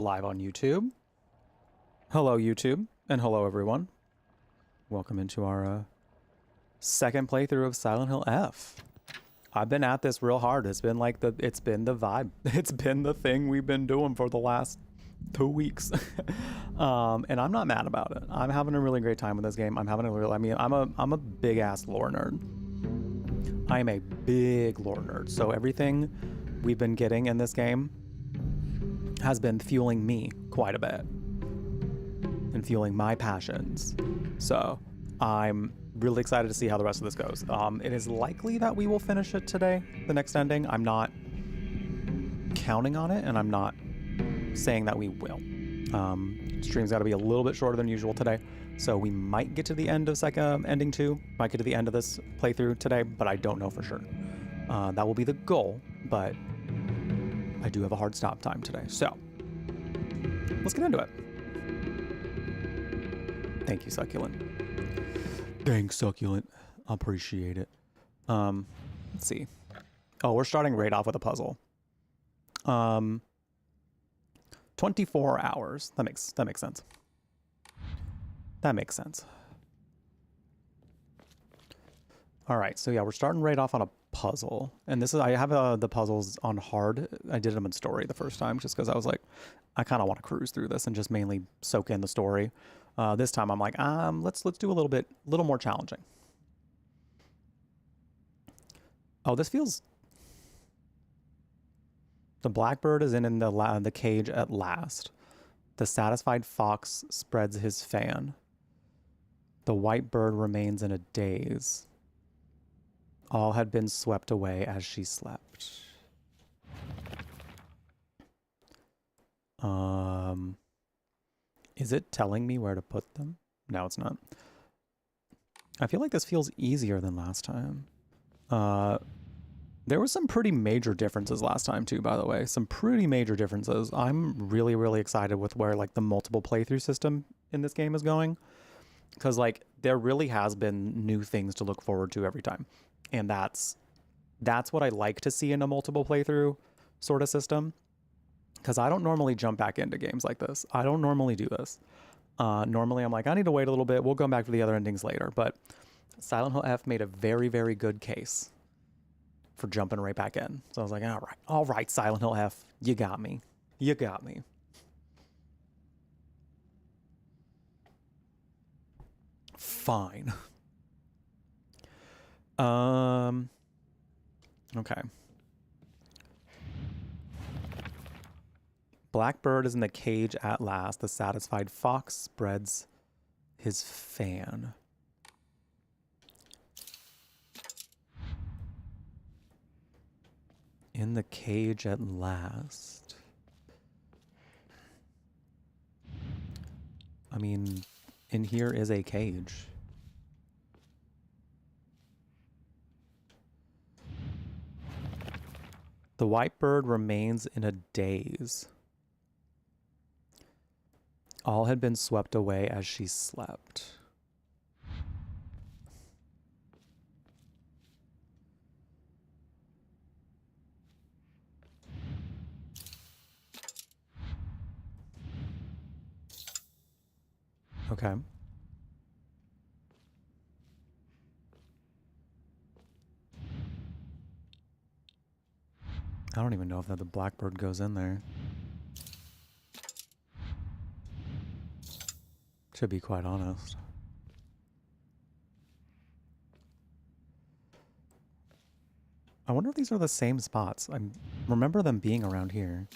live on YouTube. Hello, YouTube, and hello, everyone. Welcome into our second playthrough of Silent Hill F. I've been at this real hard. It's been like it's been the vibe. It's been the thing we've been doing for the last 2 weeks. And I'm not mad about it. I'm having a really great time with this game. I'm a big ass lore nerd. I am a big lore nerd. So everything we've been getting in this game has been fueling me quite a bit and fueling my passions. So I'm really excited to see how the rest of this goes. It is likely that we will finish it today, the next ending. I'm not counting on it, and I'm not saying that we will. Stream's got to be a little bit shorter than usual today, so we might get to the end of ending 2, might get to the end of this playthrough today, but I don't know for sure. That will be the goal, but I do have a hard stop time today, so let's get into it. Thank you, Succulent. Thanks, Succulent. Appreciate it. Let's see. Oh, we're starting right off with a puzzle. 24 hours. That makes sense. That makes sense. All right, so yeah, we're starting right off on a puzzle, and this is I have the puzzles on hard. I did them in story the first time just because I was like, I kind of want to cruise through this and just mainly soak in the story. This time I'm like, let's do a little more challenging. Oh, this feels. The blackbird is in the cage at last. The satisfied fox spreads his fan. The white bird remains in a daze. All had been swept away as she slept. Is it telling me where to put them? No, it's not. I feel like this feels easier than last time. There were some pretty major differences last time too, by the way. Some pretty major differences. I'm really, really excited with where like the multiple playthrough system in this game is going. Because like there really has been new things to look forward to every time. And that's what I like to see in a multiple playthrough sort of system. Because I don't normally jump back into games like this. I don't normally do this. Normally I'm like, I need to wait a little bit. We'll go back to the other endings later. But Silent Hill F made a very, very good case for jumping right back in. So I was like, all right, Silent Hill F, you got me. You got me. Fine. Okay. Blackbird is in the cage at last. The satisfied fox spreads his fan. In the cage at last. I mean, in here is a cage. The white bird remains in a daze. All had been swept away as she slept. Okay. I don't even know if the blackbird goes in there. To be quite honest. I wonder if these are the same spots. I remember them being around here.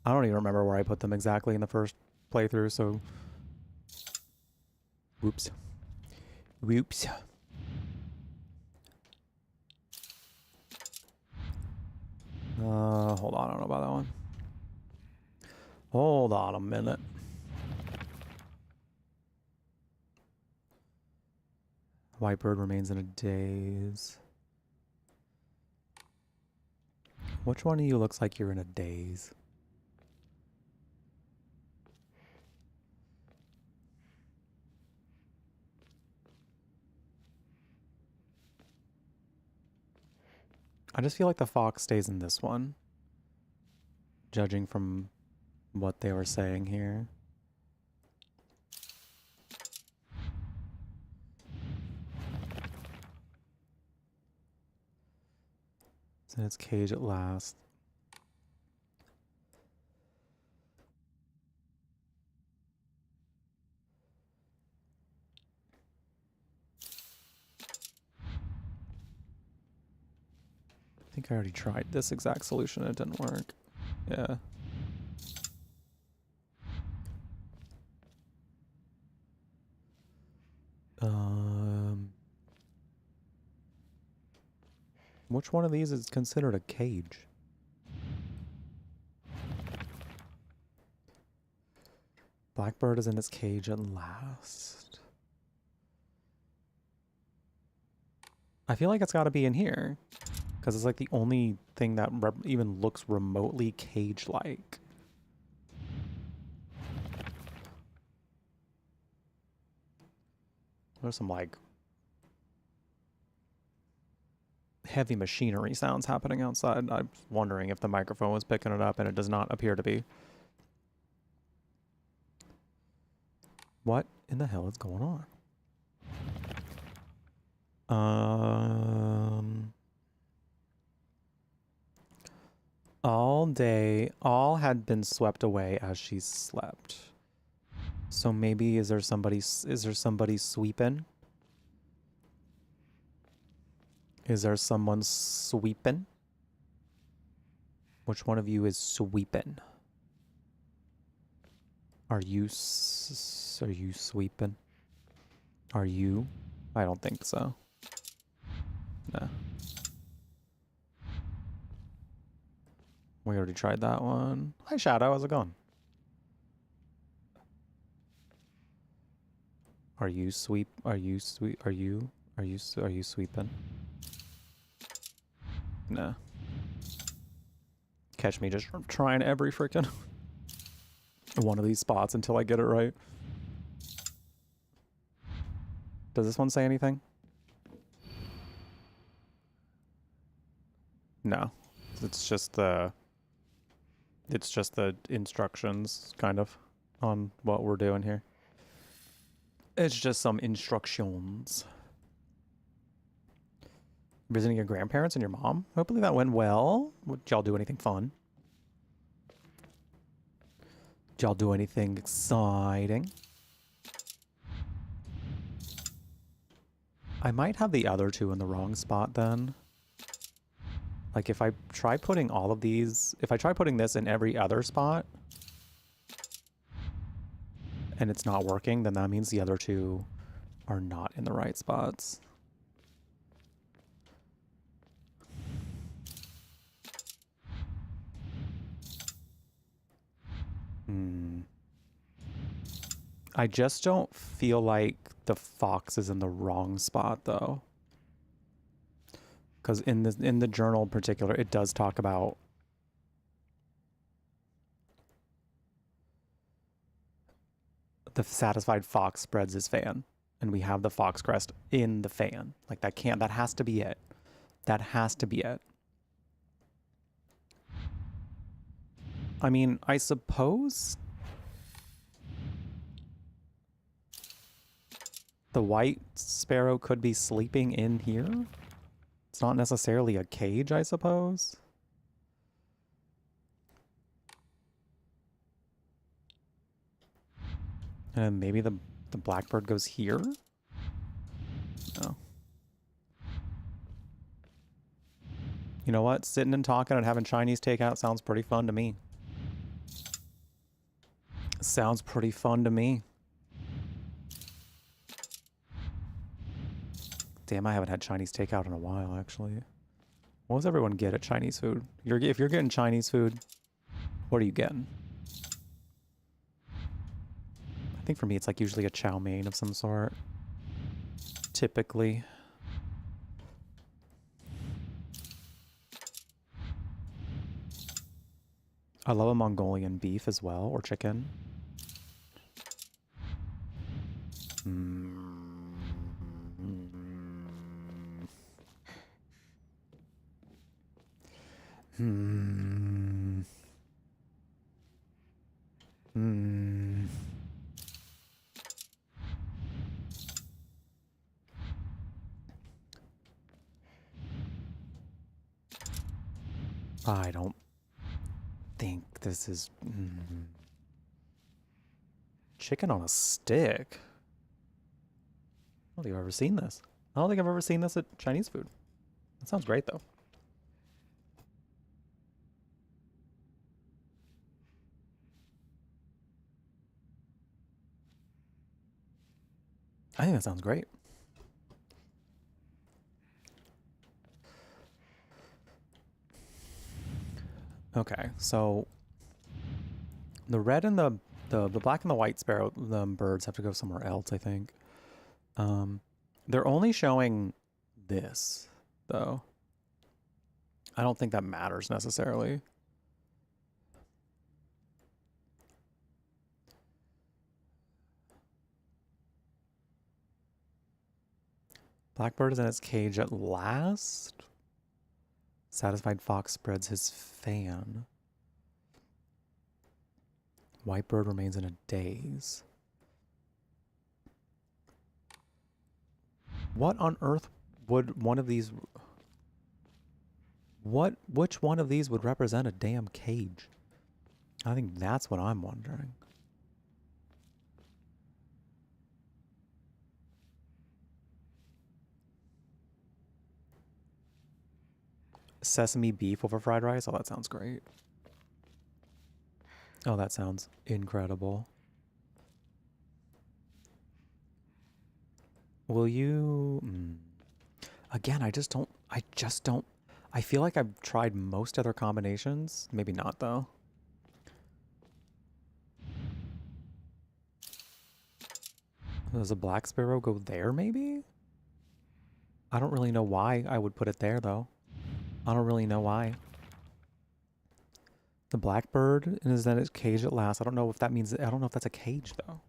I don't even remember where I put them exactly in the first playthrough, so... Whoops. Whoops. Hold on, I don't know about that one. Hold on a minute. White bird remains in a daze. Which one of you looks like you're in a daze? I just feel like the fox stays in this one. judging from what they were saying here. It's in its cage at last. I think I already tried this exact solution. It didn't work. Yeah. Which one of these is considered a cage? Blackbird is in its cage at last. I feel like it's got to be in here. Because it's like the only thing that even looks remotely cage-like. There's some like heavy machinery sounds happening outside. I'm wondering if the microphone was picking it up, and it does not appear to be. What in the hell is going on? All day, all had been swept away as she slept. So maybe is there somebody sweeping? Is there someone sweeping? Which one of you is sweeping? Are you sweeping? Are you? I don't think so. Nah. We already tried that one. Hi Shadow, how's it going? Are you sweeping? Nah. Catch me just trying every freaking one of these spots until I get it right. Does this one say anything? No. It's just the instructions kind of on what we're doing here. It's just some instructions. Visiting your grandparents and your mom? Hopefully that went well. Did y'all do anything fun? Did y'all do anything exciting? I might have the other two in the wrong spot then. Like if I try putting all of these, if I try putting this in every other spot and it's not working, then that means the other two are not in the right spots. I just don't feel like the fox is in the wrong spot though. Because in the journal in particular, it does talk about the satisfied fox spreads his fan, and we have the fox crest in the fan. Like that has to be it. That has to be it. I mean, I suppose the white sparrow could be sleeping in here. It's not necessarily a cage, I suppose. And maybe the blackbird goes here? No. You know what? Sitting and talking and having Chinese takeout sounds pretty fun to me. Sounds pretty fun to me. Damn, I haven't had Chinese takeout in a while, actually. What does everyone get at Chinese food? If you're getting Chinese food, what are you getting? I think for me, it's like usually a chow mein of some sort. Typically. I love a Mongolian beef as well, or chicken. Hmm. I don't think this is... Chicken on a stick? I don't think I've ever seen this. I don't think I've ever seen this at Chinese food. That sounds great, though. I think that sounds great. Okay, so the red and the black and the white sparrow, the birds have to go somewhere else, I think. They're only showing this, though. I don't think that matters necessarily. Blackbird is in its cage at last. Satisfied fox spreads his fan. Whitebird remains in a daze. What on earth would one of these... Which one of these would represent a damn cage? I think that's what I'm wondering. Sesame beef over fried rice? Oh, that sounds great. Oh, that sounds incredible. Will you... Again, I just don't... I feel like I've tried most other combinations. Maybe not, though. Does a black sparrow go there, maybe? I don't really know why I would put it there, though. I don't really know why. The blackbird is in its cage at last. I don't know if that means... I don't know if that's a cage, though.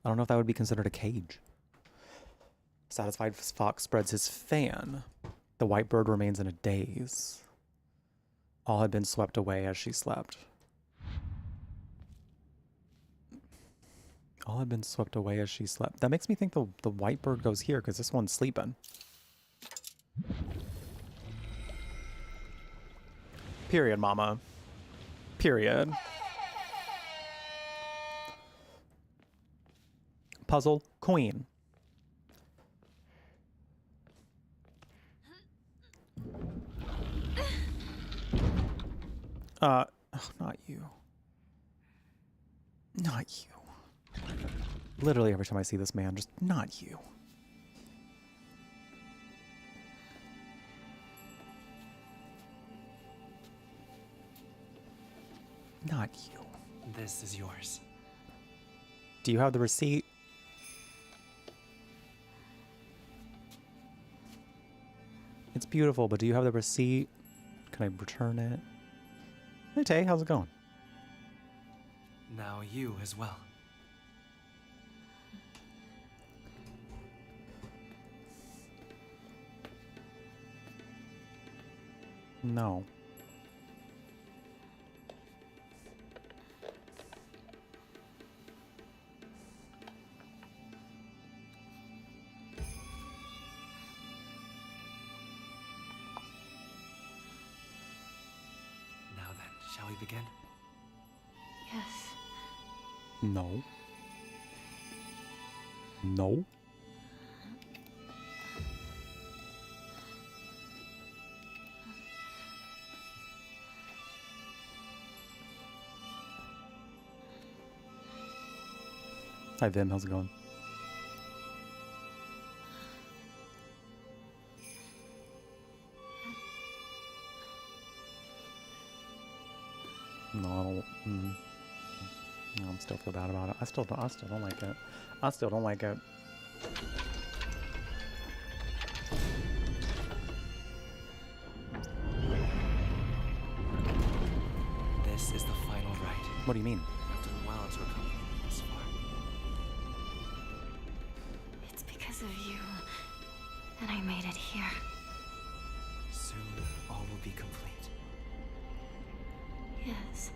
I don't know if that would be considered a cage. Satisfied fox spreads his fan. The white bird remains in a daze. All had been swept away as she slept. All had been swept away as she slept. That makes me think the white bird goes here because this one's sleeping. Period, mama. Period. Puzzle queen. Oh, not you. Not you. Literally every time I see this man, just not you. Not you. This is yours. Do you have the receipt? It's beautiful, but do you have the receipt? Can I return it? Hey Tay, how's it going? Now you as well. No. Now then, shall we begin? Yes. No. No. Hi Vim, how's it going? No, I don't. No, I'm still feel bad about it. I still don't like it. I still don't like it. This is the final rite. What do you mean? I've done well to accompany me this far. It's because of you that I made it here. Soon, all will be complete. Yes.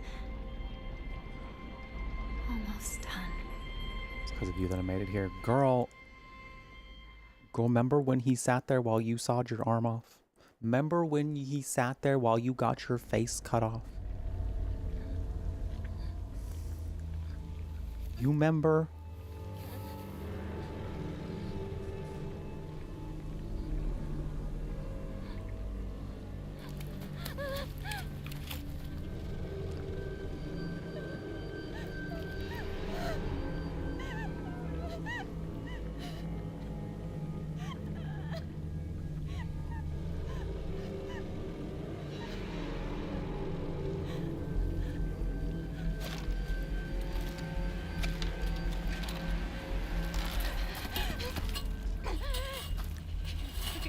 because of you that I made it here. Girl, remember when he sat there while you sawed your arm off? Remember when he sat there while you got your face cut off? You remember?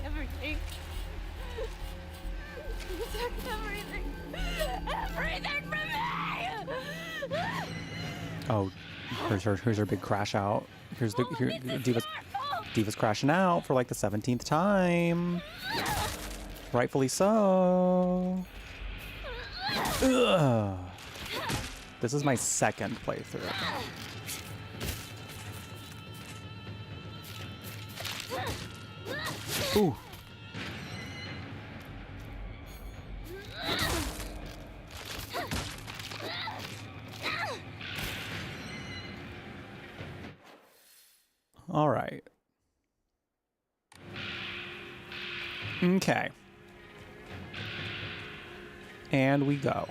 Everything. You took everything. Everything from me! Oh, here's her big crash out. Here's the Diva's crashing out for like the 17th time. Rightfully so. Ugh. This is my second playthrough. Ooh. All right. Okay. And we go.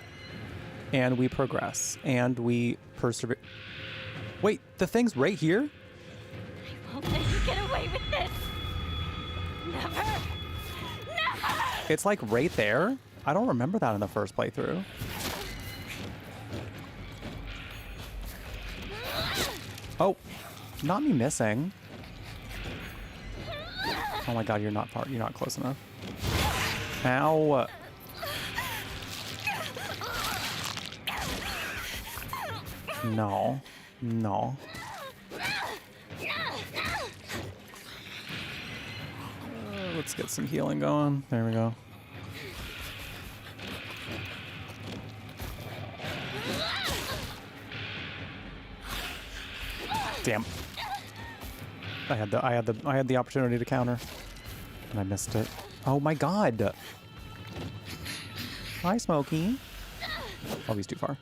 And we progress. And we persevere. Wait, the thing's right here? I won't let you get away with this. Never. Never! It's like right there? I don't remember that in the first playthrough. Oh, not me missing. Oh my god, you're not close enough. Ow. No. No. Let's get some healing going. There we go. Damn. I had the opportunity to counter. And I missed it. Oh my god. Hi, Smokey. Oh, he's too far.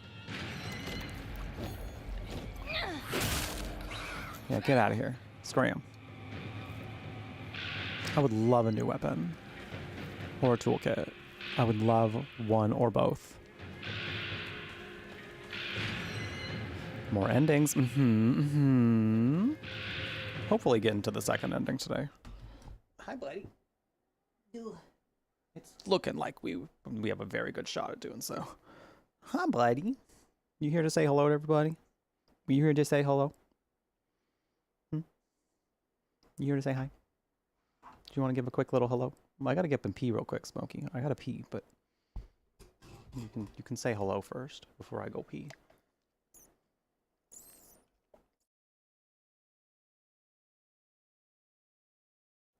Yeah, get out of here. Scram. I would love a new weapon. Or a toolkit. I would love one or both. More endings. Hopefully get into the second ending today. Hi, buddy. It's looking like we have a very good shot at doing so. Hi, buddy. You here to say hello to everybody? You here to say hello? You here to say hi? Do you want to give a quick little hello? I gotta get up and pee real quick, Smokey. I gotta pee, but you can say hello first before I go pee.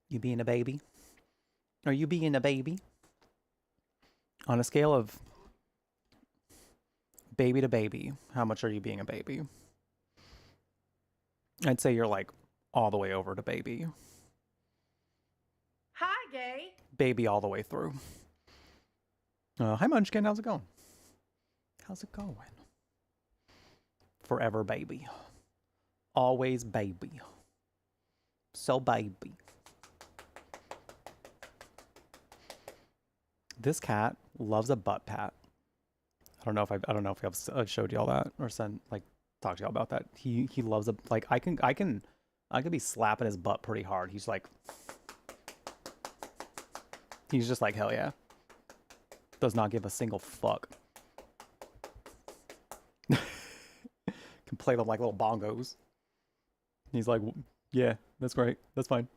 You being a baby? Are you being a baby? On a scale of baby to baby, how much are you being a baby? I'd say you're like all the way over to baby. Hi, gay. Baby all the way through. Hi, Munchkin. How's it going? How's it going? Forever baby. Always baby. So baby. This cat loves a butt pat. I don't know if I've showed y'all that or talked to y'all about that. He loves a I can be slapping his butt pretty hard. He's just like, hell yeah. Does not give a single fuck. Can play them like little bongos. He's like, yeah, that's great. That's fine.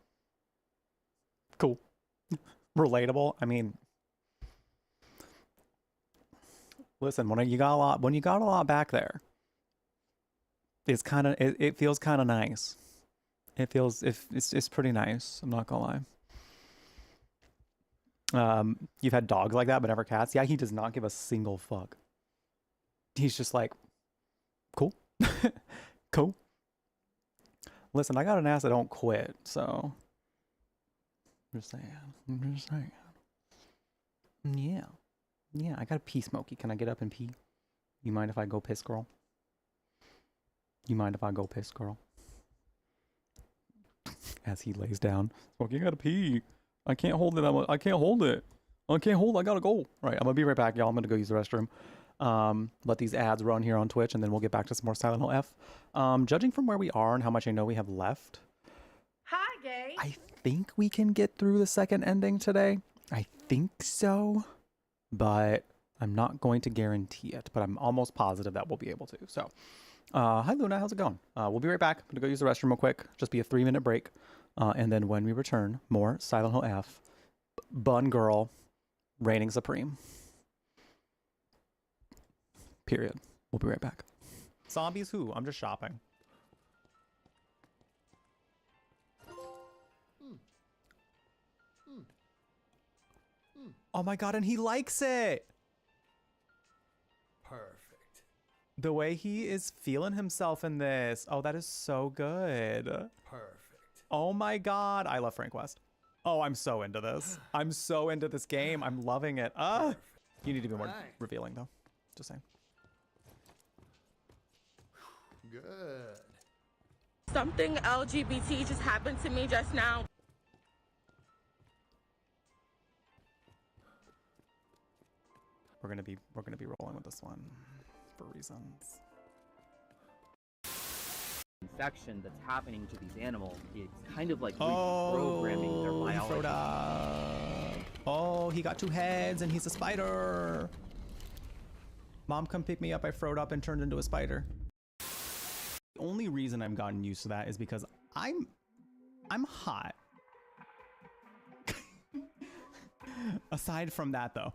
Cool. Relatable. I mean, listen, when you got a lot back there, it feels kind of nice. It's pretty nice. I'm not gonna lie. You've had dogs like that, but never cats. Yeah, he does not give a single fuck. He's just like, cool, cool. Listen, I got an ass that don't quit, so. I'm just saying. I'm just saying. Yeah. Yeah, I got to pee, Smokey. Can I get up and pee? You mind if I go piss, girl? You mind if I go piss, girl? As he lays down. Smokey, I got to pee. I can't hold it. I can't hold it. I can't hold it. I got to go. All right, I'm going to be right back, y'all. I'm going to go use the restroom. Let these ads run here on Twitch, and then we'll get back to some more Silent Hill F. Judging from where we are and how much I know we have left. Hi, gay. I think we can get through the second ending today. I think so. But I'm not going to guarantee it, but I'm almost positive that we'll be able to. So, hi Luna, how's it going? We'll be right back. I'm gonna go use the restroom real quick. Just be a 3-minute break. And then when we return, more Silent Hill F. Bun Girl reigning supreme. Period. We'll be right back. Zombies who? I'm just shopping. Oh my god, and he likes it! Perfect. The way he is feeling himself in this. Oh, that is so good. Perfect. Oh my god. I love Frank West. Oh, I'm so into this. I'm so into this game. I'm loving it. You need to be more revealing, though. Just saying. Good. Something LGBT just happened to me just now. We're gonna be rolling with this one for reasons. Infection that's happening to these animals is kind of like reprogramming their He biology. throwed up. Oh, he got 2 heads and he's a spider. Mom, come pick me up. I froed up and turned into a spider. The only reason I've gotten used to that is because I'm hot. Aside from that, though.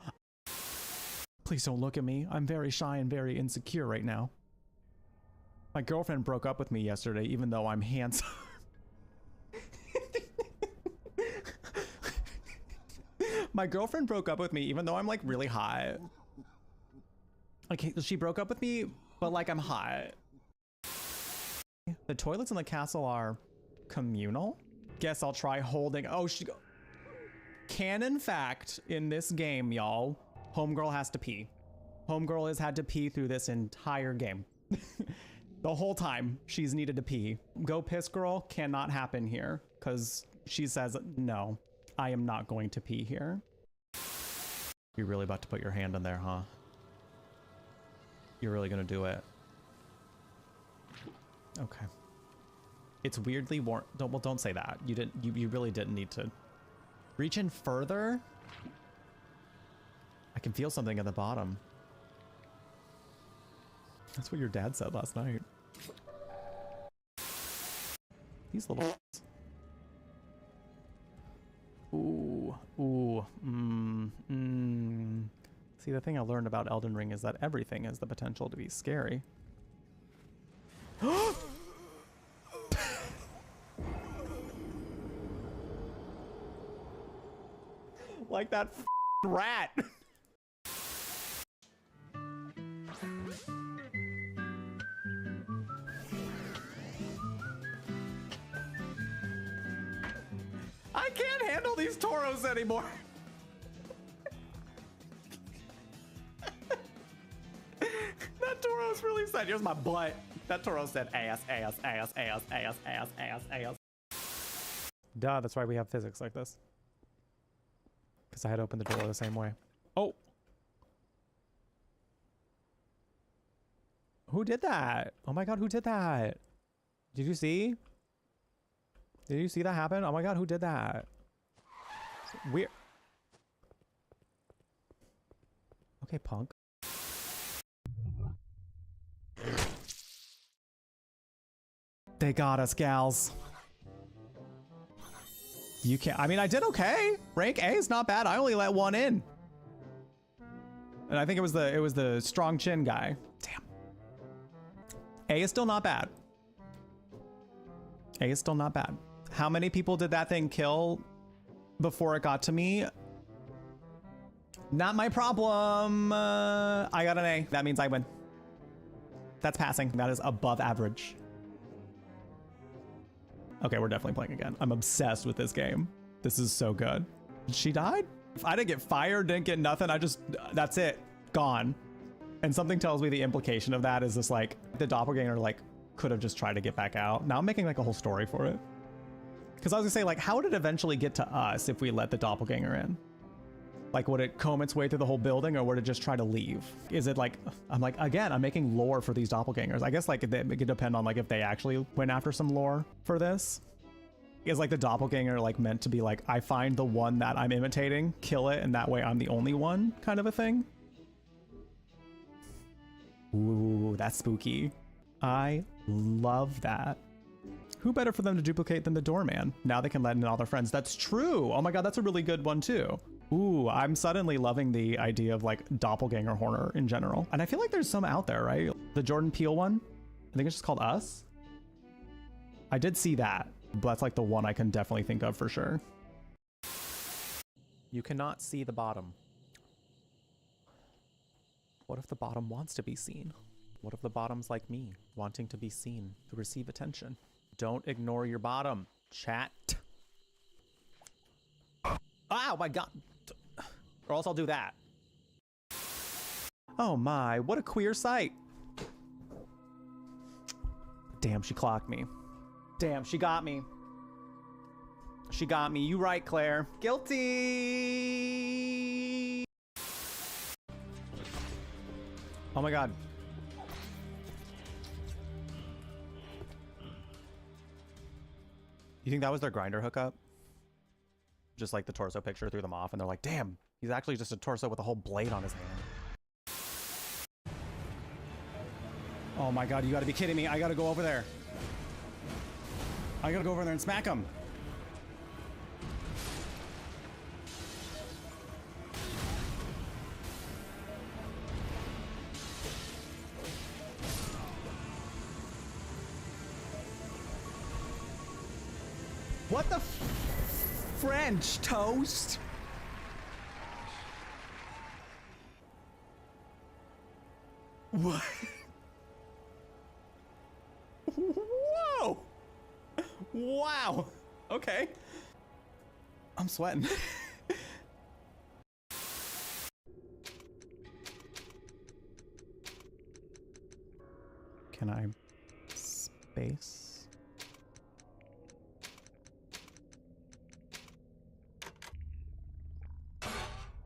Please don't look at me. I'm very shy and very insecure right now. My girlfriend broke up with me yesterday, even though I'm handsome. My girlfriend broke up with me, even though I'm like really hot. Okay, she broke up with me, but like I'm hot. The toilets in the castle are communal. Guess I'll try holding. Oh, canon fact in this game, y'all. Homegirl has to pee. Homegirl has had to pee through this entire game. The whole time she's needed to pee. Go piss girl cannot happen here because she says, no, I am not going to pee here. You're really about to put your hand in there, huh? You're really gonna do it. Okay. It's weirdly warm. Don't say that. You really didn't need to reach in further. I can feel something at the bottom. That's what your dad said last night. These little... Ooh. See, the thing I learned about Elden Ring is that everything has the potential to be scary. Like that rat. I can't handle these toros anymore. That toro's really sad. Here's my butt. That toro said ass, ass, ass, ass, ass, ass, ass, ass. Duh, that's why we have physics like this. Because I had opened the door the same way. Oh. Who did that? Oh my god, who did that? Did you see? Did you see that happen? Oh my god, who did that? Weird. Okay, punk. They got us, gals. You can't. I mean, I did okay. Rank A is not bad. I only let 1 in, and I think it was the strong chin guy. Damn. A is still not bad. A is still not bad. How many people did that thing kill before it got to me? Not my problem. I got an A. That means I win. That's passing. That is above average. Okay, we're definitely playing again. I'm obsessed with this game. This is so good. She died? I didn't get fired, didn't get nothing. That's it. Gone. And something tells me the implication of that is this, like, the doppelganger, like, could have just tried to get back out. Now I'm making, like, a whole story for it. Because I was gonna say, like, how would it eventually get to us if we let the doppelganger in? Like, would it comb its way through the whole building, or would it just try to leave? Is it like, I'm like, again, I'm making lore for these doppelgangers. I guess, like, it could depend on, like, if they actually went after some lore for this. Is, like, the doppelganger, like, meant to be, like, I find the one that I'm imitating, kill it, and that way I'm the only one, kind of a thing? Ooh, that's spooky. I love that. Who better for them to duplicate than the doorman? Now they can let in all their friends. That's true. Oh my god, that's a really good one too. Ooh, I'm suddenly loving the idea of, like, doppelganger horror in general. And I feel like there's some out there, right? The Jordan Peele one? I think it's just called Us. I did see that, but that's, like, the one I can definitely think of for sure. You cannot see the bottom. What if the bottom wants to be seen? What if the bottom's like me, wanting to be seen, to receive attention? Don't ignore your bottom, chat. Oh my god. Or else I'll do that. Oh my, what a queer sight. Damn, she clocked me. Damn, she got me. She got me. You right, Claire. Guilty. Oh my god. You think that was their grinder hookup? Just like the torso picture threw them off and they're like, damn, he's actually just a torso with a whole blade on his hand. Oh my god, you gotta be kidding me. I gotta go over there. I gotta go over there and smack him. What the French toast? What? Whoa! Wow. Okay. I'm sweating. Can I space?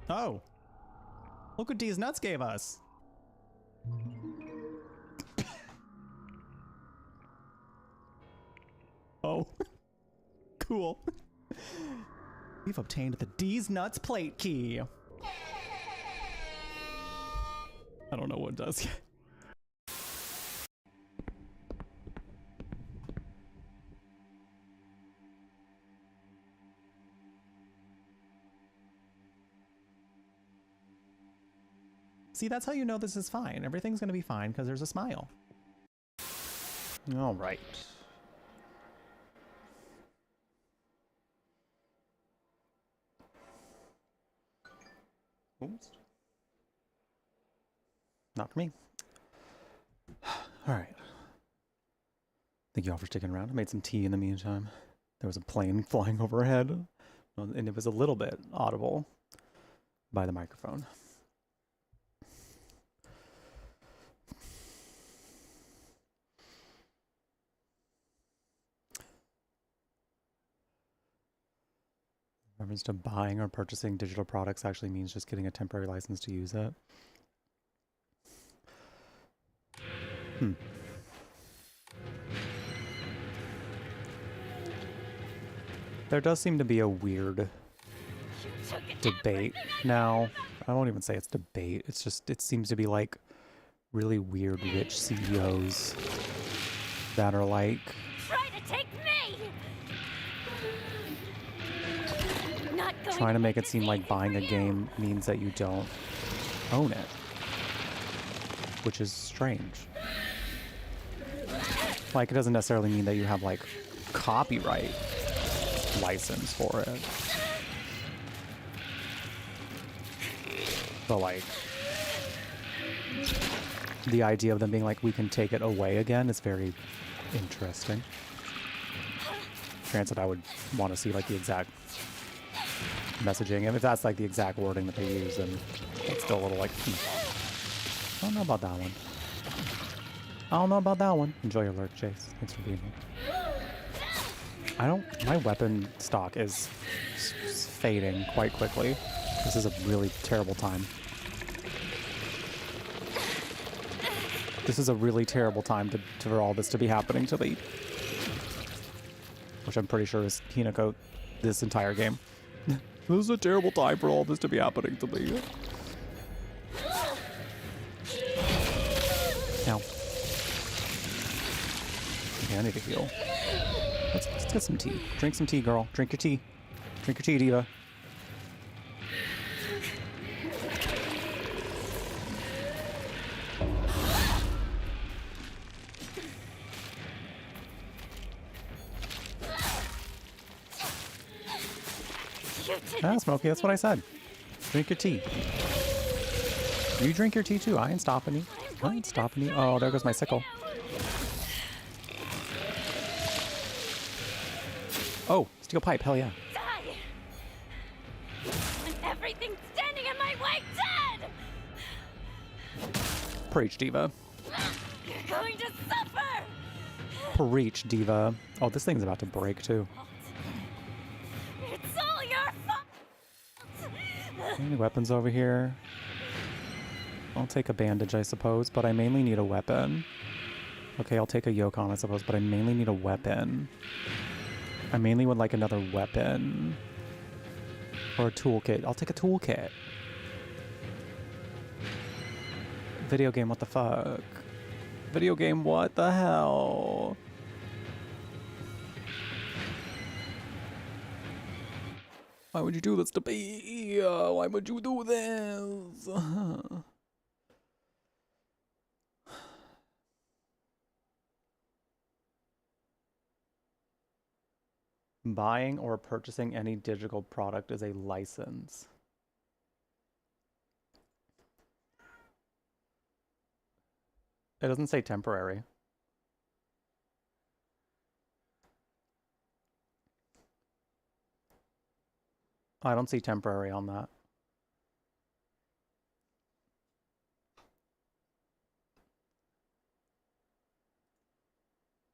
Oh, look what D's nuts gave us. Oh, cool. We've obtained the D's nuts plate key. I don't know what it does yet. See, that's how you know this is fine. Everything's gonna be fine because there's a smile. All right. Oops. Not for me. All right. Thank you all for sticking around. I made some tea in the meantime. There was a plane flying overhead, and it was a little bit audible by the microphone. Reference to buying or purchasing digital products actually means just getting a temporary license to use it. There does seem to be a weird debate now. I won't even say it's debate. It's just, it seems to be like really weird rich CEOs that are like, Try to take me. Not going trying to make it seem like buying a game means that you don't own it, which is strange. Like, it doesn't necessarily mean that you have like copyright license for it, but like the idea of them being like, we can take it away again is very interesting. chance that I would want to see like the exact messaging. And if that's like the exact wording that they use, then it's still a little like, I don't know about that one. I don't know about that one. Enjoy your lurk, Chase. Thanks for being here. My weapon stock is fading quite quickly. This is a really terrible time. This is a really terrible time for all this to be happening to me. Which I'm pretty sure is Hinako this entire game. This is a terrible time for all this to be happening to me. Ow. Okay, I need to heal. Let's get some tea. Drink some tea, girl. Drink your tea. Drink your tea, Diva. Ah, Smokey, that's what I said. Drink your tea. You drink your tea too. I ain't stopping you. I ain't stopping you. Oh, there goes my sickle. Oh, steel pipe. Hell yeah. Die! When everything's standing in my way, dead! Preach, Diva. You're going to suffer! Preach, Diva. Oh, this thing's about to break too. It's all your fault! Any weapons over here? I'll take a bandage, I suppose, but I mainly need a weapon. Okay, I'll take a Yokon, I suppose, but I mainly need a weapon. I mainly would like another weapon. Or a toolkit. I'll take a toolkit. Video game, what the fuck? Video game, what the hell? Why would you do this to me? Why would you do this? Buying or purchasing any digital product is a license. It doesn't say temporary. I don't see temporary on that.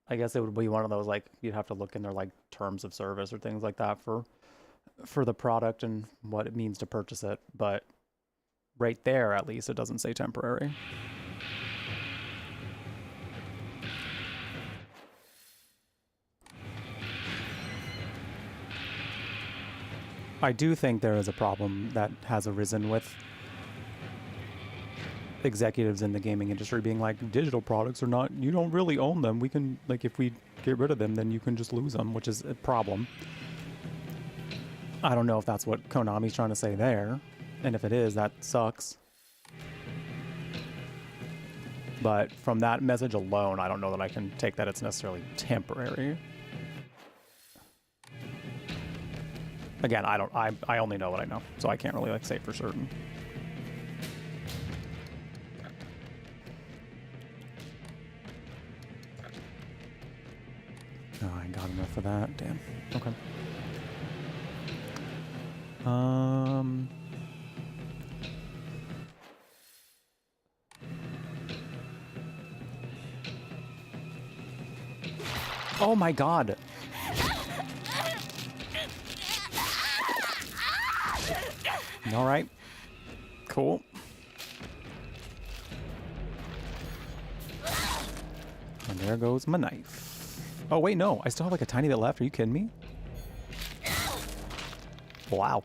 I guess it would be one of those, like, you'd have to look in their, like, terms of service or things like that for the product and what it means to purchase it. But right there, at least, it doesn't say temporary. I do think there is a problem that has arisen with executives in the gaming industry being like, digital products are not, you don't really own them. We can, like, if we get rid of them, then you can just lose them, which is a problem. I don't know if that's what Konami's trying to say there. And if it is, that sucks. But from that message alone, I don't know that I can take that it's necessarily temporary. Again, I only know what I know, so I can't really, like, say for certain. Oh, I ain't got enough for that. Damn. Okay. Oh my god. All right. Cool. And there goes my knife. Oh, wait, no. I still have like a tiny bit left. Are you kidding me? Wow.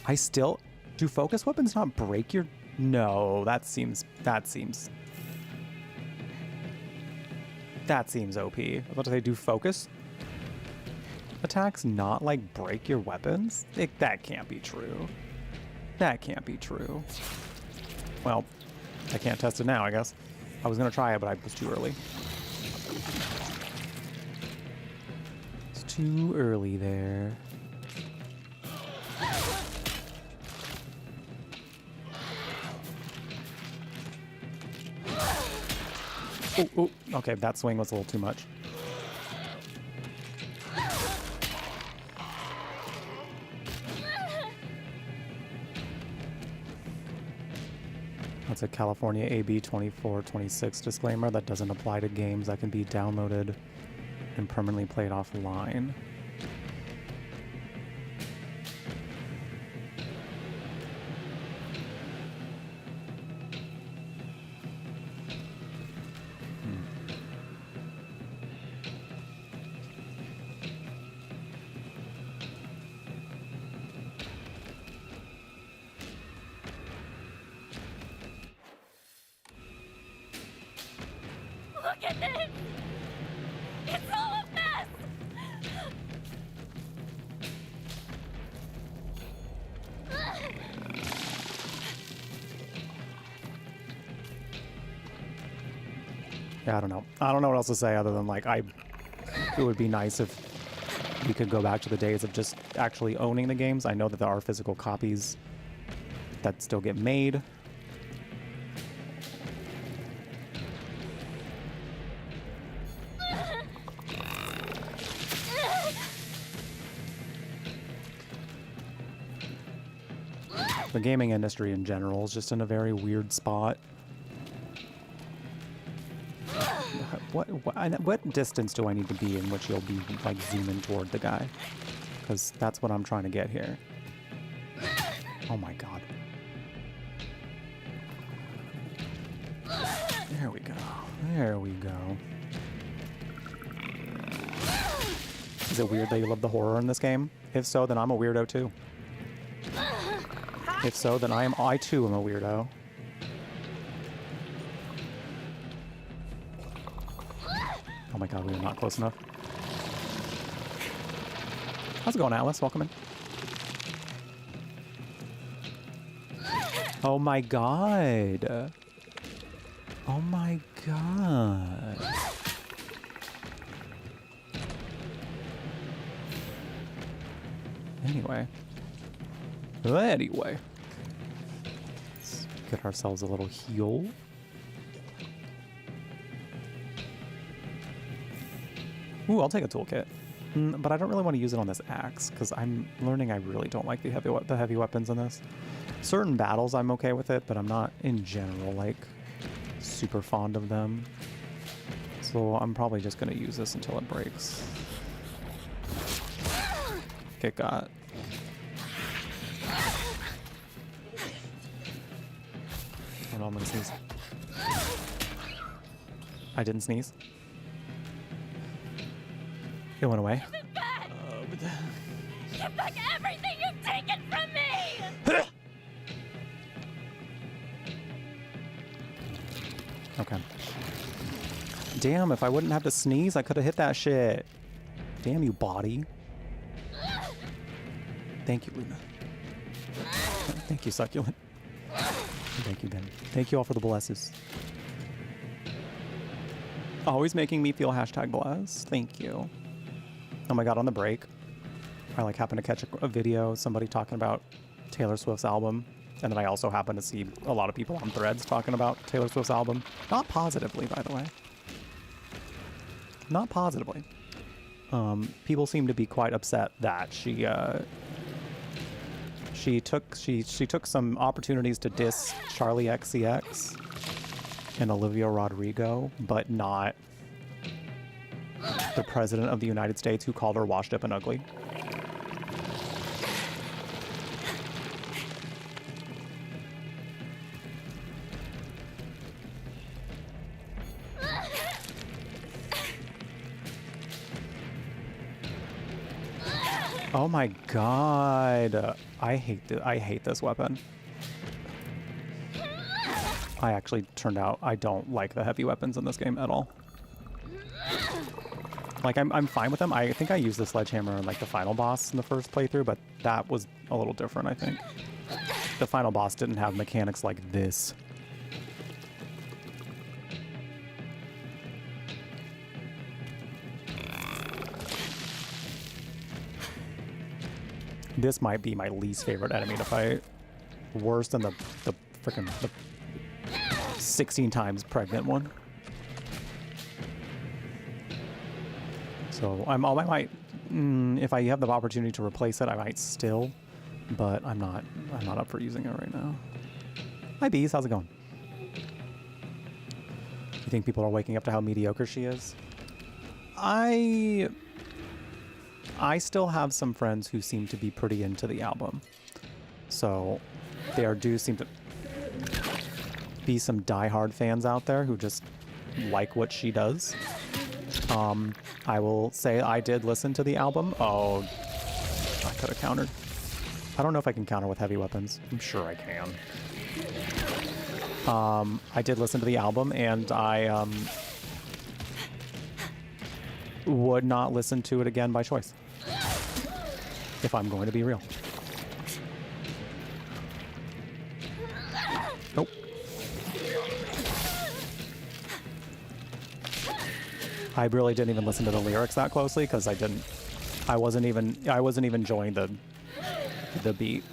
I still... Do focus weapons not break your... No, that seems OP. I was about to say, do focus attacks not, like, break your weapons? That can't be true. That can't be true. Well, I can't test it now, I guess. I was gonna try it, but I was too early. It's too early there. Oh, okay, that swing was a little too much. It's a California AB 2426 disclaimer that doesn't apply to games that can be downloaded and permanently played offline. Look at this! It's all a mess! Yeah, I don't know. I don't know what else to say other than like it would be nice if we could go back to the days of just actually owning the games. I know that there are physical copies that still get made. The gaming industry in general is just in a very weird spot. What distance do I need to be in which you'll be like zooming toward the guy? Because that's what I'm trying to get here. Oh my god. There we go. There we go. Is it weird that you love the horror in this game? If so, then I'm a weirdo too. If so, then I too am a weirdo. Oh my god, we are not close enough. How's it going, Atlas? Welcome in. Oh my god. Oh my god. Anyway. Let's get ourselves a little heal. Ooh, I'll take a toolkit. But I don't really want to use it on this axe, because I'm learning I really don't like the heavy weapons in this. Certain battles I'm okay with it, but I'm not, in general, like, super fond of them. So I'm probably just going to use this until it breaks. Get got. Hold on, I'm gonna sneeze. I didn't sneeze. It went away. Give it back! Give back everything you've taken from me! Okay. Damn, if I wouldn't have to sneeze, I could have hit that shit. Damn you, body. Thank you, Luna. Thank you, Succulent. Thank you, Ben. Thank you all for the blesses. Always making me feel #blessed. Thank you. Oh my god, on the break, I like happened to catch a video, somebody talking about Taylor Swift's album, and then I also happened to see a lot of people on Threads talking about Taylor Swift's album. Not positively, by the way. Not positively. People seem to be quite upset that she took some opportunities to diss Charlie XCX and Olivia Rodrigo, but not the President of the United States, who called her washed up and ugly. Oh my god. I hate this weapon. I actually turned out I don't like the heavy weapons in this game at all. Like, I'm fine with them. I think I used the sledgehammer on like the final boss in the first playthrough, but that was a little different, I think. The final boss didn't have mechanics like this. This might be my least favorite enemy to fight. Worse than the freaking 16 times pregnant one. So I might, if I have the opportunity to replace it, I might still, but I'm not up for using it right now. Hi bees, how's it going? think people are waking up to how mediocre she is. I still have some friends who seem to be pretty into the album. So there do seem to be some diehard fans out there who just like what she does. I will say I did listen to the album. Oh, I could have countered. I don't know if I can counter with heavy weapons. I'm sure I can. I did listen to the album, and I would not listen to it again by choice. If I'm going to be real. Nope. I really didn't even listen to the lyrics that closely because I wasn't even enjoying the beat.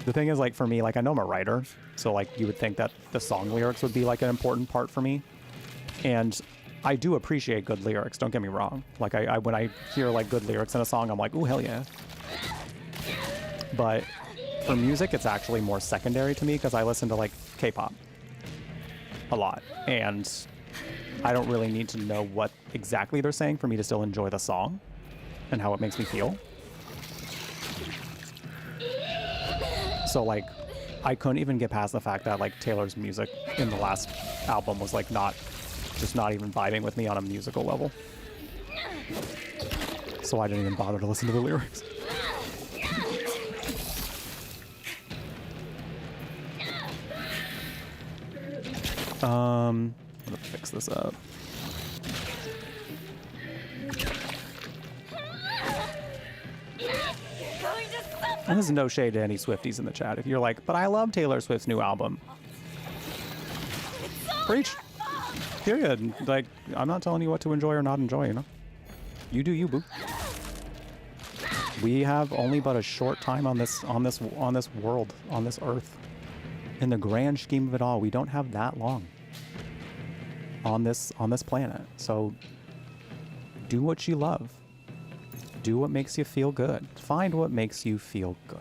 The thing is, like, for me, like, I know I'm a writer, so, like, you would think that the song lyrics would be, like, an important part for me. And I do appreciate good lyrics, don't get me wrong. Like, I when I hear, like, good lyrics in a song, I'm like, ooh, hell yeah. But for music, it's actually more secondary to me because I listen to, like, K-pop a lot. And I don't really need to know what exactly they're saying for me to still enjoy the song and how it makes me feel. So, like, I couldn't even get past the fact that, like, Taylor's music in the last album was, like, just not even vibing with me on a musical level. So I didn't even bother to listen to the lyrics. I'm gonna fix this up. And this is no shade to any Swifties in the chat. If you're like, but I love Taylor Swift's new album. Preach. Period. Like, I'm not telling you what to enjoy or not enjoy, you know? You do you, boo. We have only but a short time on this world, on this earth. In the grand scheme of it all, we don't have that long on this planet. So do what you love. Do what makes you feel good. Find what makes you feel good.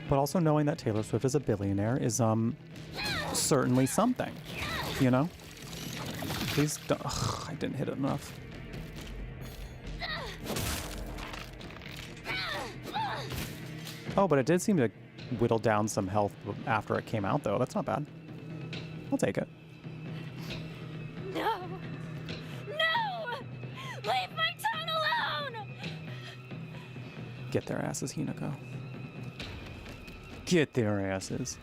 But also knowing that Taylor Swift is a billionaire is certainly something, you know? Please don't. Ugh, I didn't hit it enough. Oh, but it did seem to whittle down some health after it came out, though. That's not bad. I'll take it. No! No! Leave my town alone! Get their asses, Hinako. Get their asses.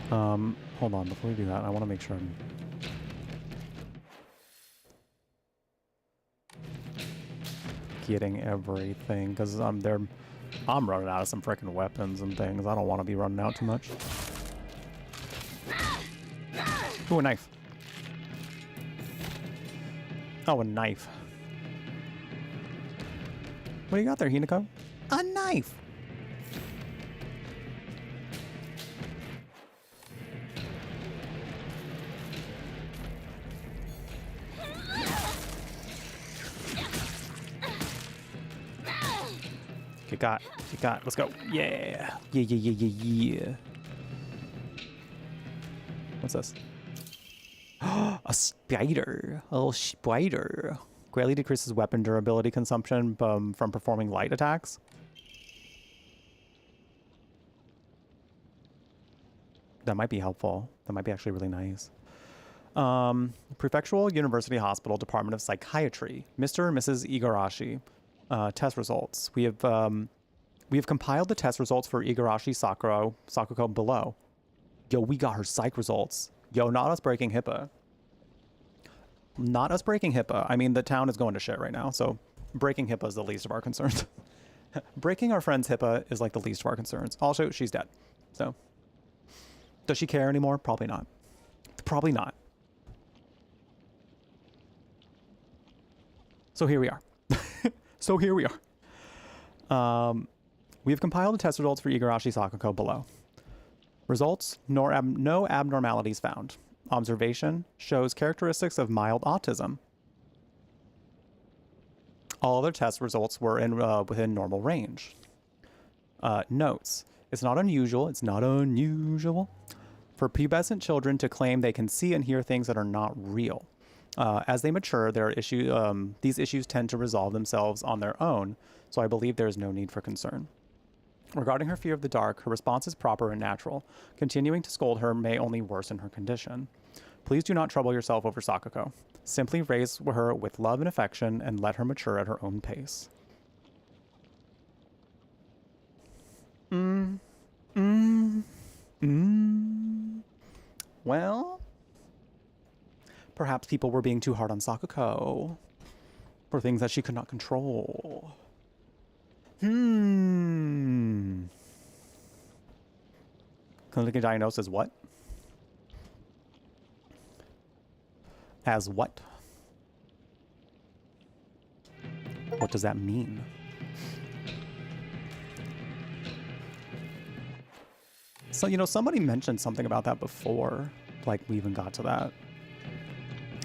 Hold on, before we do that, I want to make sure I'm... getting everything, because I'm running out of some freaking weapons and things. I don't want to be running out too much. Ooh, a knife. Oh, a knife. What do you got there, Hinako? A knife! Get got. Let's go. Yeah. Yeah. What's this? A spider. A little spider. Greatly decreases weapon durability consumption from performing light attacks. That might be helpful. That might be actually really nice. Prefectural University Hospital Department of Psychiatry. Mr. and Mrs. Igarashi. Test results. We have compiled the test results for Igarashi Sakuko below. Yo, we got her psych results. Yo, not us breaking HIPAA. Not us breaking HIPAA. I mean, the town is going to shit right now, so breaking HIPAA is the least of our concerns. Breaking our friend's HIPAA is like the least of our concerns. Also, she's dead. So, does she care anymore? Probably not. Probably not. So here we are. So here we are. We have compiled the test results for Igarashi Sakuko below. Results, no abnormalities found. Observation shows characteristics of mild autism. All other test results were within normal range. Notes, it's not unusual for pubescent children to claim they can see and hear things that are not real. As they mature, these issues tend to resolve themselves on their own, so I believe there is no need for concern. Regarding her fear of the dark, her response is proper and natural. Continuing to scold her may only worsen her condition. Please do not trouble yourself over Sakako. Simply raise her with love and affection and let her mature at her own pace. Well, perhaps people were being too hard on Sakako for things that she could not control. Clinical diagnosis what? As what? What does that mean? So, somebody mentioned something about that before. Like, we even got to that.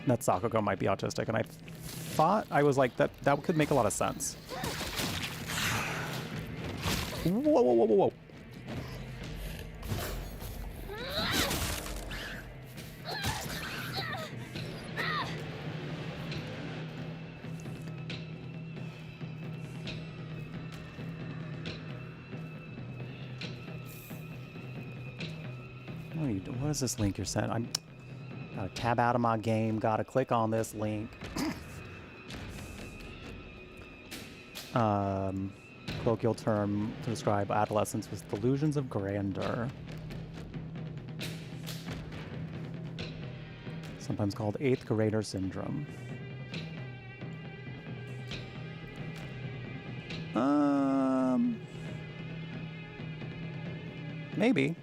That Sakako might be autistic. And I thought, I was like, that could make a lot of sense. Whoa, whoa, whoa, whoa, whoa. What is this link you're sent? I'm gotta tab out of my game. Gotta click on this link. Colloquial term to describe adolescence with delusions of grandeur. Sometimes called 8th grader syndrome. Maybe.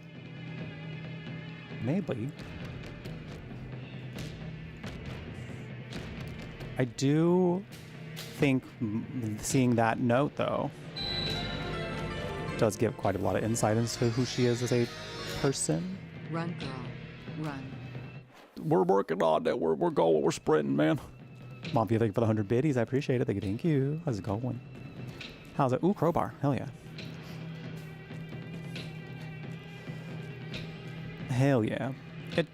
Maybe. I do think seeing that note, though, does give quite a lot of insight into who she is as a person. Run, girl. Run. We're working on it. We're going. We're sprinting, man. Mom, thank you for the 100 biddies. I appreciate it. Thank you. How's it going? How's it? Ooh, crowbar. Hell yeah. Hell yeah. It,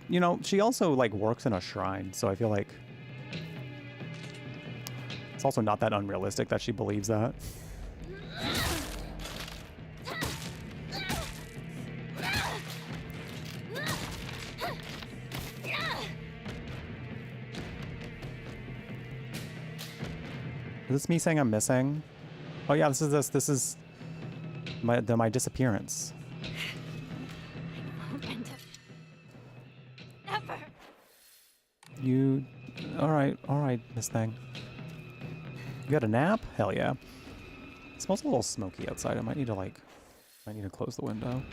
she also like works in a shrine, so I feel like it's also not that unrealistic that she believes that. Is this me saying I'm missing? Oh yeah, this is my disappearance. Never. You, all right, Miss Thing. You got a nap? Hell yeah. It smells a little smoky outside. I might need to close the window.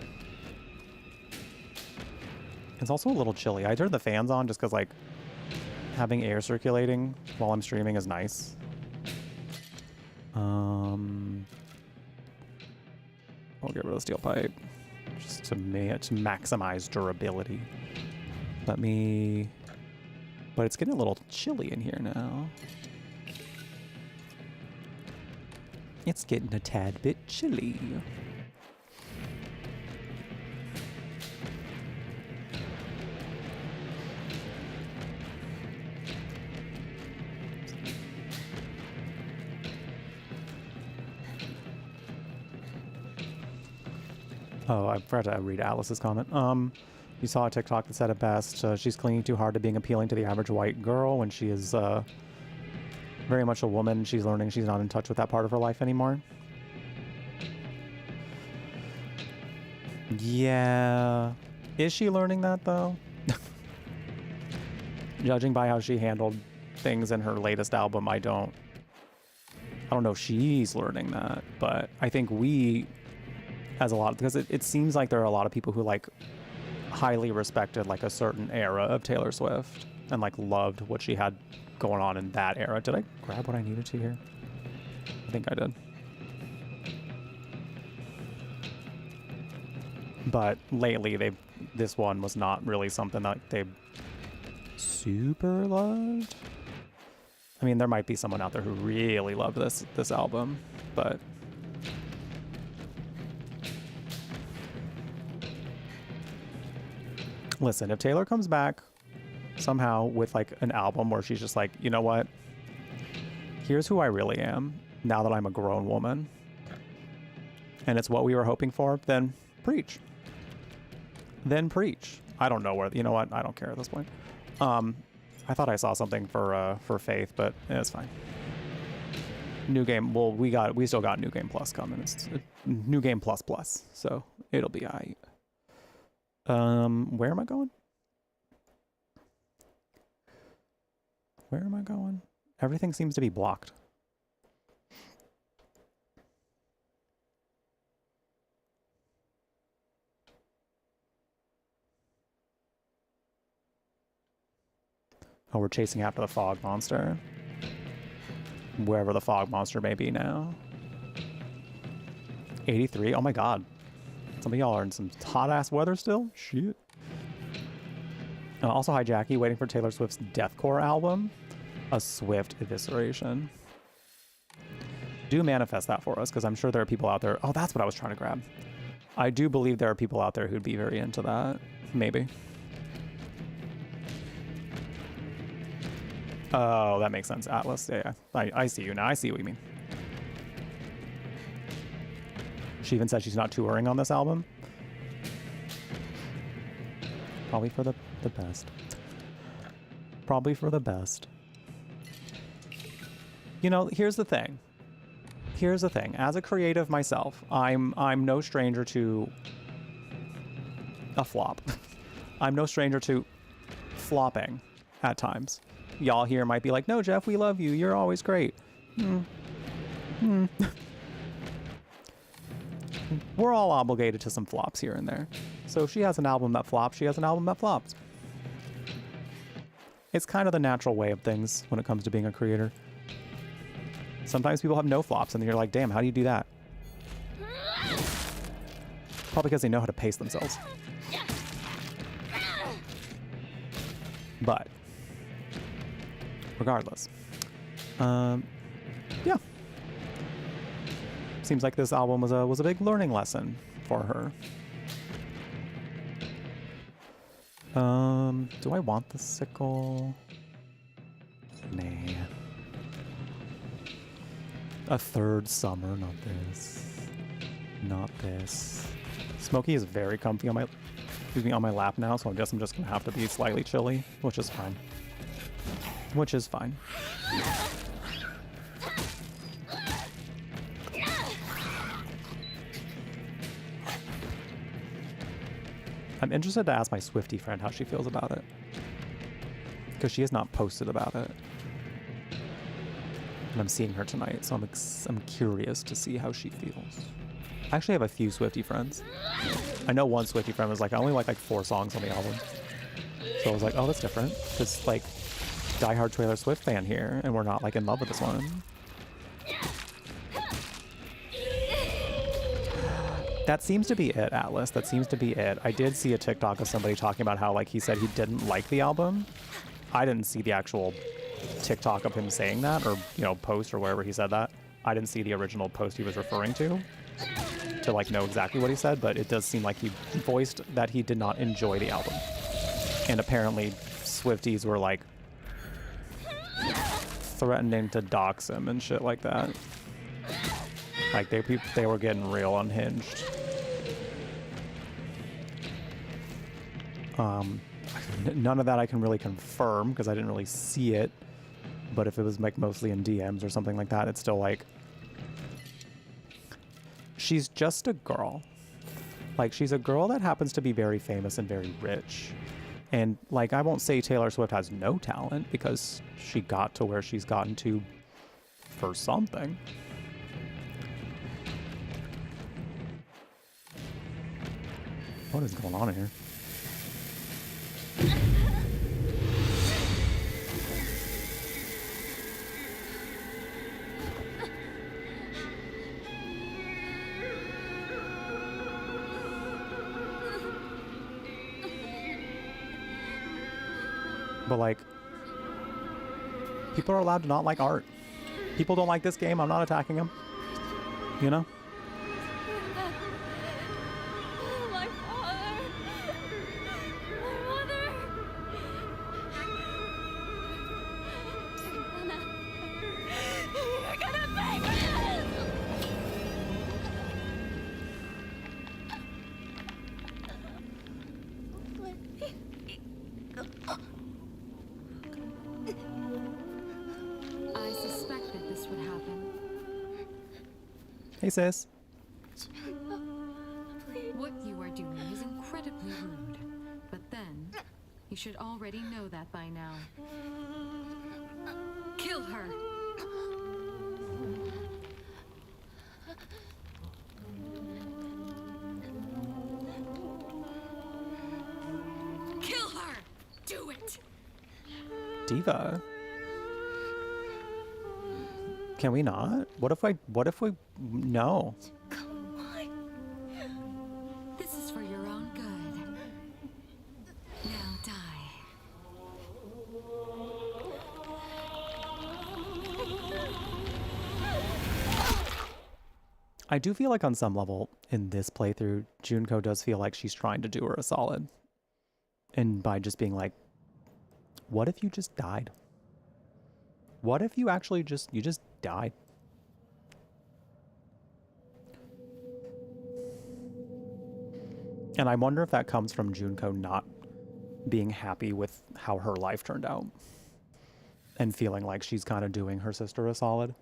It's also a little chilly. I turned the fans on just because like having air circulating while I'm streaming is nice. I'll get rid of the steel pipe just to maximize durability. But it's getting a little chilly in here now. It's getting a tad bit chilly. Oh, I forgot to read Alice's comment. You saw a TikTok that said it best. She's clinging too hard to being appealing to the average white girl when she is very much a woman. She's learning she's not in touch with that part of her life anymore. Yeah. Is she learning that, though? Judging by how she handled things in her latest album, I don't know if she's learning that, but I think we, as a lot, because it seems like there are a lot of people who like highly respected like a certain era of Taylor Swift and like loved what she had going on in that era. Did I grab what I needed to here? I think I did. But lately, this one was not really something that they super loved. I mean, there might be someone out there who really loved this album, but listen, if Taylor comes back somehow with like an album where she's just like, you know what? Here's who I really am now that I'm a grown woman, and it's what we were hoping for, then preach. Then preach. I don't know where, you know what? I don't care at this point. I thought I saw something for Faith, but it's fine. New game. Well, we still got New Game Plus coming. It's New Game Plus Plus, so it'll be aight. Where am I going? Where am I going? Everything seems to be blocked. Oh, we're chasing after the fog monster. Wherever the fog monster may be now. 83. Oh my god. Some of y'all are in some hot-ass weather still? Shit. Also, hi Jackie, waiting for Taylor Swift's deathcore album. A swift evisceration. Do manifest that for us, because I'm sure there are people out there. Oh, that's what I was trying to grab. I do believe there are people out there who'd be very into that. Maybe. Oh, that makes sense. Atlas. Yeah. I see you now. I see what you mean. She even said she's not touring on this album. Probably for the best. Probably for the best. You know, here's the thing. Here's the thing. As a creative myself, I'm no stranger to a flop. I'm no stranger to flopping at times. Y'all here might be like, no, Jeff, we love you. You're always great. We're all obligated to some flops here and there. So if she has an album that flops, she has an album that flops. It's kind of the natural way of things when it comes to being a creator. Sometimes people have no flops, and you're like, damn, how do you do that? Probably because they know how to pace themselves. But regardless, yeah. Seems like this album was a big learning lesson for her. Do I want the sickle? Nah. A third summer, not this. Not this. Smokey is very comfy on my lap now, so I guess I'm just gonna have to be slightly chilly, which is fine. Which is fine. I'm interested to ask my Swiftie friend how she feels about it, because she has not posted about it. And I'm seeing her tonight, so I'm curious to see how she feels. I actually have a few Swiftie friends. I know one Swiftie friend was like, I only like 4 songs on the album. So I was like, oh, that's different, because like, diehard Taylor Swift fan here, and we're not like in love with this one. That seems to be it, Atlas. That seems to be it. I did see a TikTok of somebody talking about how like he said he didn't like the album. I didn't see the actual TikTok of him saying that, or post or wherever he said that. I didn't see the original post he was referring to like know exactly what he said, but it does seem like he voiced that he did not enjoy the album. And apparently Swifties were like threatening to dox him and shit like that. Like they were getting real unhinged. None of that I can really confirm because I didn't really see it. But if it was like mostly in DMs or something like that, it's still like, she's just a girl. Like, she's a girl that happens to be very famous and very rich. And like, I won't say Taylor Swift has no talent, because she got to where she's gotten to for something. What is going on here? But like, people are allowed to not like art. People don't like this game. I'm not attacking them. You know? My father. My mother. You're gonna pay for I suspected this would happen. Hey, sis. What you are doing is incredibly rude. But then, you should already know that by now. Kill her! Kill her! Do it! Diva. Can we not? What if we, no. Come on. This is for your own good. Now die. I do feel like on some level in this playthrough, Junko does feel like she's trying to do her a solid. And by just being like, what if you just died? What if you actually just died? And I wonder if that comes from Junko not being happy with how her life turned out. And feeling like she's kind of doing her sister a solid.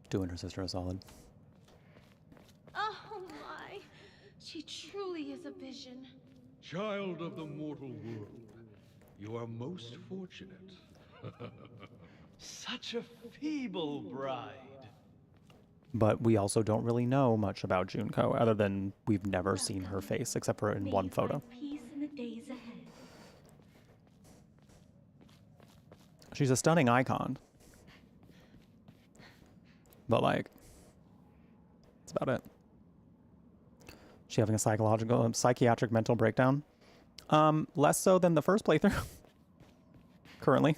Doing her sister a solid. Oh my. She truly is a vision. Child of the mortal world, you are most fortunate. Such a feeble bride. But we also don't really know much about Junko, other than we've never seen her face except for in May one you photo. find peace in the days ahead. She's a stunning icon. But like, that's about it. She having a psychiatric mental breakdown? Less so than the first playthrough. Currently.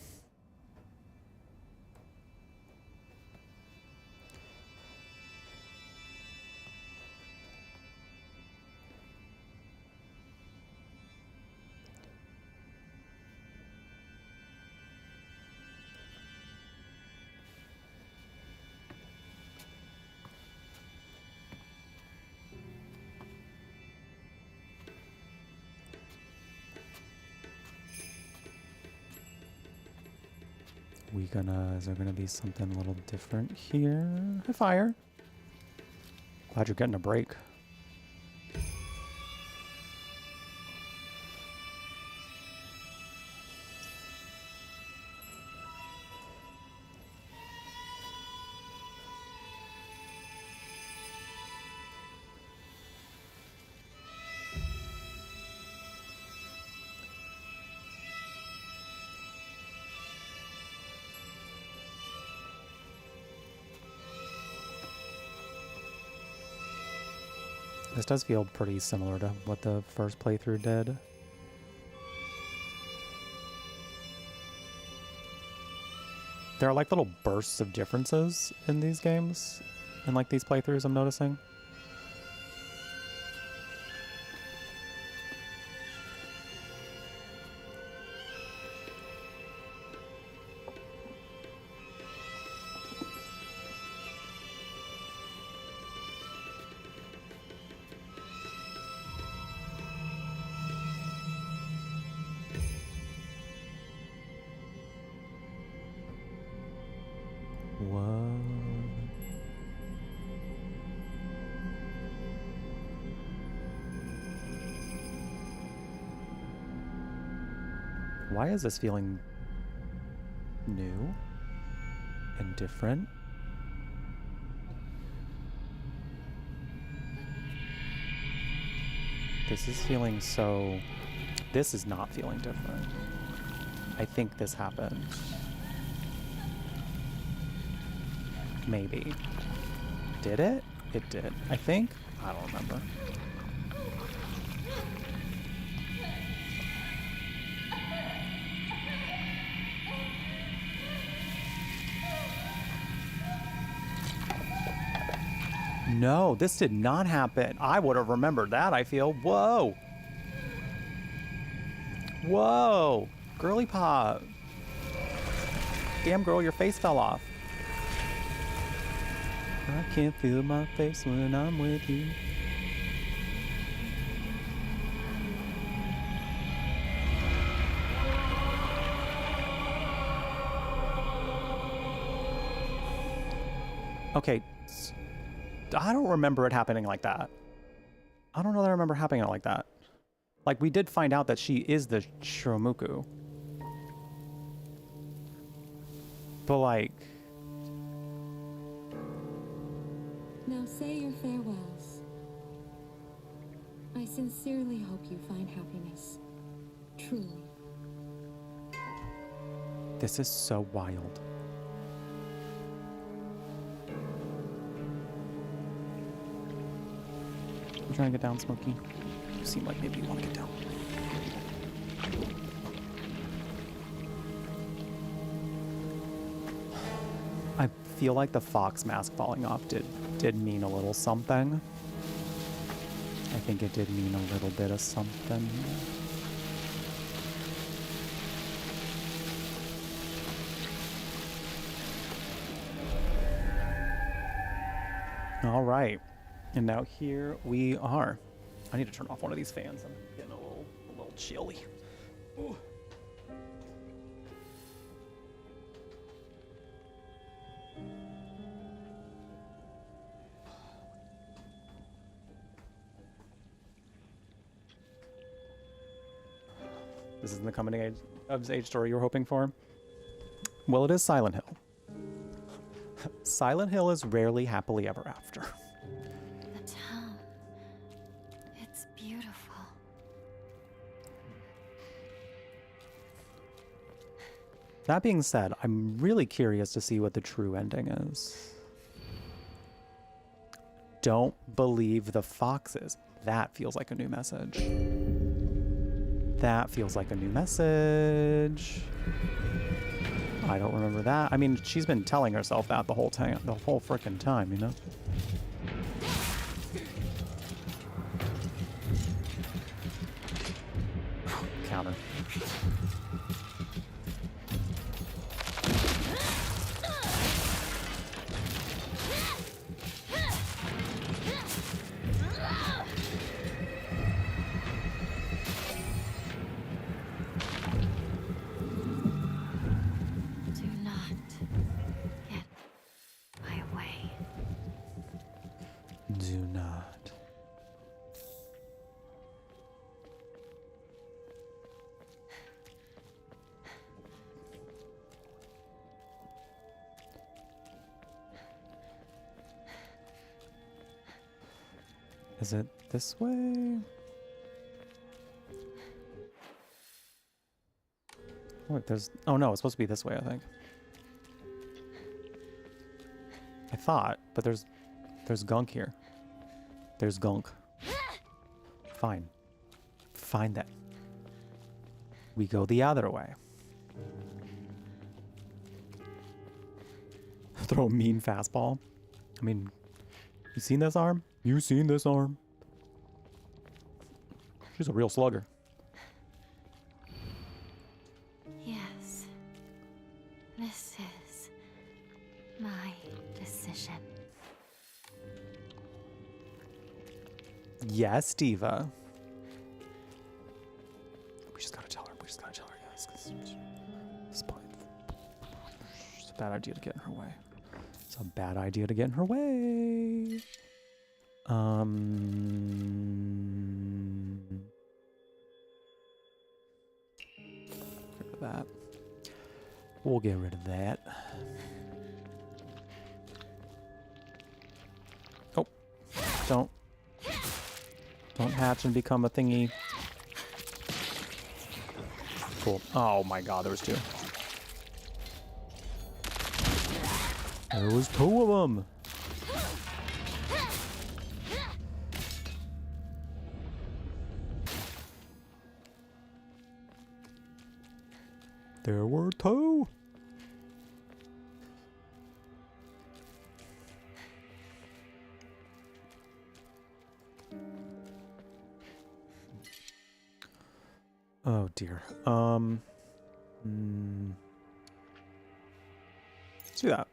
Is there gonna be something a little different here? Hi, Fire. Glad you're getting a break. This does feel pretty similar to what the first playthrough did. There are like little bursts of differences in these games, in like these playthroughs I'm noticing. Why is this feeling new and different? This is feeling so... This is not feeling different. I think this happened. Maybe. Did it? It did. I think? I don't remember. no, this did not happen. I would have remembered that, I feel. Whoa. Whoa. Girly pop. Damn, girl, your face fell off. I can't feel my face when I'm with you. Okay, I don't remember it happening like that. I don't know that I remember happening like that. Like, we did find out that she is the Shiromuku. But, like... Now say your farewells. I sincerely hope you find happiness. Truly. This is so wild. You trying to get down, Smokey? You seem like maybe you want to get down. I feel like the fox mask falling off did mean a little something. I think it did mean a little bit of something. All right. And now here we are. I need to turn off one of these fans. I'm getting a little chilly. Ooh. This isn't the coming of age story you were hoping for? Well, it is Silent Hill. Silent Hill is rarely happily ever after. The town. It's beautiful. That being said, I'm really curious to see what the true ending is. Don't believe the foxes. That feels like a new message. That feels like a new message. I don't remember that. I mean, she's been telling herself that the whole time, the whole frickin' time, you know? Counter. Do not. Is it this way? Wait, there's... Oh no, it's supposed to be this way, I think. I thought, but there's gunk here. There's gunk. Fine. Fine then. We go the other way. Throw a mean fastball. I mean, you seen this arm? You seen this arm? She's a real slugger. Yes. This is my decision. Yes, Diva. We just gotta tell her. We just gotta tell her, yes. 'Cause it's a bad idea to get in her way. It's a bad idea to get in her way. Get rid of that. We'll get rid of that. Oh, don't hatch and become a thingy. Cool. Oh my god, there was two. There was two of them. There were two. Oh dear. Let's do that.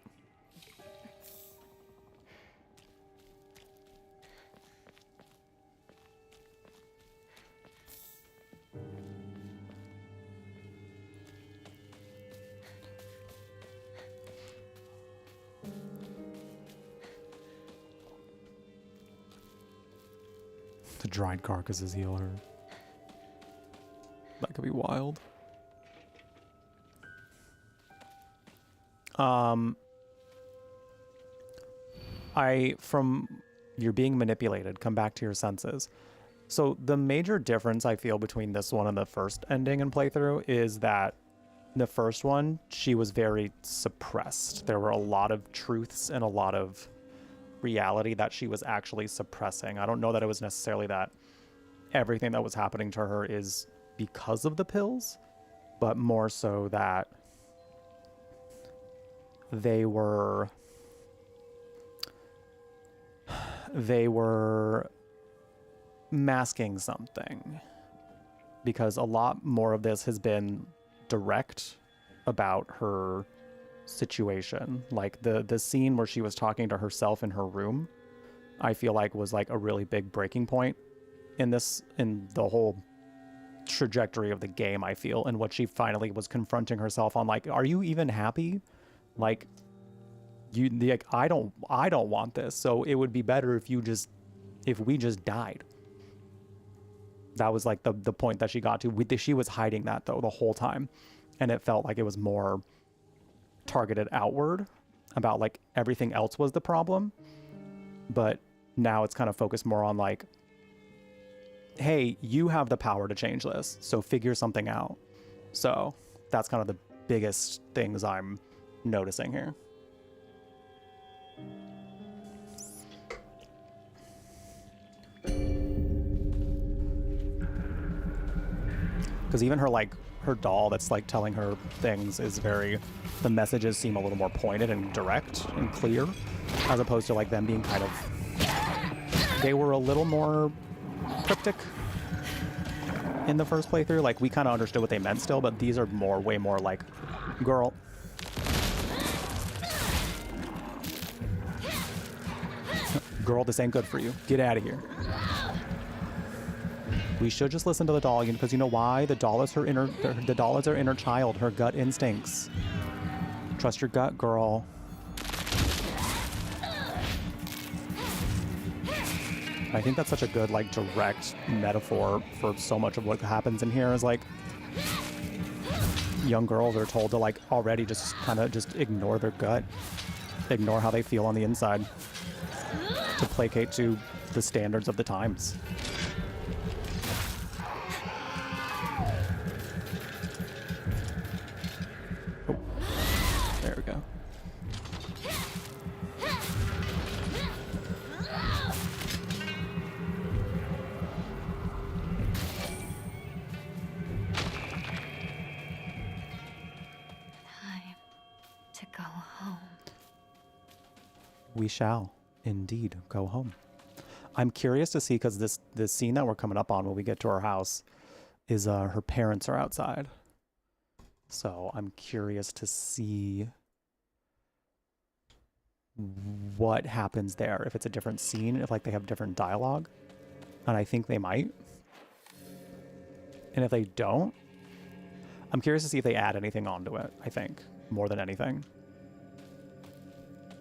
The dried carcasses heal her. That could be wild. From you're being manipulated, come back to your senses. So the major difference I feel between this one and the first ending and playthrough is that the first one, she was very suppressed. There were a lot of truths and a lot of reality that she was actually suppressing. I don't know that it was necessarily that everything that was happening to her is because of the pills, but more so that they were masking something, because a lot more of this has been direct about her situation. Like the scene where she was talking to herself in her room, I feel like was like a really big breaking point in the whole trajectory of the game, I feel, and what she finally was confronting herself on, like, are you even happy? Like, I don't want this, so it would be better if we just died. That was like the point that she got to. She was hiding that though the whole time, and it felt like it was more targeted outward about like everything else was the problem, but now it's kind of focused more on like, hey, you have the power to change this, so figure something out. So that's kind of the biggest things I'm noticing here. Because even her doll that's like telling her things is the messages seem a little more pointed and direct and clear, as opposed to like them being kind of, they were a little more cryptic in the first playthrough. Like, we kind of understood what they meant still, but these are way more like, girl, this ain't good for you. Get out of here. We should just listen to the doll, because you know why? The doll is her inner child, her gut instincts. Trust your gut, girl. I think that's such a good, like, direct metaphor for so much of what happens in here is, like, young girls are told to, like, already just kind of just ignore their gut. Ignore how they feel on the inside to placate to the standards of the times. Oh, there we go. To go home. We shall indeed go home. I'm curious to see, because this scene that we're coming up on when we get to her house is her parents are outside. So I'm curious to see what happens there, if it's a different scene, if like they have different dialogue, and I think they might. And if they don't, I'm curious to see if they add anything onto it, I think, more than anything.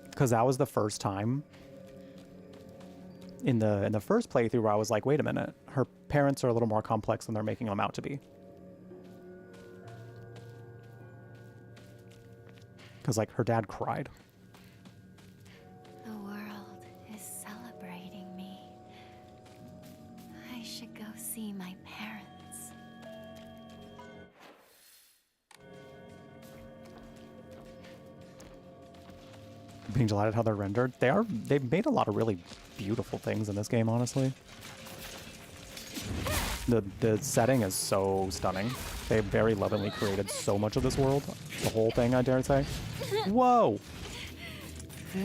Because that was the first time in the first playthrough where I was like, wait a minute, her parents are a little more complex than they're making them out to be. Because like her dad cried. The world is celebrating me. I should go see my parents. Being delighted how they're rendered. They've made a lot of really beautiful things in this game, honestly. The setting is so stunning. They very lovingly created so much of this world. The whole thing, I dare say. Whoa!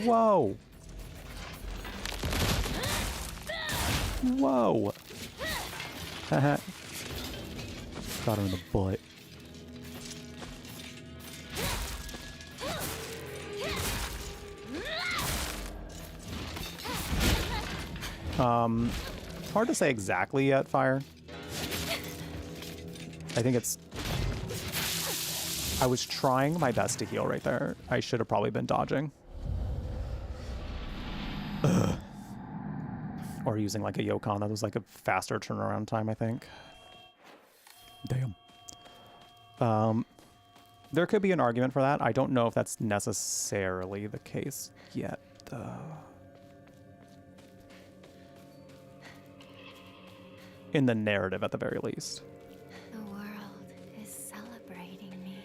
Whoa! Whoa! Got her in the butt. It's hard to say exactly yet, Fire. I think it's... I was trying my best to heal right there. I should have probably been dodging. Ugh. Or using like a Yokon. That was like a faster turnaround time, I think. Damn. There could be an argument for that. I don't know if that's necessarily the case yet, though. In the narrative, at the very least. The world is celebrating me.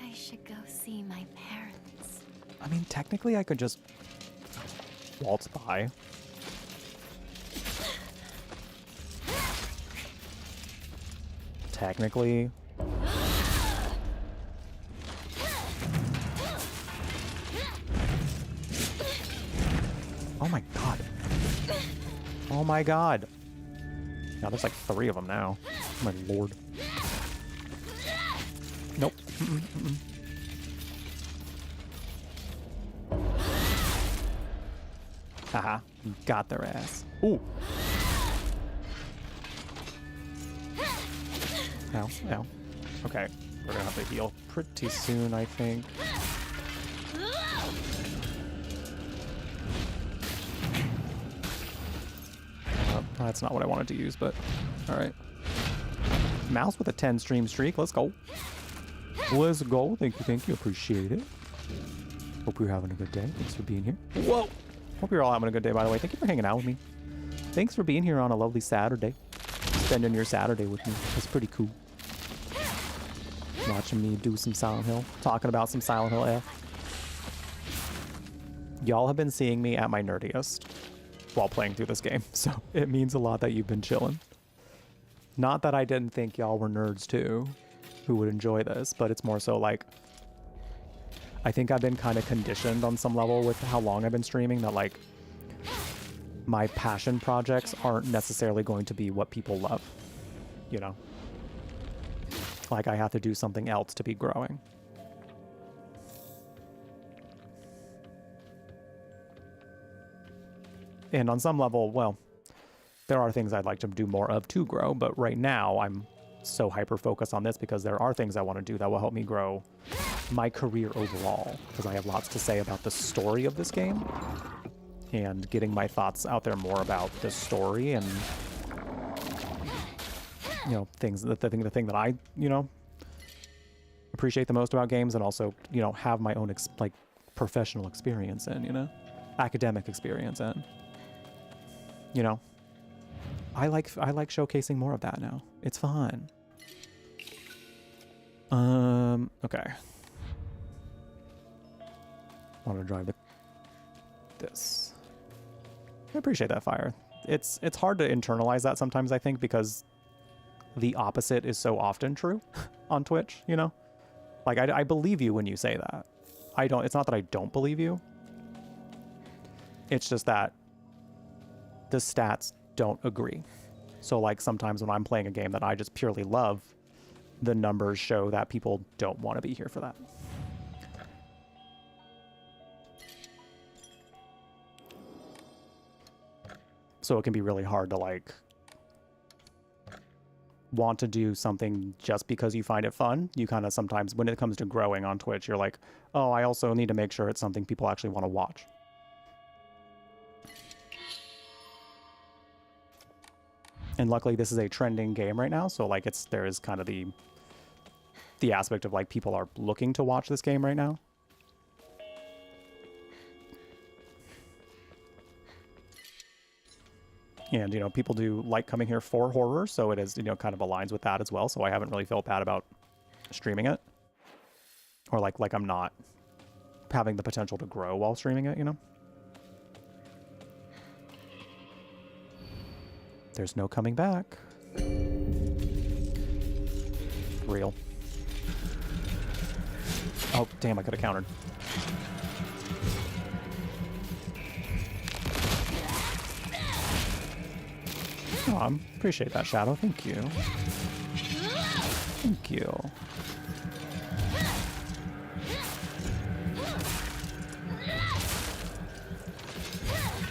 I should go see my parents. I mean, technically, I could just waltz by. Technically. Oh my god. Oh my god. Now there's like 3 of them now. Oh my lord. Nope. Haha. Got their ass. Ooh. Ow, ow. Okay. We're gonna have to heal pretty soon, I think. That's not what I wanted to use, but alright. Mouse with a 10 stream streak. Let's go. Let's go. Thank you. Appreciate it. Hope you're having a good day. Thanks for being here. Whoa! Hope you're all having a good day, by the way. Thank you for hanging out with me. Thanks for being here on a lovely Saturday. Spending your Saturday with me. That's pretty cool. Watching me do some Silent Hill. Talking about some Silent Hill F. Y'all have been seeing me at my nerdiest while playing through this game, so it means a lot that you've been chilling. Not that I didn't think y'all were nerds too, who would enjoy this, but it's more so like, I think I've been kind of conditioned on some level with how long I've been streaming, that like, my passion projects aren't necessarily going to be what people love, you know? Like, I have to do something else to be growing. And on some level, well, there are things I'd like to do more of to grow, but right now I'm so hyper-focused on this because there are things I want to do that will help me grow my career overall, because I have lots to say about the story of this game and getting my thoughts out there more about the story and, you know, things, the thing that I, you know, appreciate the most about games, and also, you know, have my own like professional experience in, you know, academic experience in. You know, I like showcasing more of that now. It's fun. Okay. Want to drive this. I appreciate that, Fire. It's hard to internalize that sometimes, I think, because the opposite is so often true on Twitch, you know? Like, I believe you when you say that. It's not that I don't believe you. It's just that the stats don't agree. So like sometimes when I'm playing a game that I just purely love, the numbers show that people don't want to be here for that. So it can be really hard to like want to do something just because you find it fun. You kind of sometimes, when it comes to growing on Twitch, you're like, oh, I also need to make sure it's something people actually want to watch. And luckily this is a trending game right now, so like there is kind of the aspect of like people are looking to watch this game right now. And, you know, people do like coming here for horror, so it is, you know, kind of aligns with that as well, so I haven't really felt bad about streaming it. Or like I'm not having the potential to grow while streaming it, you know? There's no coming back. Real. Oh, damn, I could have countered. Oh, I appreciate that, Shadow. Thank you. Thank you.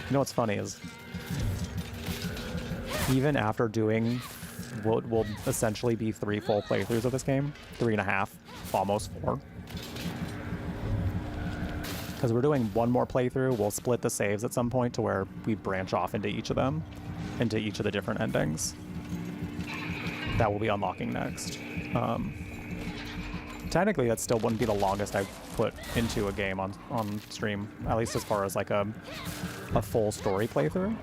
You know what's funny is, even after doing what will essentially be 3 full playthroughs of this game, 3.5, almost 4. Because we're doing 1 more playthrough, we'll split the saves at some point to where we branch off into each of them, into each of the different endings. That will be unlocking next. Technically, that still wouldn't be the longest I've put into a game on stream, at least as far as like a full story playthrough.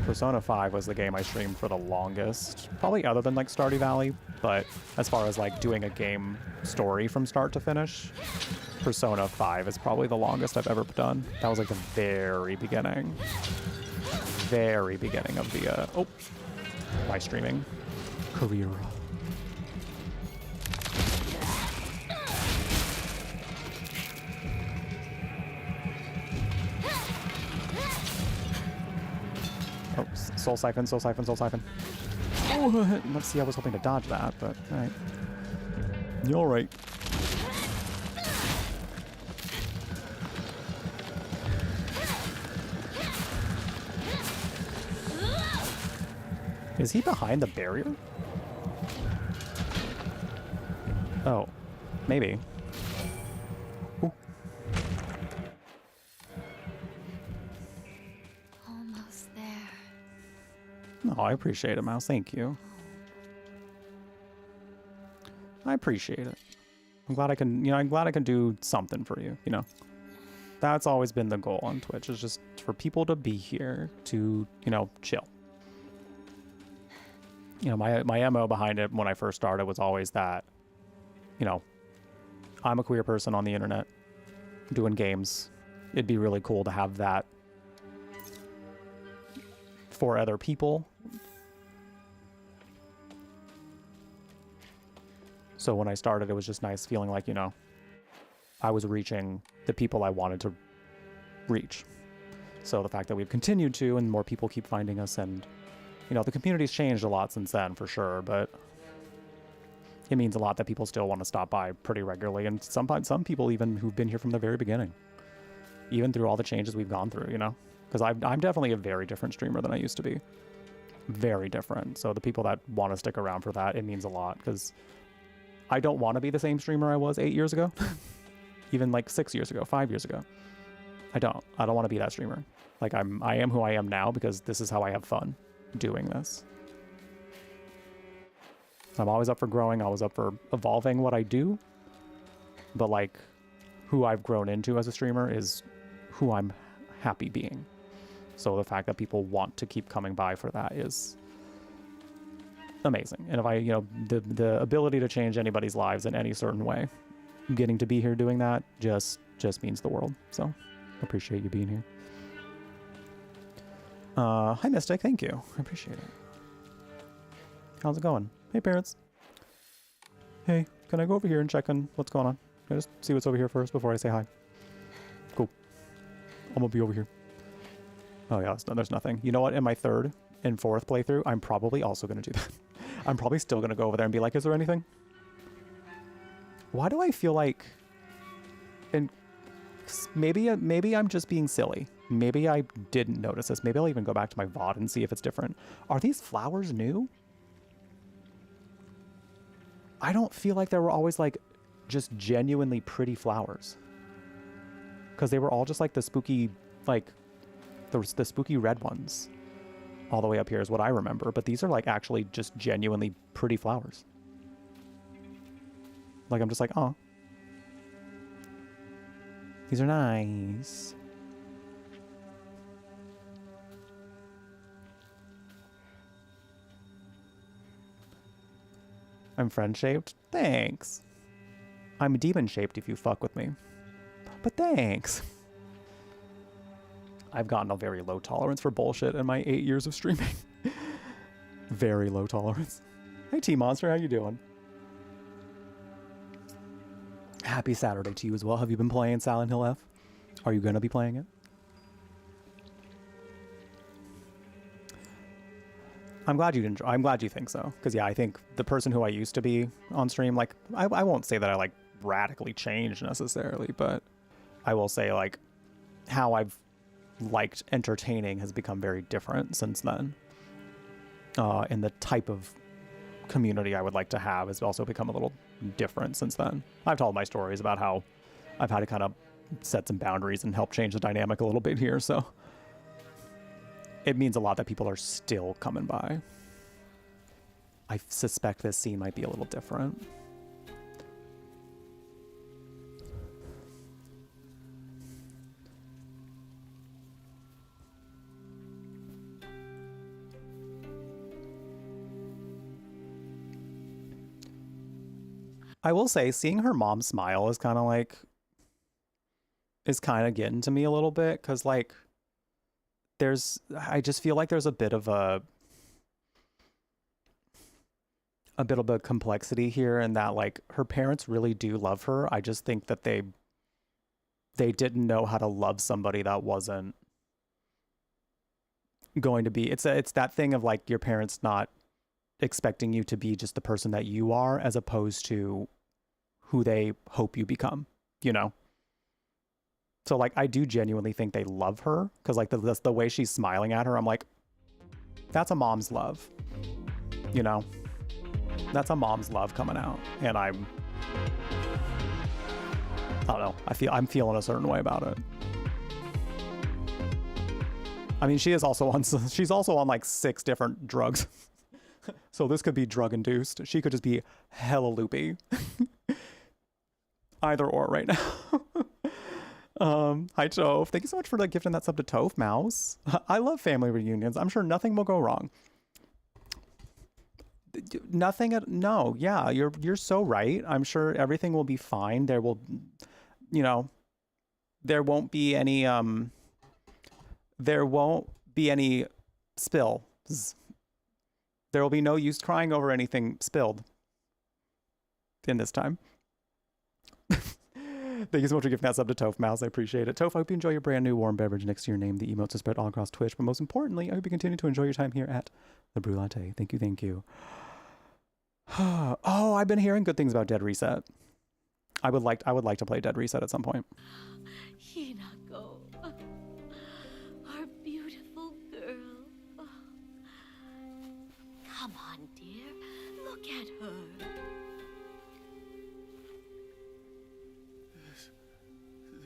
Persona 5 was the game I streamed for the longest, probably other than like Stardew Valley, but as far as like doing a game story from start to finish, Persona 5 is probably the longest I've ever done. That was like the very beginning of the, my streaming career. Oh, soul siphon, soul siphon, soul siphon. Oh, let's see, I was hoping to dodge that, but alright. You're alright. Is he behind the barrier? Oh, maybe. Ooh. Almost there. Oh, I appreciate it, Mouse. Thank you. I appreciate it. I'm glad I can do something for you, you know. That's always been the goal on Twitch, is just for people to be here to, you know, chill. You know, my MO behind it when I first started was always that, you know, I'm a queer person on the internet doing games. It'd be really cool to have that for other people. So when I started, it was just nice feeling like, you know, I was reaching the people I wanted to reach. So the fact that we've continued to, and more people keep finding us, and, you know, the community's changed a lot since then, for sure, but it means a lot that people still want to stop by pretty regularly, and some people even who've been here from the very beginning, even through all the changes we've gone through, you know? Because I'm definitely a very different streamer than I used to be. Very different. So the people that want to stick around for that, it means a lot, because I don't want to be the same streamer I was 8 years ago. Even like 6 years ago, 5 years ago. I don't want to be that streamer. Like I am who I am now because this is how I have fun doing this. I'm always up for growing, always up for evolving what I do. But like who I've grown into as a streamer is who I'm happy being. So the fact that people want to keep coming by for that is amazing. And if I, you know, the ability to change anybody's lives in any certain way, getting to be here doing that just means the world. So appreciate you being here. Hi Mystic, thank you. I appreciate it. How's it going? Hey parents. Hey, can I go over here and check on what's going on? Can I just see what's over here first before I say hi? Cool. I'm gonna be over here. Oh yeah, there's nothing. You know what? In my 3rd and 4th playthrough, I'm probably also gonna do that. I'm probably still gonna go over there and be like, is there anything? Why do I feel like, and maybe I'm just being silly. Maybe I didn't notice this. Maybe I'll even go back to my VOD and see if it's different. Are these flowers new? I don't feel like there were always like just genuinely pretty flowers. Because they were all just like the spooky, like the spooky red ones. All the way up here is what I remember. But these are like actually just genuinely pretty flowers. Like I'm just like, oh. These are nice. I'm friend-shaped? Thanks. I'm demon-shaped if you fuck with me. But thanks. I've gotten a very low tolerance for bullshit in my 8 years of streaming. Very low tolerance. Hey T-Monster, how you doing? Happy Saturday to you as well. Have you been playing Silent Hill F? Are you going to be playing it? I'm glad you enjoy. I'm glad you think so, because yeah, I think the person who I used to be on stream, like I won't say that I like radically changed necessarily, but I will say like how I've liked entertaining has become very different since then. And the type of community I would like to have has also become a little different since then. I've told my stories about how I've had to kind of set some boundaries and help change the dynamic a little bit here, so it means a lot that people are still coming by. I suspect this scene might be a little different. I will say, seeing her mom smile is kind of like, is kind of getting to me a little bit, because like I just feel like there's a bit of a complexity here, in that like her parents really do love her. I just think that they didn't know how to love somebody that wasn't going to be, it's that thing of like your parents not expecting you to be just the person that you are, as opposed to who they hope you become, you know? So like I do genuinely think they love her, because like the way she's smiling at her, I'm like, that's a mom's love, you know? That's a mom's love coming out, and I don't know, I'm feeling a certain way about it. I mean, she's also on like 6 different drugs. So this could be drug induced. She could just be hella loopy. Either or right now. Hi Toph. Thank you so much for gifting that sub to Toph Mouse. I love family reunions. I'm sure nothing will go wrong. No, yeah, you're so right. I'm sure everything will be fine. There will, you know, there won't be any spills. There will be no use crying over anything spilled in this time. Thank you so much for giving that sub to Toph Mouse. I appreciate it. Toph, I hope you enjoy your brand new warm beverage next to your name. The emotes are spread all across Twitch, but most importantly, I hope you continue to enjoy your time here at the Brew Latte. Thank you, thank you. Oh, I've been hearing good things about Dead Reset. I would like to play Dead Reset at some point. Hinako, our beautiful girl. Come on, dear. Look at her.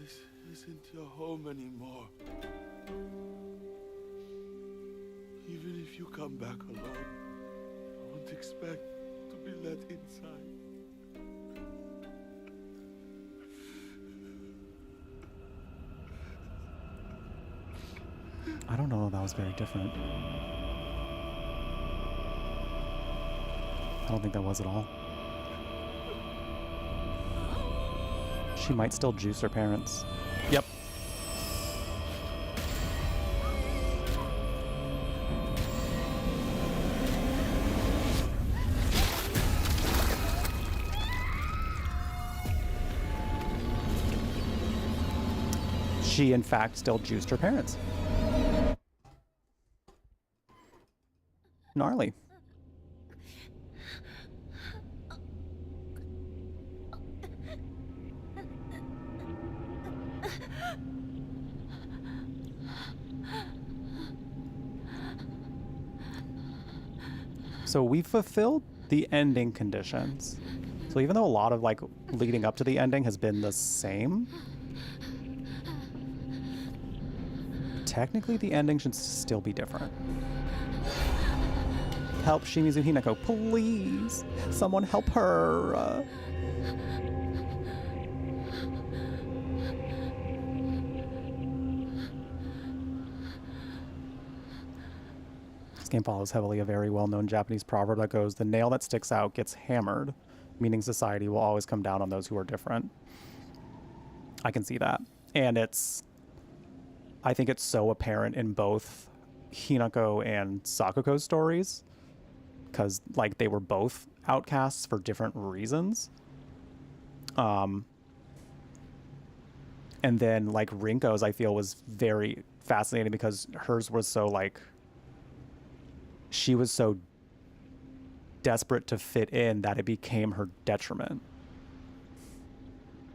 This isn't your home anymore. Even if you come back alone, I won't expect to be let inside. I don't know if that was very different. I don't think that was at all. She might still juice her parents. Yep. She, in fact, still juiced her parents. Gnarly. So we fulfilled the ending conditions. So even though a lot of like leading up to the ending has been the same, technically the ending should still be different. Help Shimizu Hinako, please. Someone help her. This game follows heavily a very well-known Japanese proverb that goes, "The nail that sticks out gets hammered," meaning society will always come down on those who are different. I can see that. And I think it's so apparent in both Hinako and Sakuko's stories, because like they were both outcasts for different reasons. And then like Rinko's, I feel, was very fascinating because hers was so like she was so desperate to fit in that it became her detriment.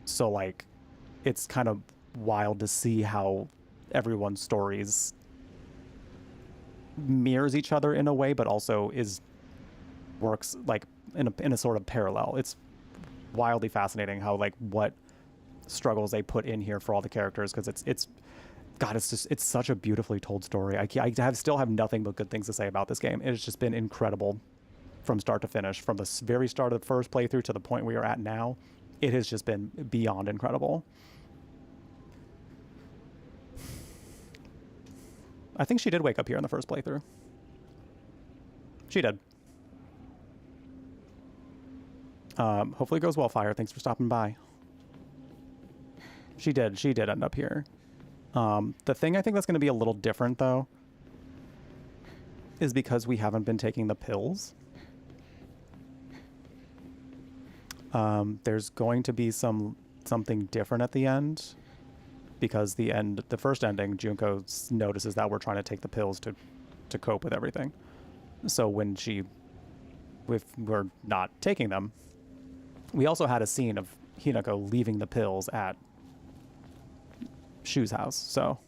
So like, it's kind of wild to see how everyone's stories mirrors each other in a way, but also works like in a sort of parallel. It's wildly fascinating how like what struggles they put in here for all the characters, because it's God, it's such a beautifully told story. I still have nothing but good things to say about this game. It's just been incredible from start to finish, from the very start of the first playthrough to the point we are at now. It has just been beyond incredible. I think she did wake up here in the first playthrough. She did. Hopefully it goes well, Fire. Thanks for stopping by. She did end up here. The thing I think that's going to be a little different, though, is because we haven't been taking the pills. There's going to be something different at the end, because the first ending, Junko notices that we're trying to take the pills to cope with everything. So when if we're not taking them, we also had a scene of Hinako leaving the pills at Shu's house. So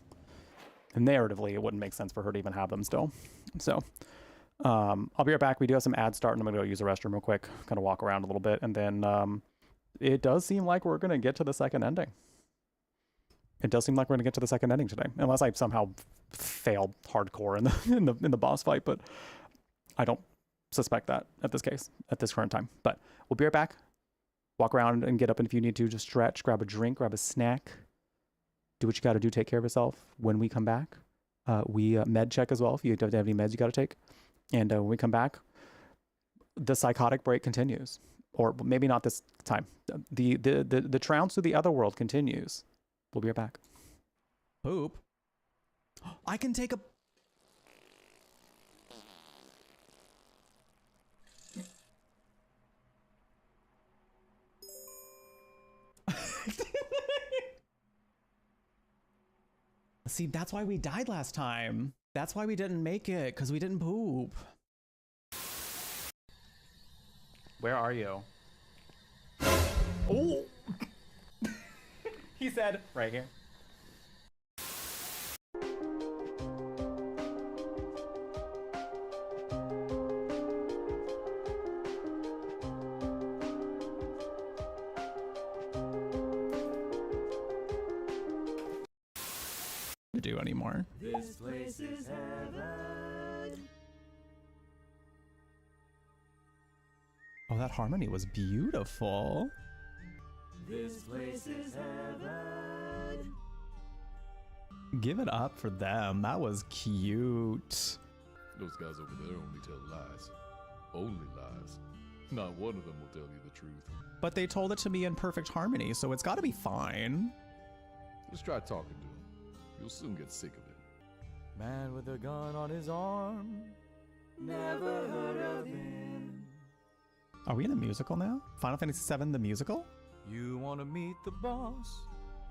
narratively, it wouldn't make sense for her to even have them still. So I'll be right back. We do have some ads starting. I'm gonna go use the restroom real quick, kind of walk around a little bit, and then it does seem like we're gonna get to the second ending. It does seem like we're gonna get to the second ending today, unless I somehow fail hardcore in the boss fight, but I don't suspect that at this current time. But we'll be right back. Walk around and get up, and if you need to, just stretch, grab a drink, grab a snack, do what you got to do, take care of yourself. When we come back, we med check as well if you don't have any meds you got to take. And when we come back, the psychotic break continues, or maybe not this time. The trounce to the other world continues. We'll be right back. Poop. I can take a. See, that's why we died last time. That's why we didn't make it, because we didn't poop. Where are you? Oh! He said, right here. To do anymore. This place is heaven. Oh, that harmony was beautiful. This place is heaven. Give it up for them. That was cute. Those guys over there only tell lies. Only lies. Not one of them will tell you the truth. But they told it to me in perfect harmony, so it's got to be fine. Just try talking to them. You'll soon get sick of it. Man with a gun on his arm. Never heard of him. Are we in a musical now? Final Fantasy VII, the musical? You wanna meet the boss?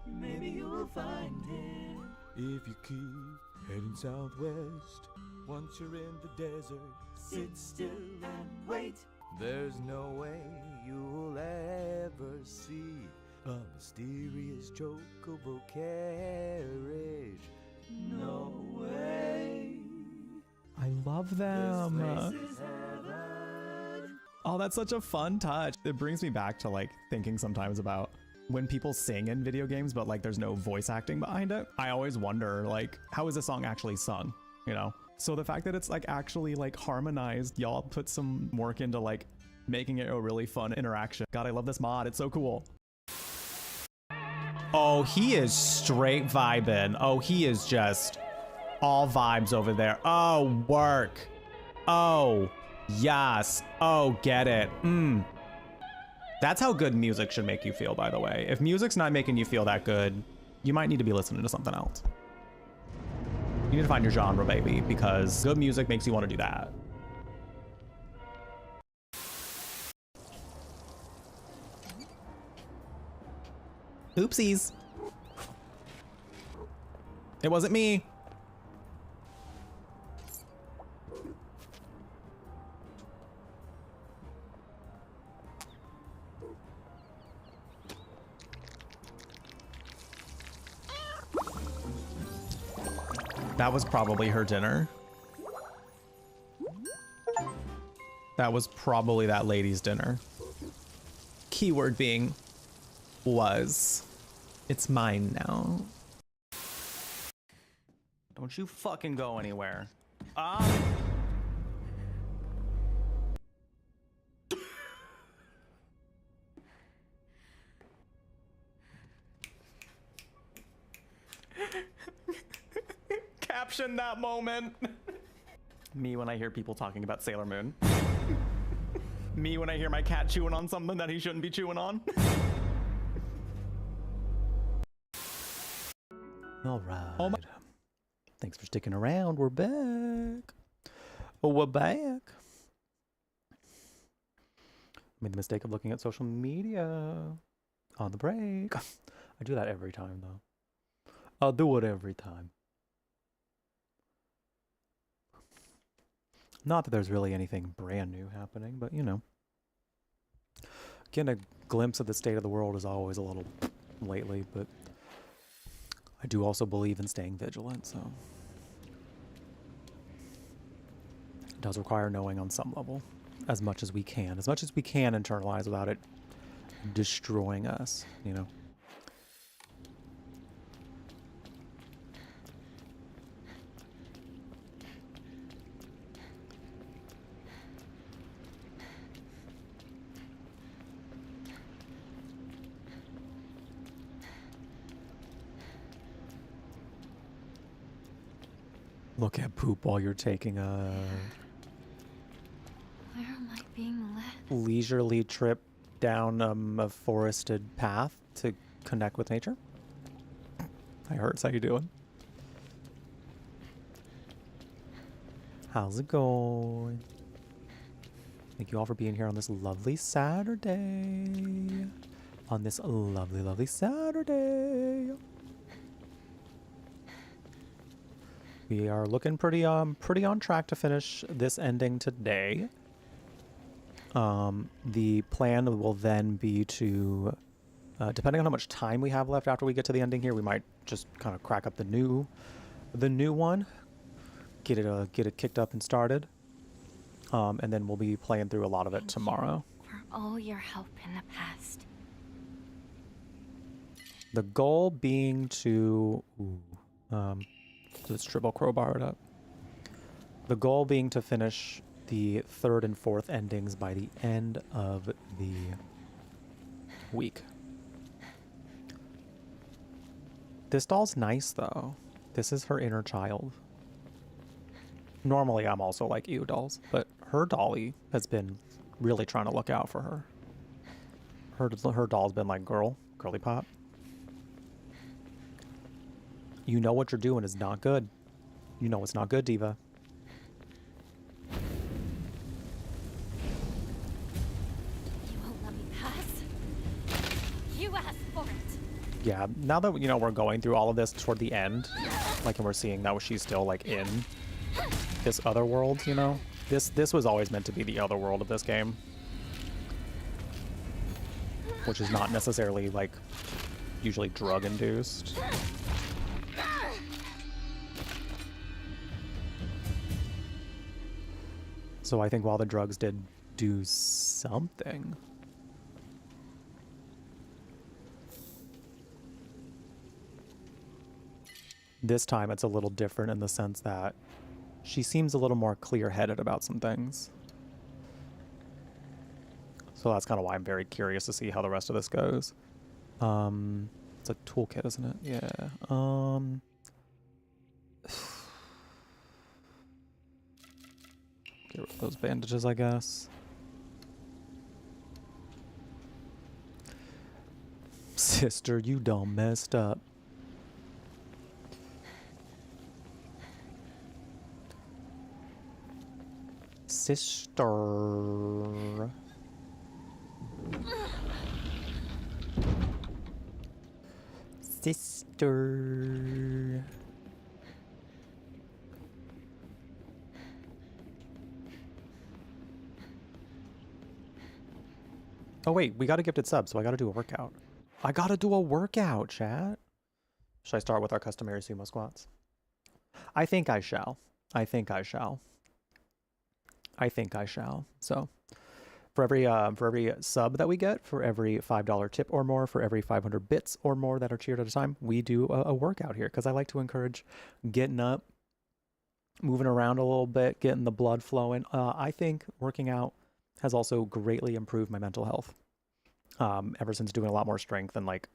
Maybe you will find him. If you keep heading southwest, once you're in the desert, sit still and wait. There's no way you'll ever see a mysterious chocobo carriage. No way. I love them. This place is heaven. Oh, that's such a fun touch. It brings me back to like thinking sometimes about when people sing in video games, but like there's no voice acting behind it. I always wonder, like, how is a song actually sung, you know? So the fact that it's like actually like harmonized, y'all put some work into like making it a really fun interaction. God, I love this mod. It's so cool. Oh, he is straight vibing. Oh, he is just all vibes over there. Oh, work. Oh, yes. Oh, get it. That's how good music should make you feel, by the way. If music's not making you feel that good, you might need to be listening to something else. You need to find your genre, baby, because good music makes you want to do that. Oopsies. It wasn't me. That was probably her dinner. That was probably that lady's dinner. Keyword being was. It's mine now. Don't you fucking go anywhere. Caption that moment. Me when I hear people talking about Sailor Moon. Me when I hear my cat chewing on something that he shouldn't be chewing on. All right. Oh my. Thanks for sticking around. We're back. Oh, we're back. Made the mistake of looking at social media on the break. I do that every time, though. I'll do it every time. Not that there's really anything brand new happening, but you know. Getting a glimpse of the state of the world is always a little lately, but I do also believe in staying vigilant, so. It does require knowing on some level, as much as we can internalize without it destroying us, you know. Look at poop while you're taking a Where am I being led? leisurely trip down a forested path to connect with nature. Hi, Hurts. How you doing? How's it going? Thank you all for being here on this lovely Saturday. On this lovely, lovely Saturday. We are looking pretty on track to finish this ending today. The plan will then be to, depending on how much time we have left after we get to the ending here, we might just kind of crack up the new one, get it kicked up and started, and then we'll be playing through a lot of it tomorrow. For all your help in the past. The goal being to, let's triple crowbar it up. The goal being to finish the 3rd and 4th endings by the end of the week. This doll's nice though. This is her inner child. Normally I'm also like, ew, dolls, but her dolly has been really trying to look out for her. Her doll's been like, girly pop. You know what you're doing is not good. You know it's not good, Diva. You won't let me pass. You asked for it. Yeah, now that, you know, we're going through all of this toward the end, like, and we're seeing that she's still, like, in this other world, you know? This was always meant to be the other world of this game. Which is not necessarily, like, usually drug-induced. So I think while the drugs did do something, this time it's a little different in the sense that she seems a little more clear-headed about some things. So that's kind of why I'm very curious to see how the rest of this goes. It's a toolkit, isn't it? Yeah. Get rid of those bandages, I guess. Sister, you done messed up. Sister. Sister. Oh wait, we got a gifted sub, so I gotta do a workout. I gotta do a workout, chat. Should I start with our customary sumo squats? I think I shall. I think I shall. I think I shall. So for every sub that we get, for every $5 tip or more, for every 500 bits or more that are cheered at a time, we do a workout here because I like to encourage getting up, moving around a little bit, getting the blood flowing. I think working out has also greatly improved my mental health. Ever since doing a lot more strength and like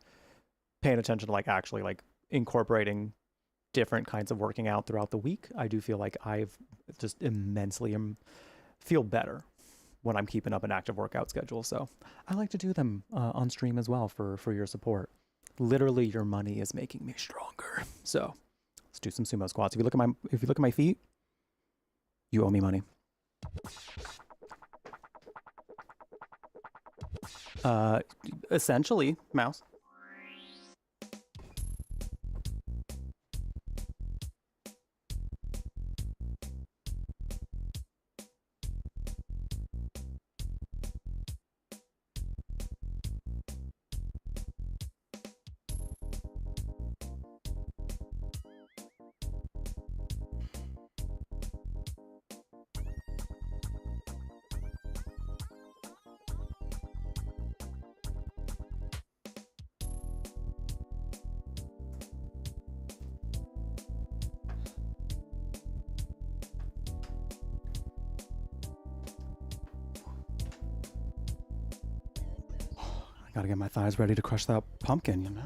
paying attention to like actually like incorporating different kinds of working out throughout the week, I do feel like I've just immensely feel better when I'm keeping up an active workout schedule. So I like to do them on stream as well for your support. Literally, your money is making me stronger. So let's do some sumo squats. If you look at my feet, you owe me money. Essentially, mouse. Gotta get my thighs ready to crush that pumpkin, you know?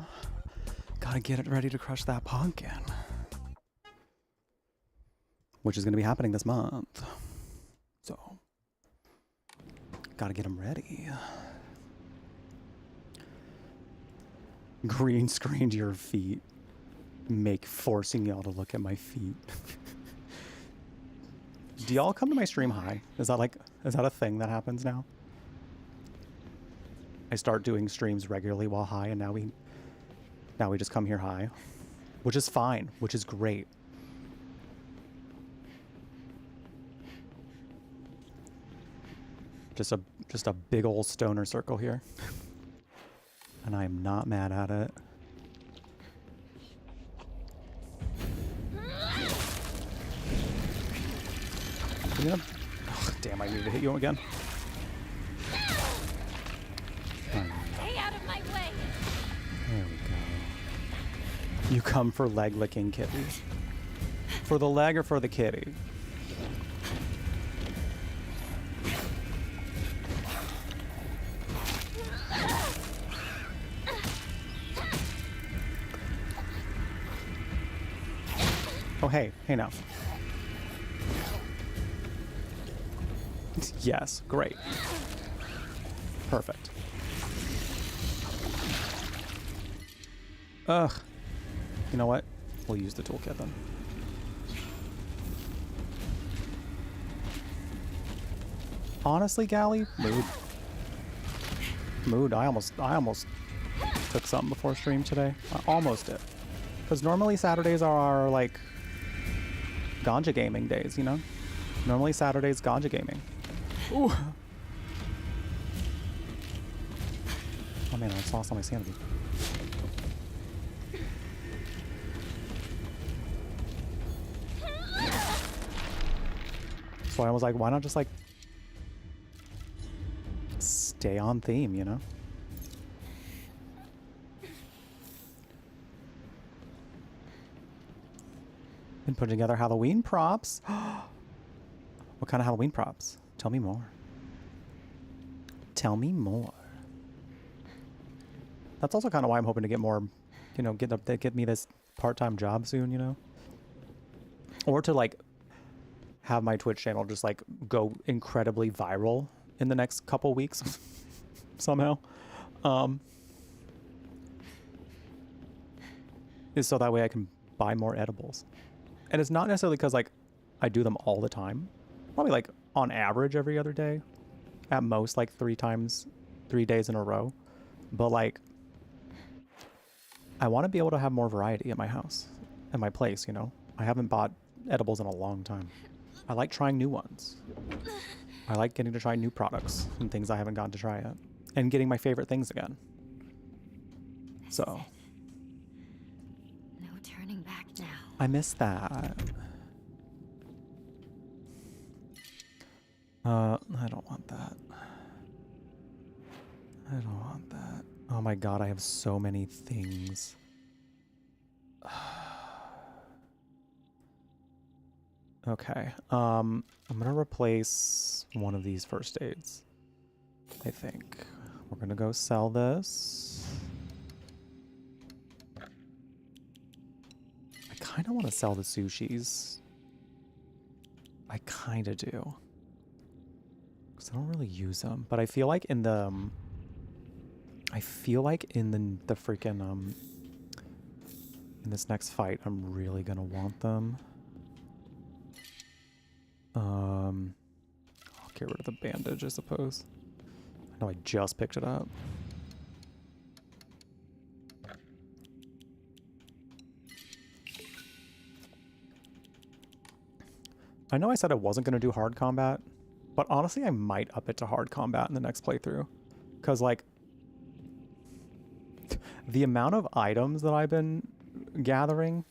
Gotta get it ready to crush that pumpkin. Which is gonna be happening this month. So, gotta get them ready. Green screened your feet. Forcing y'all to look at my feet. Do y'all come to my stream high? Is that a thing that happens now? I start doing streams regularly while high, and now we just come here high, which is fine, which is great. Just a big old stoner circle here, and I am not mad at it. Oh, damn! I needed to hit you again. Stay out of my way. There we go. You come for leg licking kitty. For the leg or for the kitty? Oh, hey now. Yes, great. Perfect. Ugh. You know what? We'll use the toolkit then. Honestly, Gally, mood. I almost took something before stream today. I almost did. Because normally Saturdays are our, like, ganja gaming days, you know? Normally Saturday's ganja gaming. Ooh. Oh man, I lost all my sanity. So I was like, why not just like stay on theme, you know? Been putting together Halloween props. What kind of Halloween props? Tell me more. Tell me more. That's also kind of why I'm hoping to get more, you know, get me this part-time job soon, you know? Or to like have my Twitch channel just like go incredibly viral in the next couple weeks somehow. Is so that way I can buy more edibles. And it's not necessarily because like I do them all the time. Probably like on average every other day. At most like 3 days in a row. But like I want to be able to have more variety at my house, at my place, you know? I haven't bought edibles in a long time. I like trying new ones. I like getting to try new products and things I haven't gotten to try yet. And getting my favorite things again. So. No turning back now. I missed that. I don't want that. I don't want that. Oh my god, I have so many things. Okay. I'm gonna replace one of these first aids. I think. We're gonna go sell this. I kinda wanna sell the sushis. I kinda do. Because I don't really use them. But I feel like in the the freaking in this next fight I'm really gonna want them. I'll get rid of the bandage, I suppose. I know I just picked it up. I know I said I wasn't going to do hard combat, but honestly I might up it to hard combat in the next playthrough. Because, like, the amount of items that I've been gathering,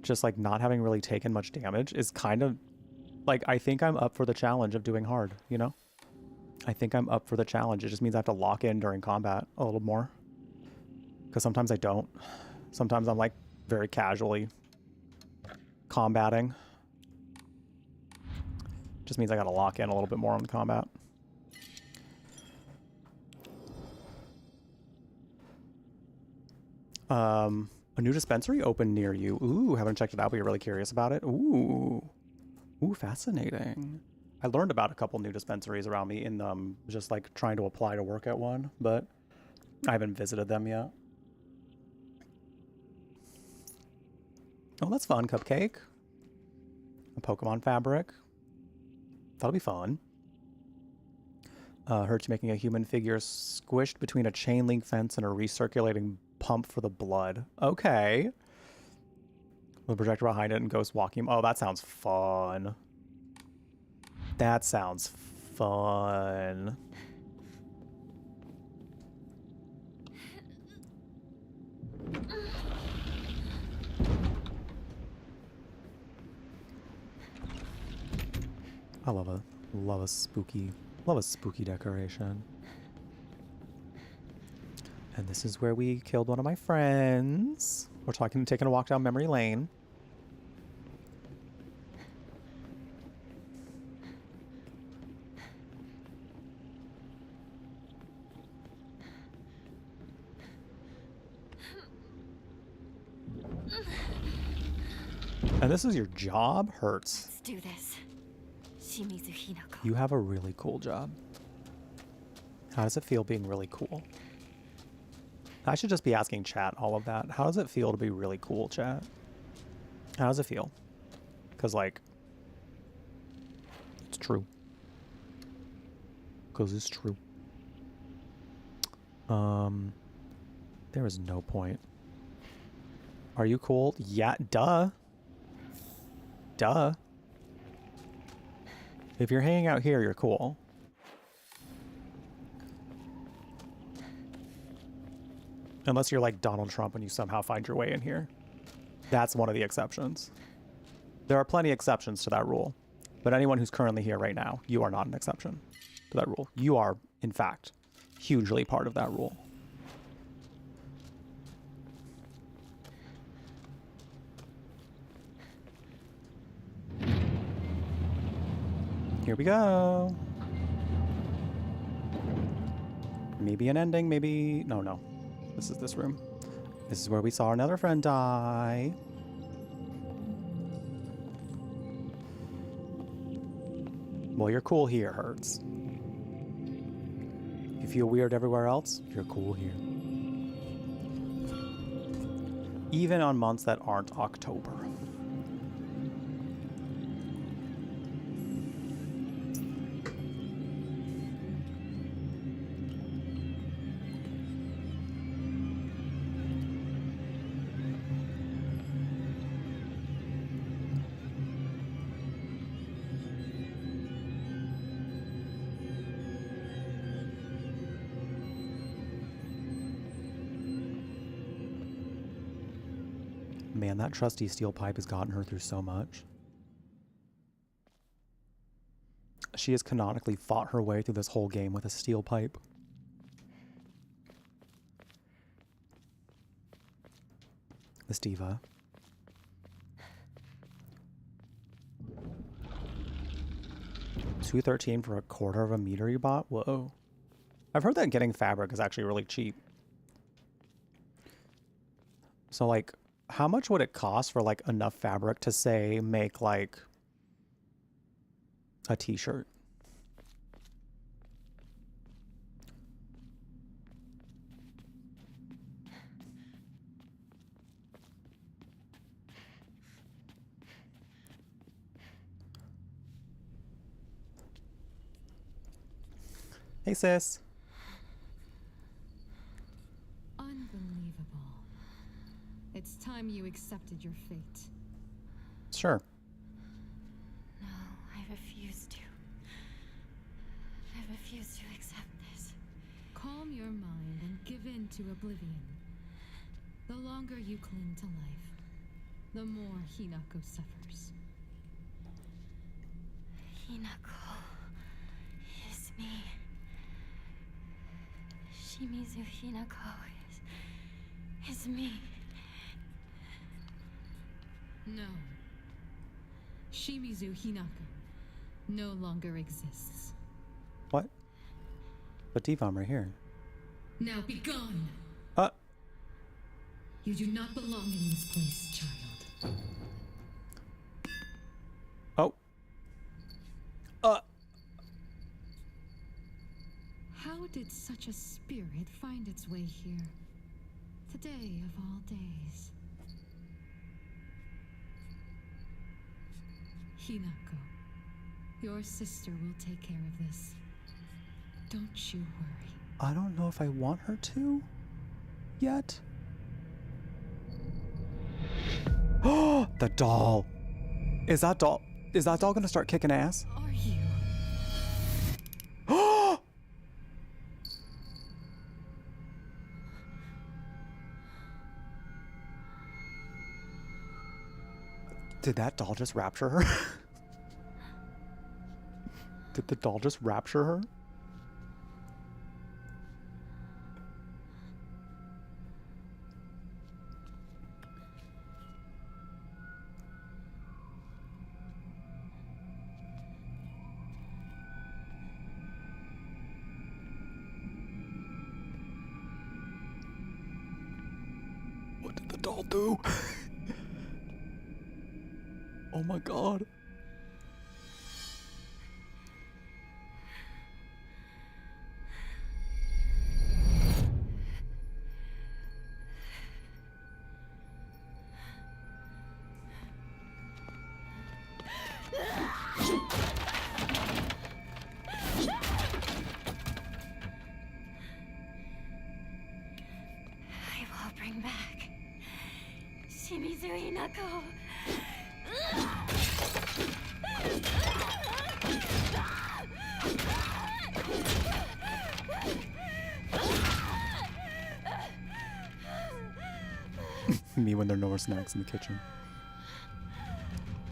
just, like, not having really taken much damage, is kind of, like, I think I'm up for the challenge of doing hard, you know? I think I'm up for the challenge. It just means I have to lock in during combat a little more. Because sometimes I don't. Sometimes I'm, like, very casually combating. Just means I gotta lock in a little bit more on the combat. A new dispensary opened near you. Ooh, haven't checked it out, but you're really curious about it. Ooh. Ooh, fascinating. I learned about a couple new dispensaries around me in just like trying to apply to work at one, but I haven't visited them yet. Oh, that's fun, Cupcake. A Pokemon fabric. That'll be fun. Heard you making a human figure squished between a chain link fence and a recirculating pump for the blood. Okay. With a projector behind it and ghost walking. Oh, that sounds fun. That sounds fun. I love a spooky decoration. And this is where we killed one of my friends. We're taking a walk down memory lane. And this is your job? Hurts. Let's do this. Shimizu Hinako. You have a really cool job. How does it feel being really cool? I should just be asking chat all of that. How does it feel to be really cool, chat? How does it feel? Because, like, it's true. Because it's true. There is no point. Are you cool? Yeah, duh. Duh. If you're hanging out here, you're cool. Unless you're like Donald Trump and you somehow find your way in here. That's one of the exceptions. There are plenty of exceptions to that rule. But anyone who's currently here right now, you are not an exception to that rule. You are, in fact, hugely part of that rule. Here we go. Maybe an ending, maybe... No. This is this room. This is where we saw another friend die. Well, you're cool here, Hurts. You feel weird everywhere else? You're cool here. Even on months that aren't October. man, that trusty steel pipe has gotten her through so much. She has canonically fought her way through this whole game with a steel pipe. This diva. $2.13 for a quarter of a meter you bought? Whoa. I've heard that getting fabric is actually really cheap. So, like, how much would it cost for, like, enough fabric to, say, make, like, a t-shirt? Hey, sis. Unbelievable. It's time you accepted your fate. Sure. No, I refuse to. I refuse to accept this. Calm your mind and give in to oblivion. The longer you cling to life, the more Hinako suffers. Hinako is me. Shimizu Hinako is me. No. Shimizu Hinako no longer exists. What? But Diva, I'm right here. Now be gone! You do not belong in this place, child. Oh. How did such a spirit find its way here? Today of all days. Hinako, your sister will take care of this. Don't you worry. I don't know if I want her to yet. Oh, the doll. Is that doll gonna start kicking ass? Are you? Oh! Did that doll just rapture her? Did the doll just rapture her? What did the doll do? Oh my god. I will bring back Shimizu Hinako. Me when there are no more snacks in the kitchen.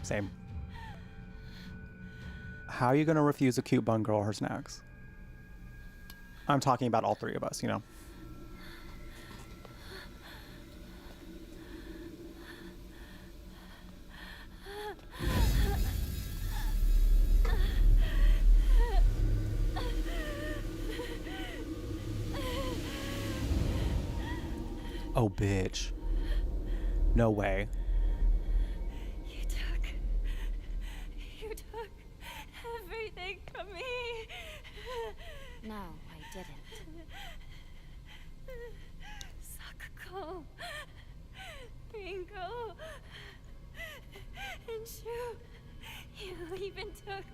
Same. How are you gonna refuse a cute bun girl her snacks? I'm talking about all three of us, you know. Oh, bitch. No way. You took everything from me. No, I didn't. Sakuko, Ringo, and Shu. You even took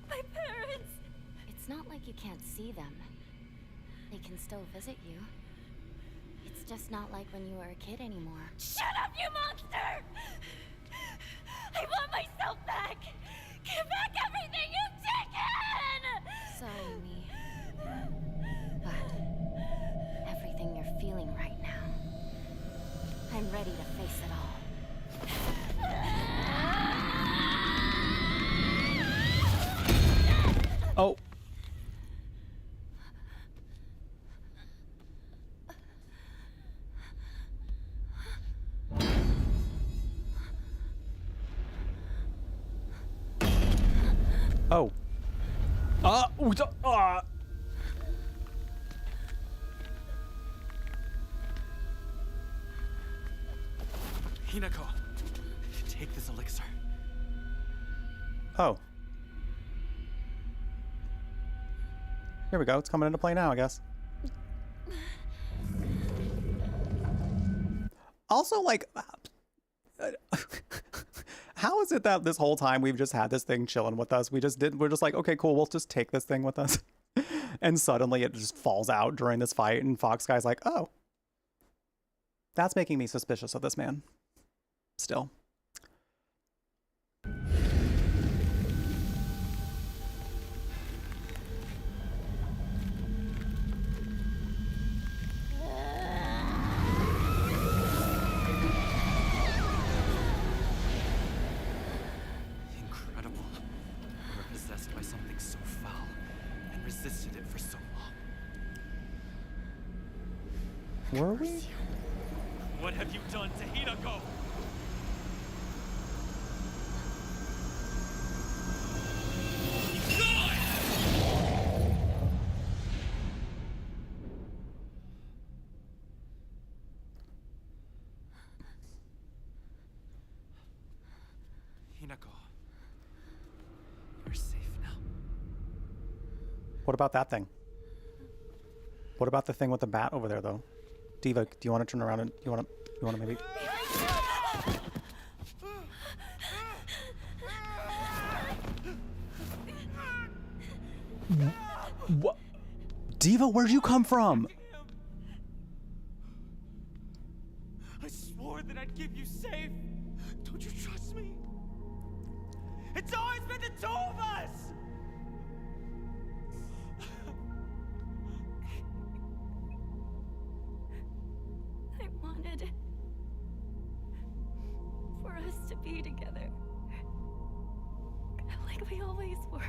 my parents. It's not like you can't see them. They can still visit you. It's just not like when you were a kid anymore. Shut up, you monster! I want myself back! Give back everything you've taken! Sorry, me. But everything you're feeling right now, I'm ready to face it all. Oh. Oh. Hinako, take this elixir. Oh. Here we go. It's coming into play now, I guess. Also, like, how is it that this whole time we've just had this thing chilling with us? We're just like, okay, cool, we'll just take this thing with us. And suddenly it just falls out during this fight, and Fox Guy's like, oh. That's making me suspicious of this man. Still. Incredible. We were possessed by something so foul and resisted it for so long. Were we? What have you done to Hinako? Hinako, you're safe now. What about that thing? What about the thing with the bat over there, though? Diva, do you want to turn around and you want to maybe? What? Diva, where'd you come from? I swore that I'd keep you safe. Don't you trust me? It's always been the two of us! I wanted for us to be together. Like we always were.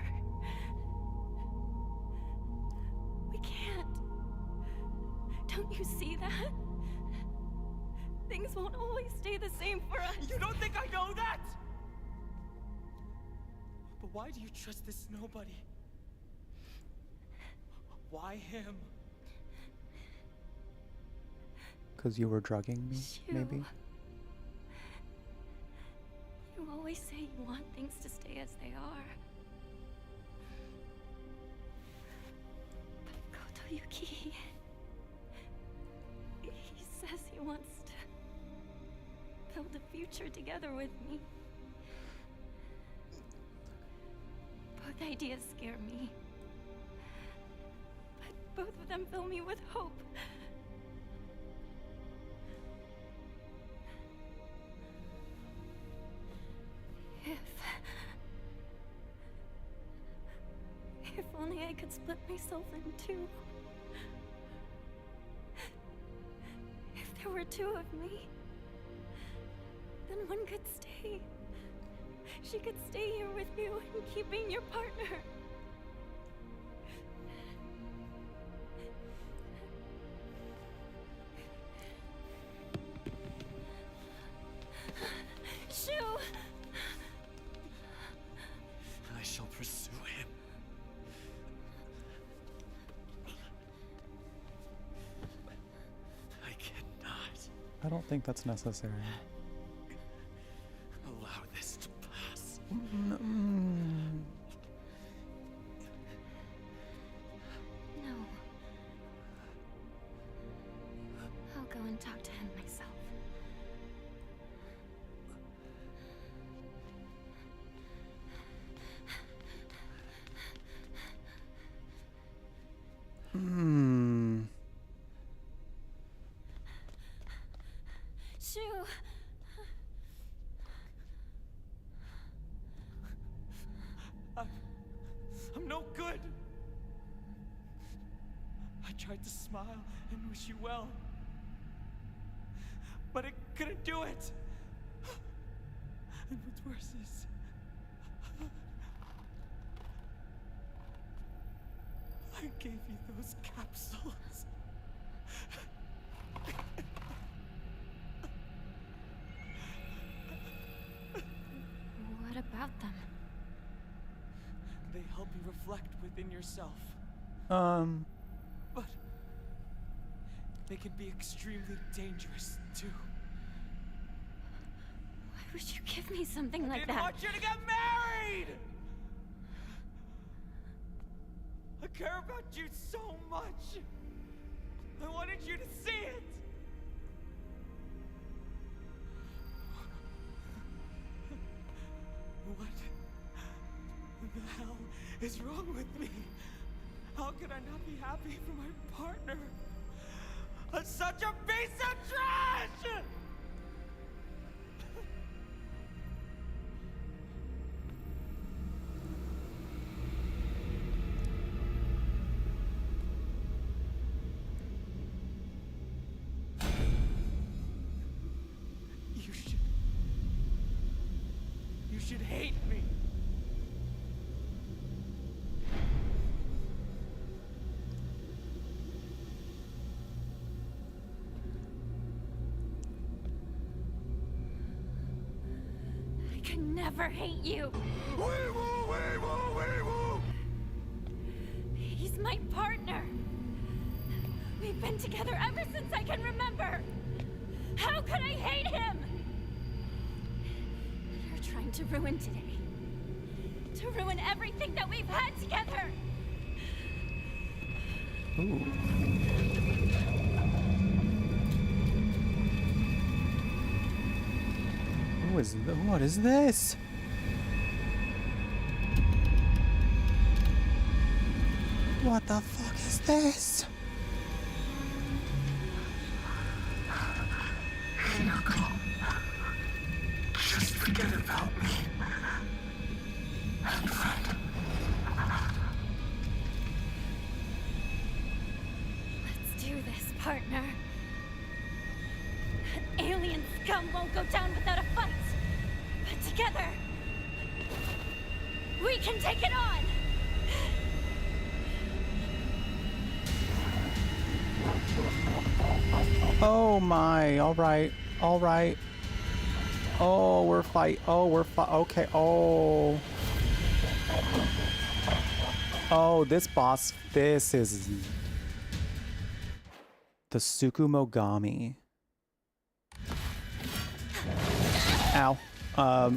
We can't. Don't you see that? Things won't always stay the same for us. You don't think I know that? But why do you trust this nobody? Why him? Because you were drugging me, maybe? You always say you want things to stay as they are. But Koto Yuki, he says he wants to build a future together with me. Both ideas scare me. But both of them fill me with hope. If only I could split myself in two. If there were two of me, then one could stay. She could stay here with you and keep being your partner. Shu! I shall pursue him. I cannot I don't think that's necessary. allow this to pass. No. I'll go and talk to him myself. Shu! I'm no good. I tried to smile and wish you well, but I couldn't do it. And what's worse is, I gave you those capsules. What about them? They help you reflect within yourself. But they can be extremely dangerous too. Why would you give me something like I that? want you to get married! I care about you so much. I wanted you to see it. What the hell is wrong with me? How could I not be happy for my partner? I'm such a piece of trash! You should hate me. I can never hate you. He's my partner. We've been together ever since I can remember. How could I hate him? You're trying to ruin today. To ruin everything that we've had together. Ooh. What is this? What the fuck is this? Just forget about me. And friend. Let's do this, partner. Alien scum won't go down without a fight. But together, we can take it on! Oh my, alright, alright. Oh, we're okay, oh. Oh, this boss, this is the Tsukumogami. Ow. I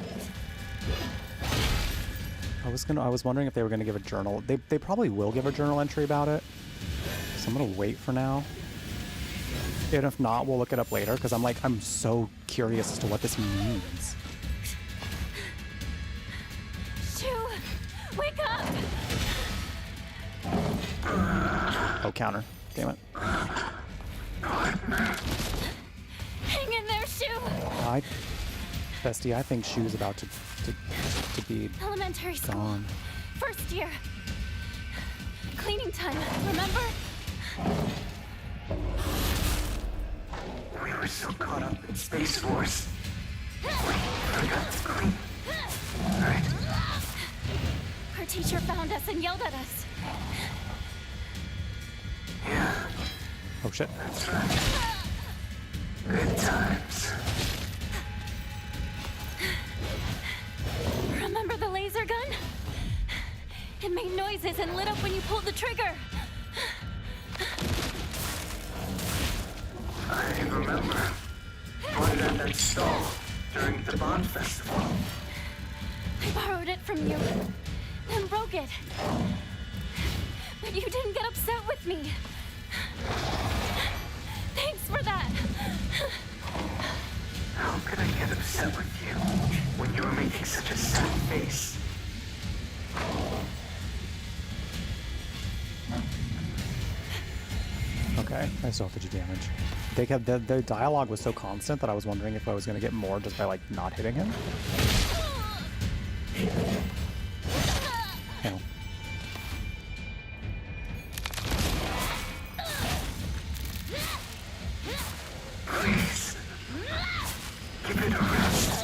was wondering if they were gonna give a journal. They probably will give a journal entry about it. So I'm gonna wait for now. And if not, we'll look it up later, because I'm so curious as to what this means. Shoo! Wake up! Oh, counter. Damn it. Hang in there, Shoo! Bestie, I think Shu's about to be Elementary school. gone. First year. Cleaning time, remember? We were so caught up in Space Force. We forgot to clean. Right? Our teacher found us and yelled at us. Yeah. Oh shit. That's right. Good times. Remember the laser gun? It made noises and lit up when you pulled the trigger. I remember. Bought it at that stall during the Bond Festival. I borrowed it from you, then broke it. But you didn't get upset with me. Thanks for that. How could I get upset with you when you were making such a sad face? Okay, I still have to do damage. They kept the dialogue was so constant that I was wondering if I was gonna get more just by not hitting him. Hell. Please, give it a rest.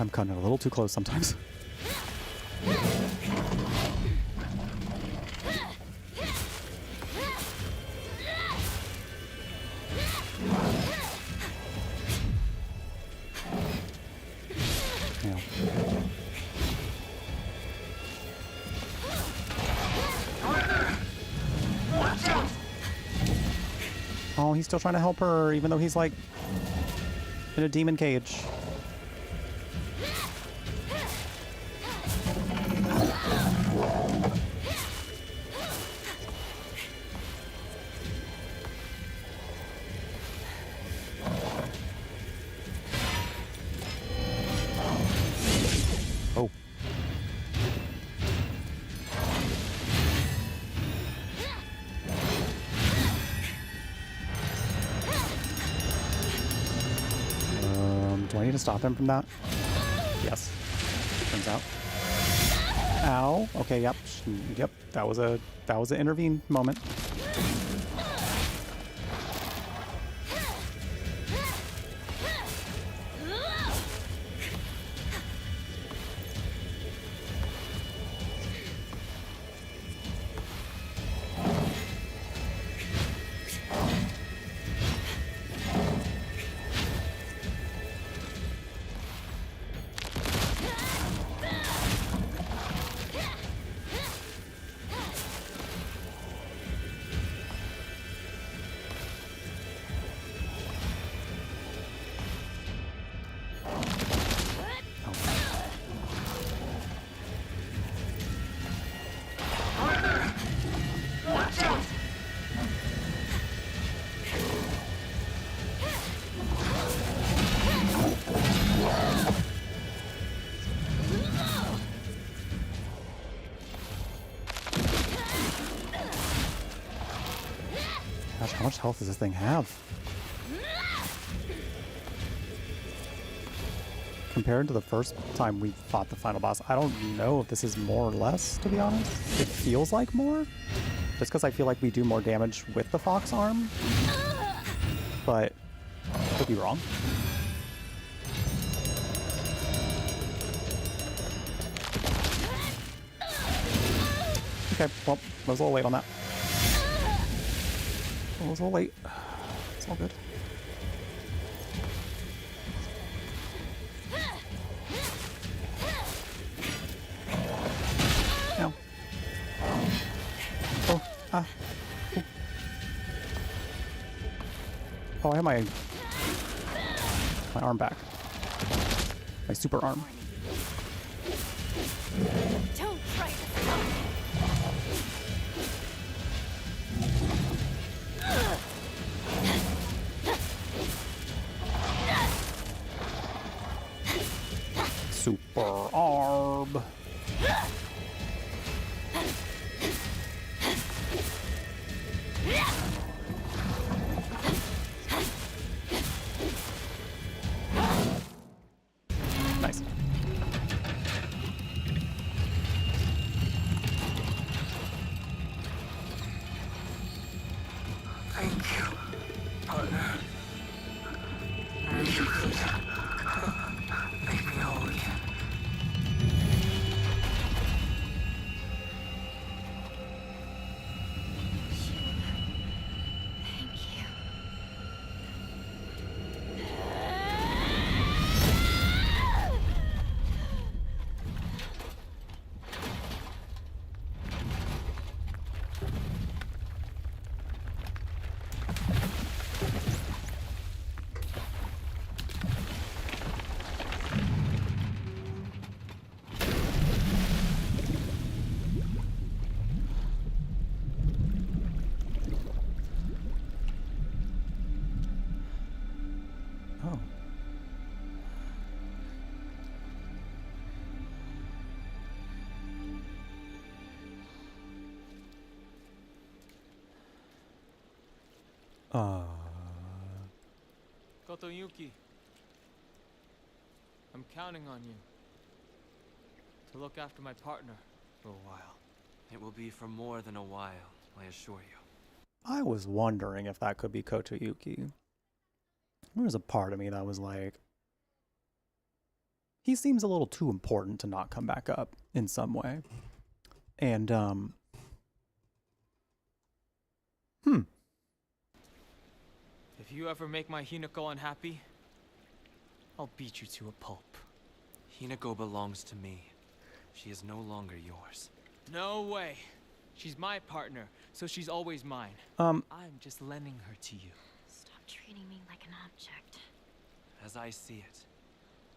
I'm cutting it a little too close sometimes. Yeah. Oh, he's still trying to help her, even though he's like in a demon cage. Oh. Do I need to stop him from that? Yes. Turns out. Ow. Okay, yep. Yep. That was an intervene moment. Gosh, how much health does this thing have? Compared to the first time we fought the final boss, I don't know if this is more or less, to be honest. It feels like more. Just because I feel like we do more damage with the fox arm. But I could be wrong. Okay, well, I was a little late on that. I was a little late. It's all good. Ow. Oh, ah. Ooh. Oh, I have my arm back. My super arm. Don't try to stop me. Super arm. Nice. Thank you, partner. You could make me whole again. Thank you. Oh. Koto Yuki, I'm counting on you to look after my partner for a while. It will be for more than a while, I assure you. I was wondering if that could be Kotoyuki. There was a part of me that was like, he seems a little too important to not come back up in some way. And If you ever make my Hinako unhappy, I'll beat you to a pulp. Hinako belongs to me. She is no longer yours. No way. She's my partner, so she's always mine. I'm just lending her to you. Stop treating me like an object. As I see it,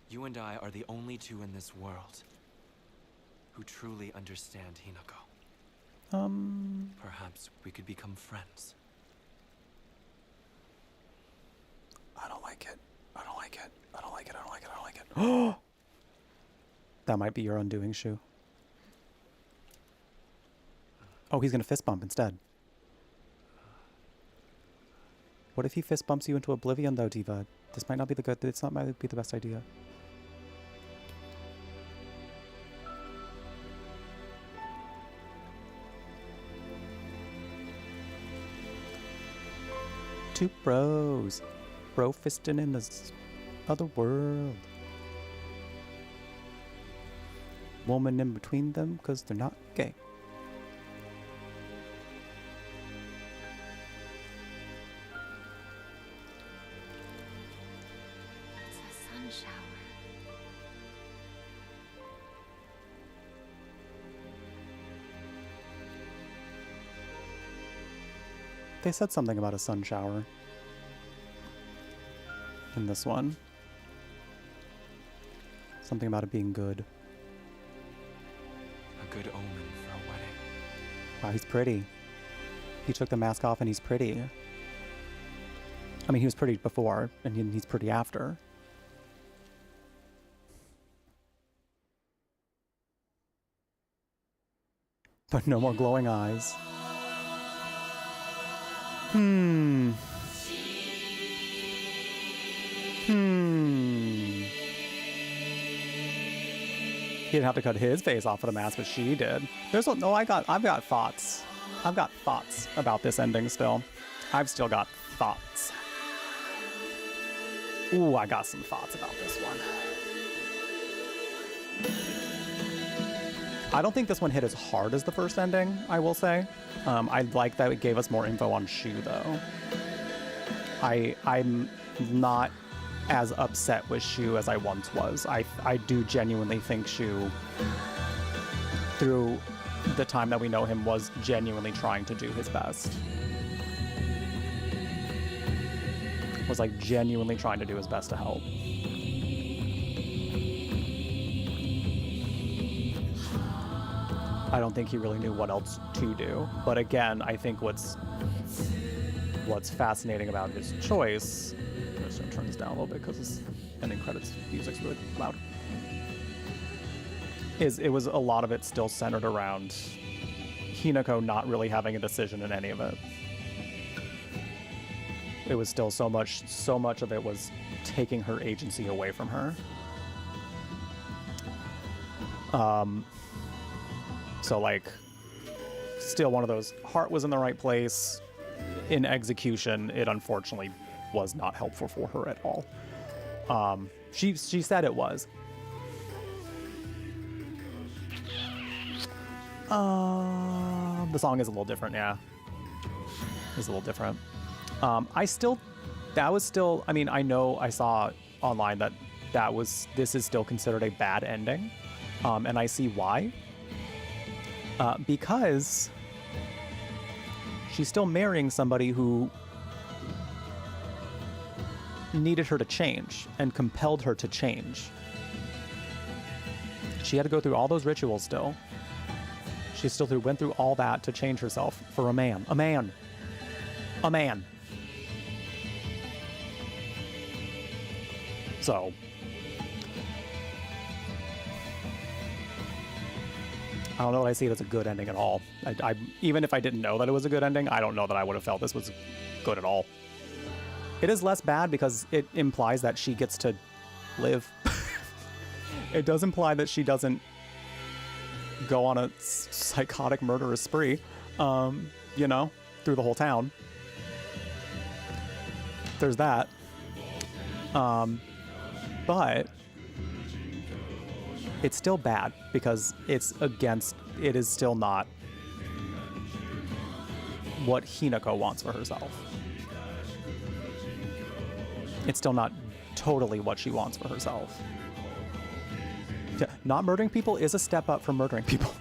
you and I are the only two in this world who truly understand Hinako. Perhaps we could become friends. I don't like it. I don't like it. I don't like it. I don't like it. I don't like it. Oh! That might be your undoing, Shu. Oh, he's gonna fist bump instead. What if he fist bumps you into oblivion, though, Diva? This might not be the good. It's not might be the best idea. Two bros. Bro fisting in this other world. Woman in between them because they're not gay. It's a sun shower. They said something about a sun shower in this one. Something about it being good. A good omen for a wedding. Wow, he's pretty. He took the mask off and he's pretty. I mean, he was pretty before, and he's pretty after. But no more glowing eyes. He didn't have to cut his face off of the mask, but she did. I've got thoughts. I've got thoughts about this ending still. I've still got thoughts. Ooh, I got some thoughts about this one. I don't think this one hit as hard as the first ending, I will say. I like that it gave us more info on Shu, though. I'm not as upset with Shu as I once was. I do genuinely think Shu, through the time that we know him, was genuinely trying to do his best. Was like genuinely trying to do his best to help. I don't think he really knew what else to do. But again, I think what's fascinating about his choice, I'm just gonna turn this down a little bit because this ending credits music's really loud, is it was a lot of it still centered around Hinako not really having a decision in any of it. It was still so much of it was taking her agency away from her. So like, still one of those, heart was in the right place. In execution, it unfortunately was not helpful for her at all. She said it was. The song is a little different, yeah. It's a little different. I mean, I know I saw online that this is still considered a bad ending. And I see why. Because she's still marrying somebody who needed her to change and compelled her to change. She had to go through all those rituals still. She still went through all that to change herself for a man. A man. A man. So. I don't know that I see it as a good ending at all. I even if I didn't know that it was a good ending, I don't know that I would have felt this was good at all. It is less bad because it implies that she gets to live. It does imply that she doesn't go on a psychotic murderous spree, you know, through the whole town. There's that. But it's still bad because it is still not what Hinako wants for herself. It's still not totally what she wants for herself. Yeah, not murdering people is a step up from murdering people.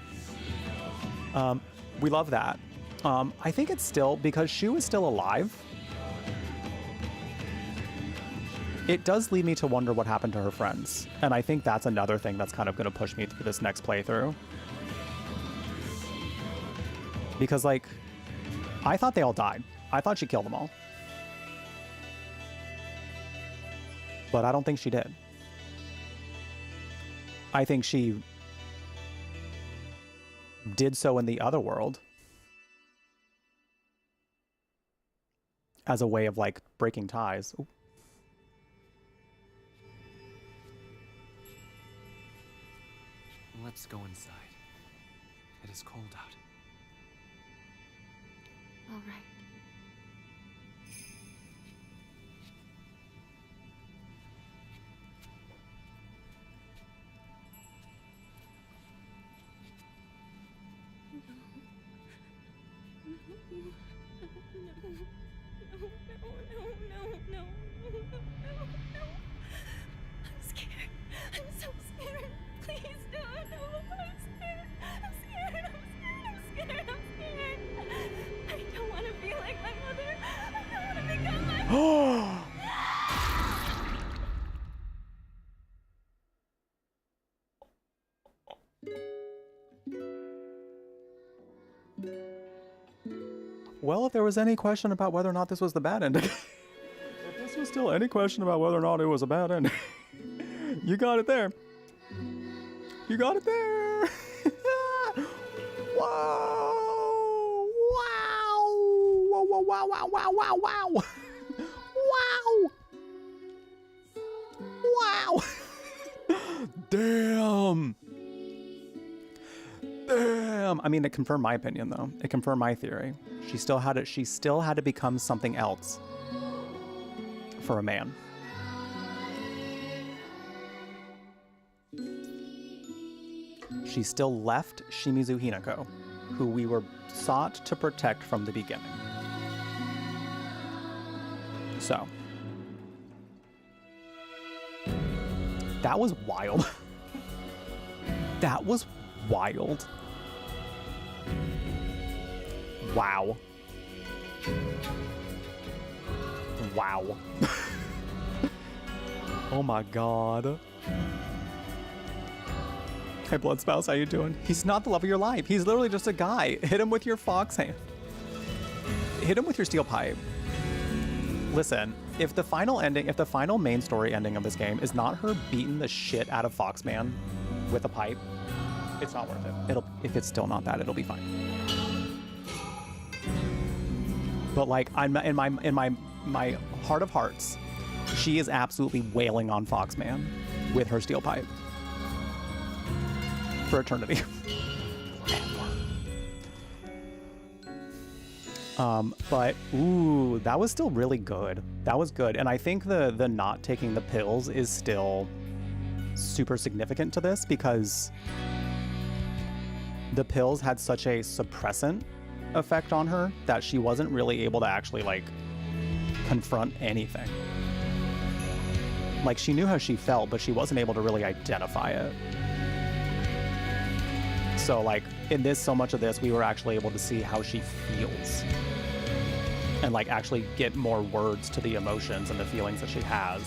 We love that. I think it's still, because Shu is still alive, it does lead me to wonder what happened to her friends. And I think that's another thing that's kind of going to push me through this next playthrough. Because, like, I thought they all died. I thought she killed them all. But I don't think she did. I think she did so in the other world as a way of, like, breaking ties. Ooh. Let's go inside. It is cold out. All right. No. I'm scared. I'm so scared. Please don't. No, I'm scared. I'm scared. I don't want to be like my mother. I don't want to become my mother. Well, if there was any question about whether or not this was the bad ending, if this was still any question about whether or not it was a bad ending, you got it there. You got it there. Whoa! Wow! Whoa! Wow! Wow! Wow! Wow! Wow! Wow! Wow! Damn! Damn! I mean, it confirmed my opinion, though. It confirmed my theory. She still had to become something else for a man. She still left Shimizu Hinako, who we were sought to protect from the beginning. So, that was wild. That was wild. Wow. Wow. Oh my god. Hey, Blood Spouse, how you doing? He's not the love of your life. He's literally just a guy. Hit him with your fox hand. Hit him with your steel pipe. Listen, if the final main story ending of this game is not her beating the shit out of Foxman with a pipe, it's not worth it. If it's still not that, it'll be fine. But like, I'm in my heart of hearts, she is absolutely wailing on Foxman with her steel pipe for eternity. But ooh, that was still really good. That was good, and I think the not taking the pills is still super significant to this because the pills had such a suppressant effect on her that she wasn't really able to actually like confront anything. Like, she knew how she felt, but she wasn't able to really identify it. So like in this, so much of this, we were actually able to see how she feels and like actually get more words to the emotions and the feelings that she has.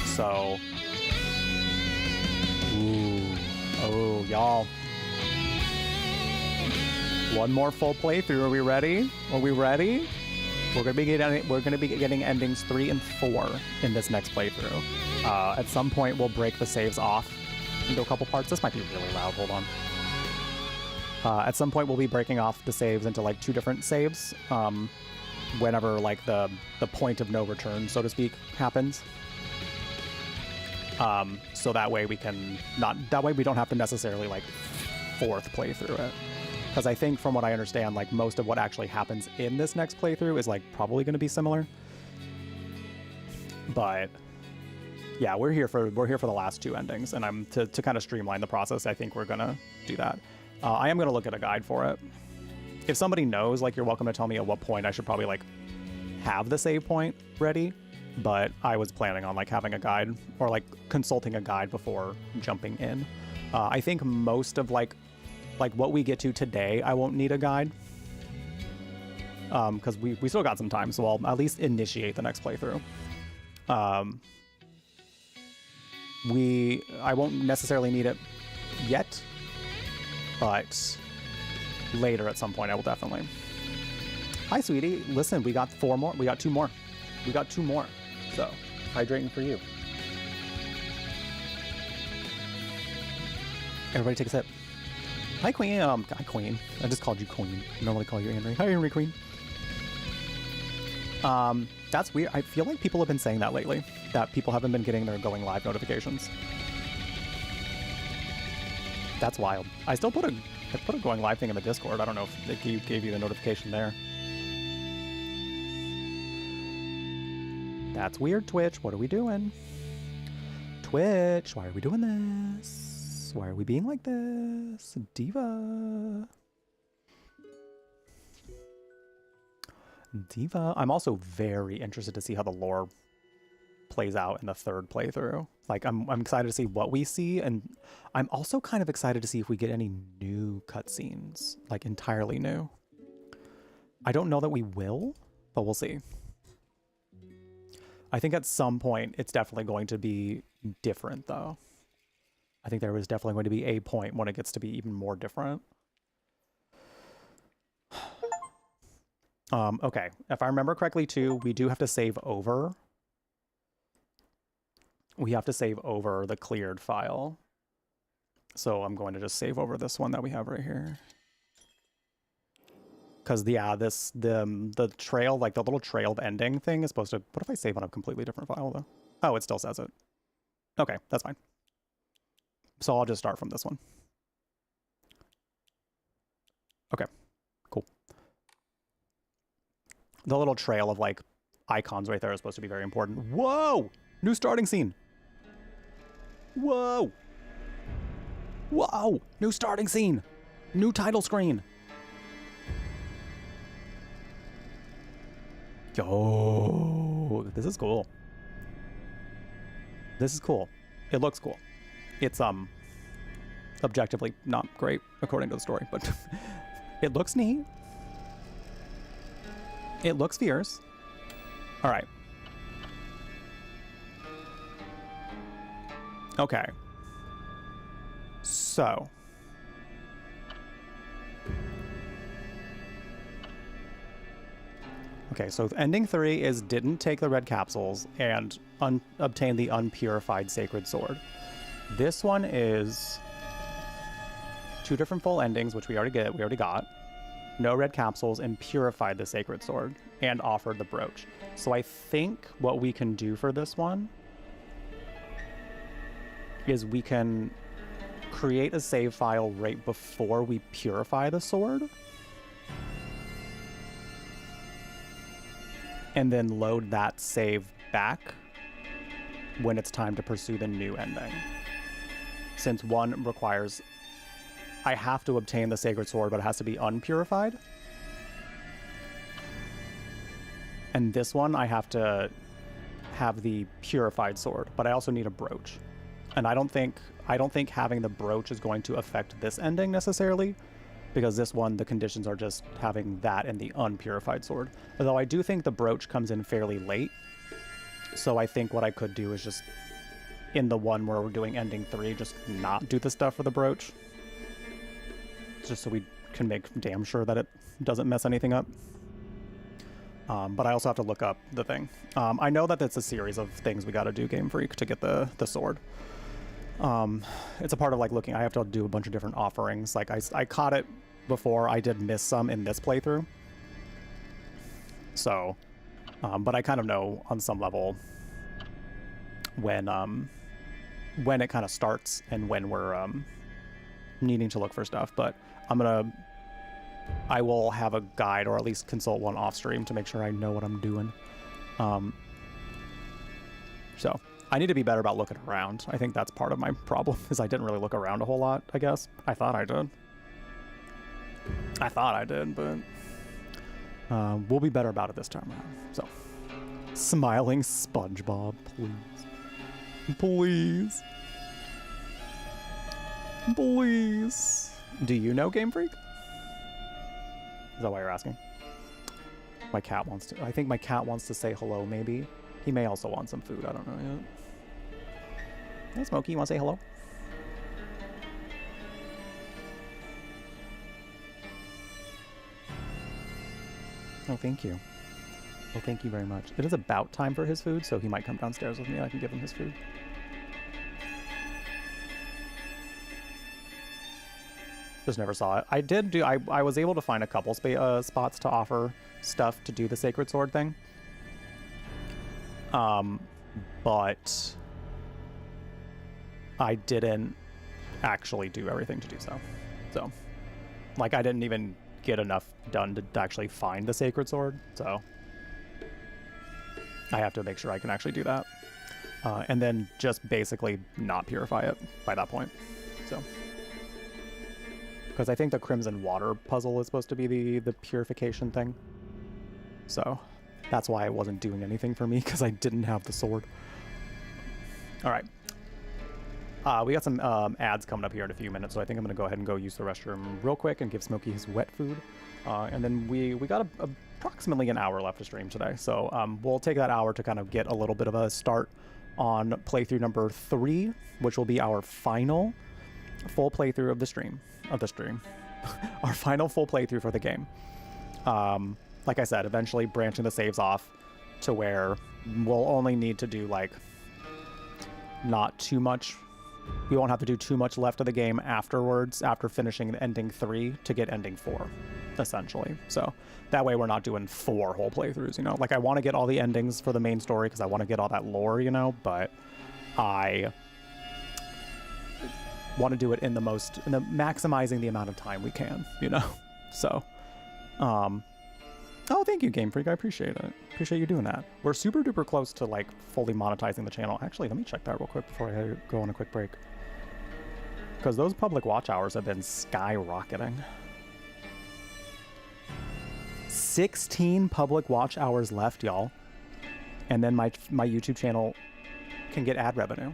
So, ooh, oh y'all. One more full playthrough. Are we ready? Are we ready? We're gonna be getting endings 3 and 4 in this next playthrough. At some point, we'll break the saves off into a couple parts. This might be really loud. Hold on. At some point, we'll be breaking off the saves into like 2 different saves. Whenever like the point of no return, so to speak, happens. So that way we don't have to necessarily like 4th playthrough it. Because I think from what I understand, like most of what actually happens in this next playthrough is like probably going to be similar. But yeah, we're here for the last two endings, and I'm to kind of streamline the process. I think we're gonna do that. I am gonna look at a guide for it. If somebody knows, like, you're welcome to tell me at what point I should probably like have the save point ready. But I was planning on like having a guide or like consulting a guide before jumping in. I think most of like what we get to today, I won't need a guide. Because we still got some time, so I'll at least initiate the next playthrough. I won't necessarily need it yet, but later at some point I will definitely. Hi, sweetie. Listen, we got 4 more. We got 2 more. We got 2 more. So, hydrating for you. Everybody take a sip. Hi, Queen. Hi, Queen. I just called you Queen. I normally call you Henry. Hi, Henry Queen. That's weird. I feel like people have been saying that lately, that people haven't been getting their going live notifications. That's wild. I still put a going live thing in the Discord. I don't know if it gave you the notification there. That's weird, Twitch. What are we doing? Twitch, why are we doing this? Why are we being like this? Diva. Diva. I'm also very interested to see how the lore plays out in the 3rd playthrough. Like, I'm excited to see what we see, and I'm also kind of excited to see if we get any new cutscenes, like entirely new. I don't know that we will, but we'll see. I think at some point it's definitely going to be different, though. I think there is definitely going to be a point when it gets to be even more different. Okay, if I remember correctly, too, we do have to save over. We have to save over the cleared file. So I'm going to just save over this one that we have right here. Because the trail, like the little trailed ending thing is supposed to... What if I save on a completely different file, though? Oh, it still says it. Okay, that's fine. So I'll just start from this one. Okay, cool. The little trail of, like, icons right there is supposed to be very important. Whoa! New starting scene! Whoa! Whoa! New starting scene! New title screen! Yo, this is cool. This is cool. It looks cool. It's objectively not great according to the story, but it looks neat. It looks fierce. All right. Okay. So. Okay, so ending 3 is didn't take the red capsules and obtain the unpurified sacred sword. This one is 2 different full endings, which we already got. No red capsules and purified the sacred sword and offered the brooch. So I think what we can do for this one is we can create a save file right before we purify the sword. And then load that save back when it's time to pursue the new ending. Since one requires... I have to obtain the sacred sword, but it has to be unpurified. And this one, I have to have the purified sword, but I also need a brooch. And I don't think having the brooch is going to affect this ending necessarily, because this one, the conditions are just having that and the unpurified sword. Although I do think the brooch comes in fairly late. So I think what I could do is just, in the one where we're doing ending 3, just not do the stuff for the brooch. Just so we can make damn sure that it doesn't mess anything up. But I also have to look up the thing. I know that it's a series of things we gotta do, Game Freak, to get the sword. It's a part of like looking, I have to do a bunch of different offerings. Like I caught it before, I did miss some in this playthrough. So, but I kind of know on some level when it kind of starts and when we're needing to look for stuff. But I will have a guide or at least consult one off stream to make sure I know what I'm doing. So I need to be better about looking around. I think that's part of my problem, is I didn't really look around a whole lot, I guess. I thought I did. But we'll be better about it this time around. So, smiling SpongeBob, please. Please. Please. Do you know Game Freak? Is that why you're asking? My cat wants to. I think my cat wants to say hello, maybe. He may also want some food. I don't know yet. Hey, Smokey, you want to say hello? Oh, thank you. Well, thank you very much. It is about time for his food, so he might come downstairs with me and I can give him his food. Just never saw it. I did do, I was able to find a couple spots to offer stuff to do the Sacred Sword thing. But I didn't actually do everything to do so. So, like, I didn't even get enough done to actually find the Sacred Sword, so I have to make sure I can actually do that. And then just basically not purify it by that point, so. Because I think the Crimson Water puzzle is supposed to be the purification thing. So that's why it wasn't doing anything for me, because I didn't have the sword. All right. We got some ads coming up here in a few minutes, so I think I'm going to go ahead and go use the restroom real quick and give Smokey his wet food. And then we got approximately an hour left to stream today. So we'll take that hour to kind of get a little bit of a start on playthrough number 3, which will be our final full playthrough of the stream. Our final full playthrough for the game. Like I said, eventually branching the saves off to where we'll only need to do, like, not too much. We won't have to do too much left of the game afterwards, after finishing ending 3 to get ending 4, essentially. So that way we're not doing 4 whole playthroughs, you know? Like, I want to get all the endings for the main story because I want to get all that lore, you know? But I want to do it in the maximizing the amount of time we can, you know? So, oh, thank you, Game Freak. I appreciate it. Appreciate you doing that. We're super duper close to, like, fully monetizing the channel. Actually, let me check that real quick before I go on a quick break. Because those public watch hours have been skyrocketing. 16 public watch hours left, y'all. And then my YouTube channel can get ad revenue.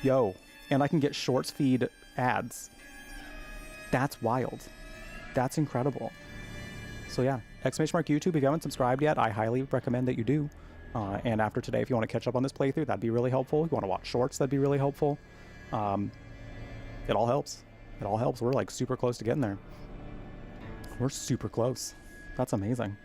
Yo, and I can get shorts feed ads. That's wild. That's incredible. So yeah, !YouTube, if you haven't subscribed yet, I highly recommend that you do. And after today, if you want to catch up on this playthrough, that'd be really helpful. If you want to watch shorts, that'd be really helpful. It all helps. It all helps. We're, like, super close to getting there. We're super close. That's amazing.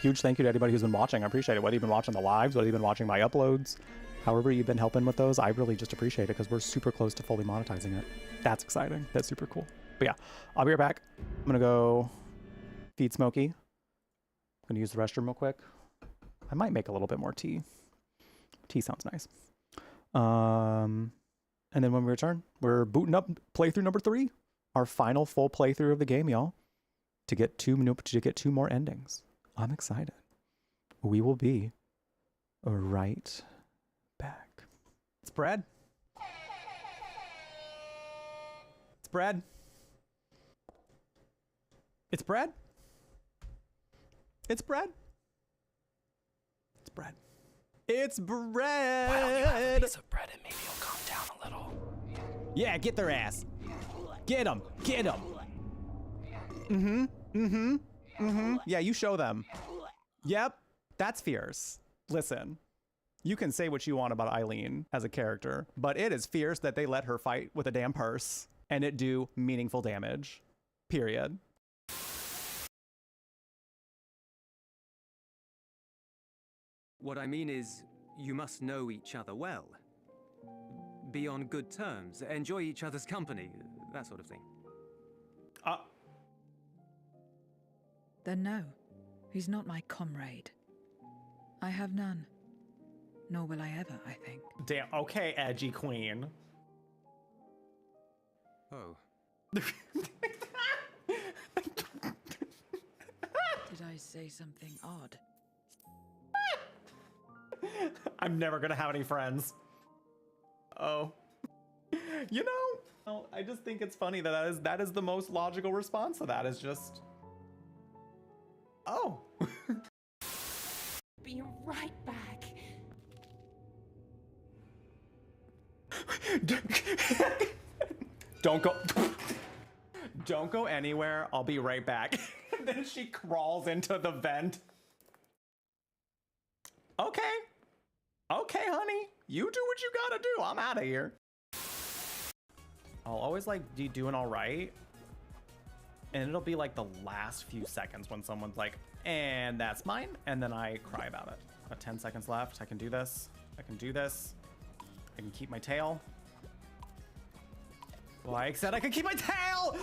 Huge thank you to everybody who's been watching. I appreciate it. Whether you've been watching the lives, whether you've been watching my uploads, however you've been helping with those, I really just appreciate it because we're super close to fully monetizing it. That's exciting. That's super cool. But yeah, I'll be right back. I'm going to go feed Smokey. I'm going to use the restroom real quick. I might make a little bit more tea. Tea sounds nice. And then when we return, we're booting up playthrough number 3. Our final full playthrough of the game, y'all. To get 2 more endings. I'm excited. We will be right back. It's bread. It's bread. It's bread. It's bread. It's bread. It's bread. Why don't you have a piece of bread and maybe you'll calm down a little? Yeah, get their ass. Get them. Get them. Mm-hmm. Mm-hmm. Mm-hmm. Yeah, you show them. Yep. That's fierce. Listen. You can say what you want about Eileen as a character, but it is fierce that they let her fight with a damn purse and it do meaningful damage. Period. What I mean is, you must know each other well. Be on good terms, enjoy each other's company, that sort of thing. Then no, he's not my comrade. I have none. Nor will I ever, I think. Damn, okay, edgy queen. Oh. Did I say something odd? I'm never gonna have any friends. Oh. You know, I just think it's funny that is the most logical response to that, is just, oh. Be right back. Don't go anywhere. I'll be right back. And then she crawls into the vent. Okay. Okay, honey. You do what you gotta do. I'm out of here. I'll always like be doing all right. And it'll be like the last few seconds when someone's like, and that's mine. And then I cry about it. 10 seconds left. I can do this. I can do this. I can keep my tail. Well, I said I could keep my tail!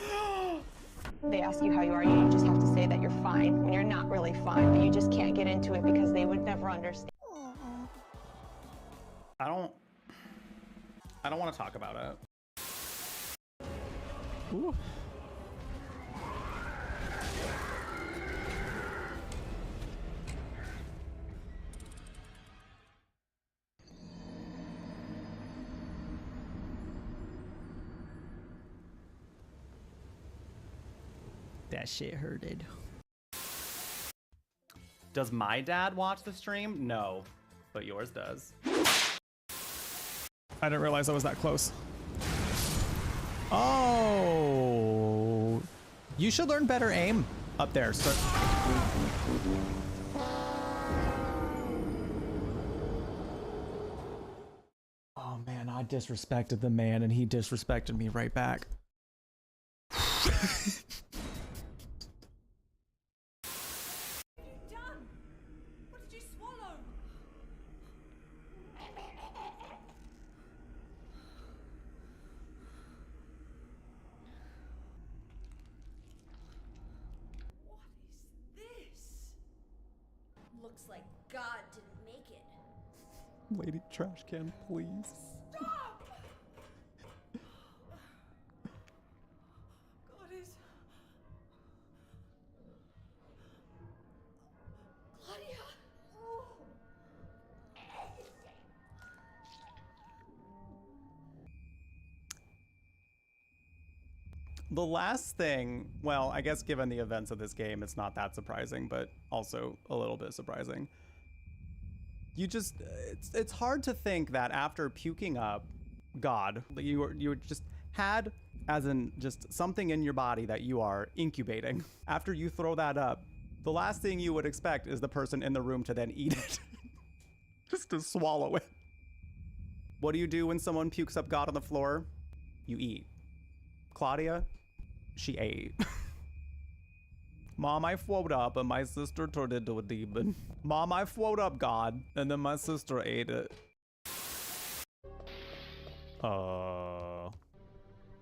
They ask you how you are, you just have to say that you're fine when you're not really fine, but you just can't get into it because they would never understand. I don't want to talk about it. Ooh. That shit hurted. Does my dad watch the stream? No, but yours does. I didn't realize I was that close. Oh, you should learn better aim up there. So oh man, I disrespected the man and he disrespected me right back. Looks like God didn't make it. Lady Trash Can, please. Stop! God is... Claudia! The last thing, well, I guess given the events of this game, it's not that surprising, but also a little bit surprising. You just, it's hard to think that after puking up God, you just had as in just something in your body that you are incubating. After you throw that up, the last thing you would expect is the person in the room to then eat it. Just to swallow it. What do you do when someone pukes up God on the floor? You eat. Claudia, she ate. Mom, I float up and my sister turned into a demon. Mom, I float up God and then my sister ate it. Who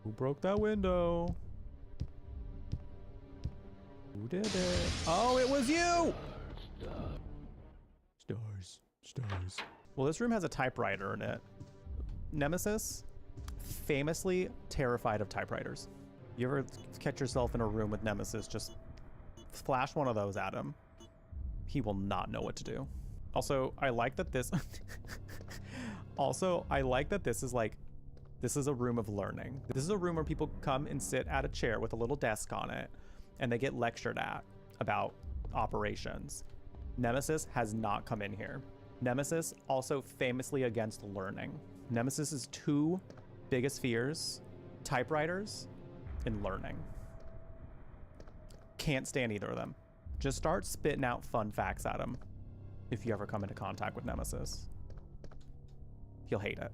broke that window? Who did it? Oh, it was you! Stars, stars. Well, this room has a typewriter in it. Nemesis, famously terrified of typewriters. You ever catch yourself in a room with Nemesis, just flash one of those at him. He will not know what to do. Also, I like that this... Also, I like that this is like, this is a room of learning. This is a room where people come and sit at a chair with a little desk on it, and they get lectured at about operations. Nemesis has not come in here. Nemesis also famously against learning. Nemesis's two biggest fears, typewriters and learning. Can't stand either of them. Just start spitting out fun facts at him if you ever come into contact with Nemesis. He'll hate it.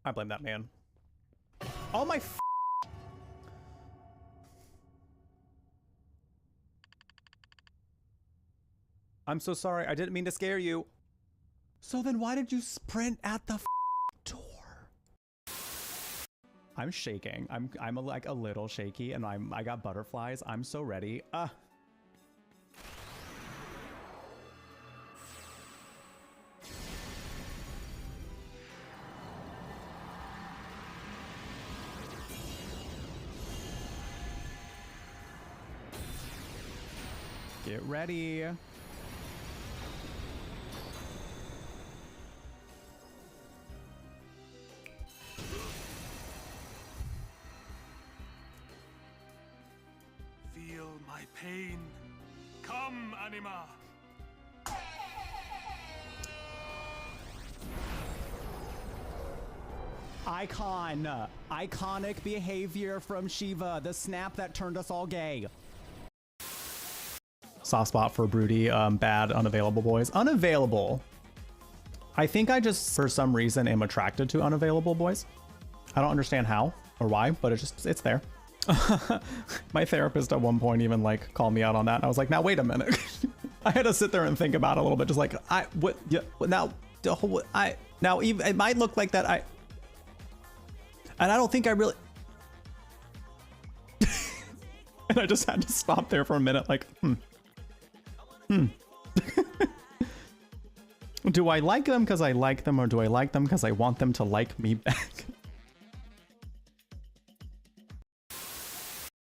I blame that man. Oh my f— I'm so sorry. I didn't mean to scare you. So then why did you sprint at the door? I'm shaking. I'm like a little shaky and I got butterflies. I'm so ready. Get ready. anima. Iconic behavior from Shiva, the snap that turned us all gay. Soft spot for Broody, bad, unavailable boys. Unavailable. I think I just, for some reason, am attracted to unavailable boys. I don't understand how or why, but it's there. My therapist at one point even like called me out on that. And I was like, now wait a minute. I had to sit there and think about it a little bit, just like, now even, it might look like that. And I don't think I really, and I just had to stop there for a minute, like, Do I like them because I like them, or do I like them because I want them to like me back?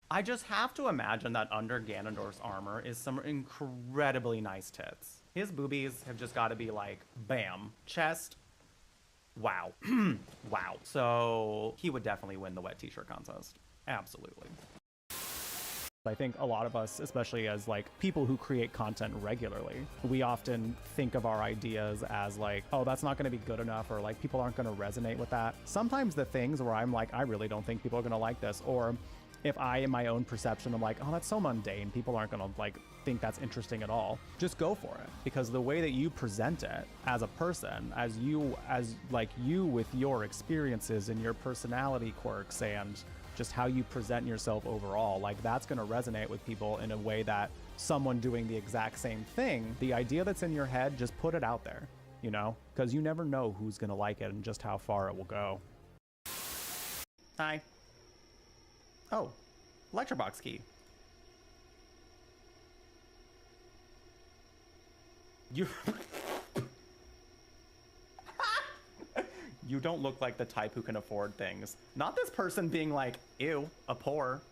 I just have to imagine that under Ganondorf's armor is some incredibly nice tits. His boobies have just got to be like, bam, chest. Wow. Wow. So he would definitely win the wet t-shirt contest. Absolutely. I think a lot of us, especially as like people who create content regularly, we often think of our ideas as like, oh, that's not going to be good enough, or like people aren't going to resonate with that. Sometimes the things where I'm like, I really don't think people are going to like this, or if I, in my own perception, I'm like, oh, that's so mundane, people aren't gonna like think that's interesting at all, just go for it. Because the way that you present it as a person, as you with your experiences and your personality quirks and just how you present yourself overall, like that's gonna resonate with people in a way that someone doing the exact same thing, the idea that's in your head, just put it out there, you know? Because you never know who's gonna like it and just how far it will go. Hi. Oh, lecture box key. You You don't look like the type who can afford things. Not this person being like, ew, a poor.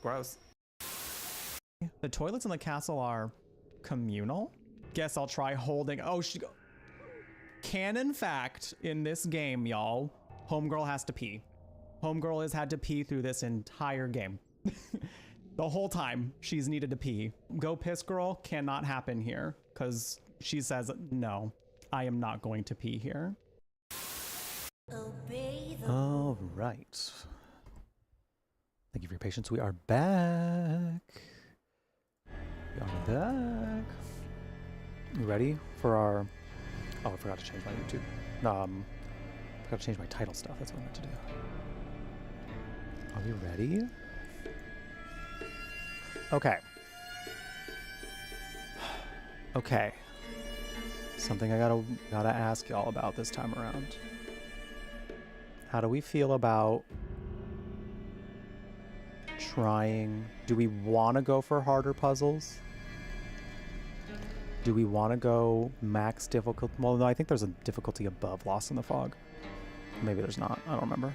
Gross. The toilets in the castle are communal? Guess I'll try holding. Oh, canon fact in this game, y'all. Homegirl has to pee. Homegirl has had to pee through this entire game. The whole time she's needed to pee. Go piss girl cannot happen here because she says, no, I am not going to pee here. All right. Thank you for your patience. We are back. We are back. You ready for our... Oh, I forgot to change my YouTube. I forgot to change my title stuff. That's what I meant to do. Are we ready? Okay. Okay. Something I gotta ask y'all about this time around. How do we feel about trying? Do we want to go for harder puzzles? Do we want to go max difficulty? Well, no, I think there's a difficulty above Lost in the Fog. Maybe there's not. I don't remember.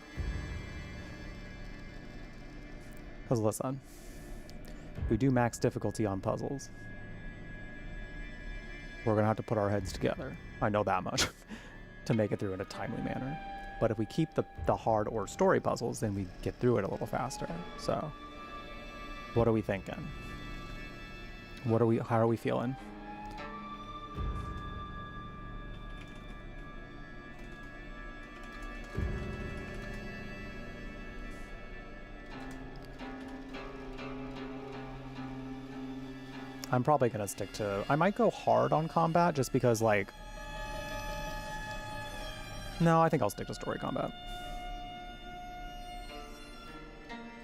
Because listen, we do max difficulty on puzzles, we're gonna have to put our heads together. I know that much to make it through in a timely manner. But if we keep the hard or story puzzles, then we get through it a little faster. So, what are we thinking? How are we feeling? I'm probably gonna stick to... I might go hard on combat just because, like... No, I think I'll stick to story combat.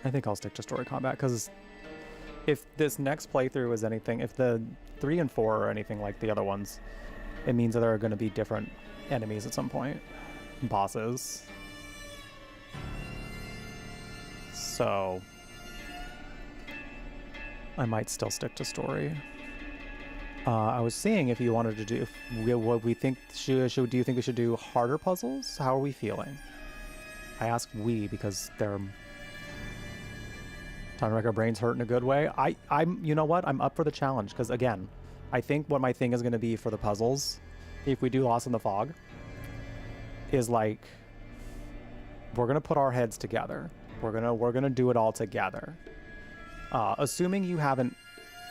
I think I'll stick to story combat, because if this next playthrough is anything... If the 3 and 4 are anything like the other ones, it means that there are going to be different enemies at some point. Bosses. So... I might still stick to story. I was seeing if you wanted to do, what we think do you think we should do harder puzzles? How are we feeling? I ask we because they're time to make our brains hurt in a good way. I'm you know what? I'm up for the challenge because again, I think what my thing is going to be for the puzzles, if we do Lost in the Fog, is like we're gonna put our heads together. We're gonna do it all together. Assuming you haven't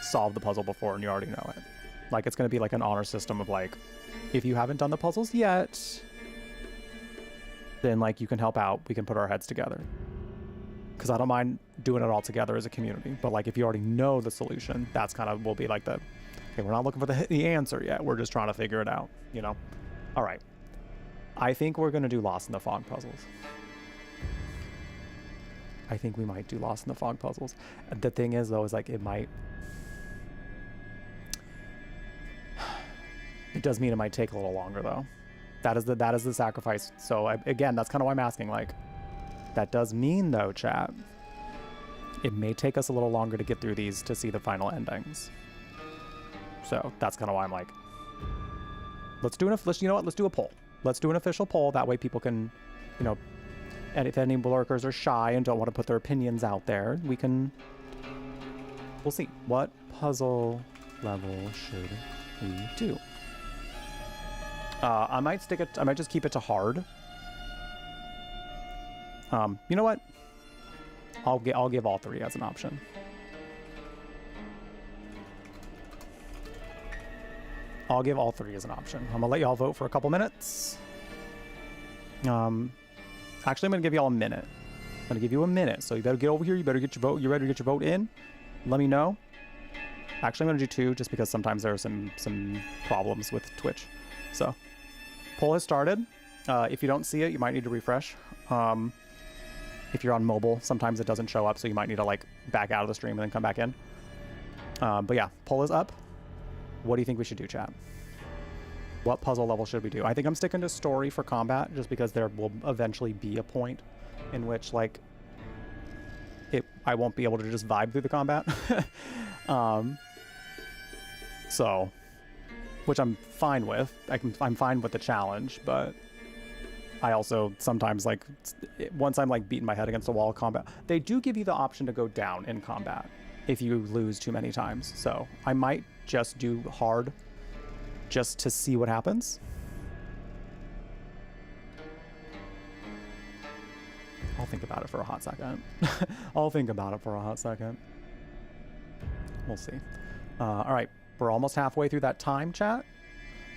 solved the puzzle before and you already know it. Like, it's going to be like an honor system of like, if you haven't done the puzzles yet, then like you can help out. We can put our heads together. Because I don't mind doing it all together as a community. But like, if you already know the solution, that's kind of will be like the, okay, we're not looking for the answer yet. We're just trying to figure it out, you know? All right. I think we're going to do Lost in the Fog puzzles. I think we might do Lost in the Fog puzzles. The thing is, though, is like it might... It does mean it might take a little longer, though. That is the sacrifice. So, again, that's kind of why I'm asking, like, that does mean, though, chat, it may take us a little longer to get through these to see the final endings. So, that's kind of why I'm like, let's do you know what? Let's do a poll. Let's do an official poll. That way people can, you know, and if any lurkers are shy and don't want to put their opinions out there, we'll see. What puzzle level should we do? I might just keep it to hard. You know what? I'll give all three as an option. I'll give all three as an option. I'm gonna let y'all vote for a couple minutes. Actually, I'm gonna give y'all a minute. I'm gonna give you a minute, so you better get over here. You better get your vote. You ready to get your vote in? Let me know. Actually, I'm gonna do two, just because sometimes there are some problems with Twitch. So, poll has started. If you don't see it, you might need to refresh. If you're on mobile, sometimes it doesn't show up, so you might need to like back out of the stream and then come back in. But yeah, poll is up. What do you think we should do, chat? What puzzle level should we do? I think I'm sticking to story for combat, just because there will eventually be a point in which, like, I won't be able to just vibe through the combat. So, which I'm fine with. I'm fine with the challenge, but I also sometimes, like, once I'm, like, beating my head against a wall of combat, they do give you the option to go down in combat if you lose too many times. So, I might just do hard just to see what happens. I'll think about it for a hot second. I'll think about it for a hot second. We'll see. All right, we're almost halfway through that time, chat.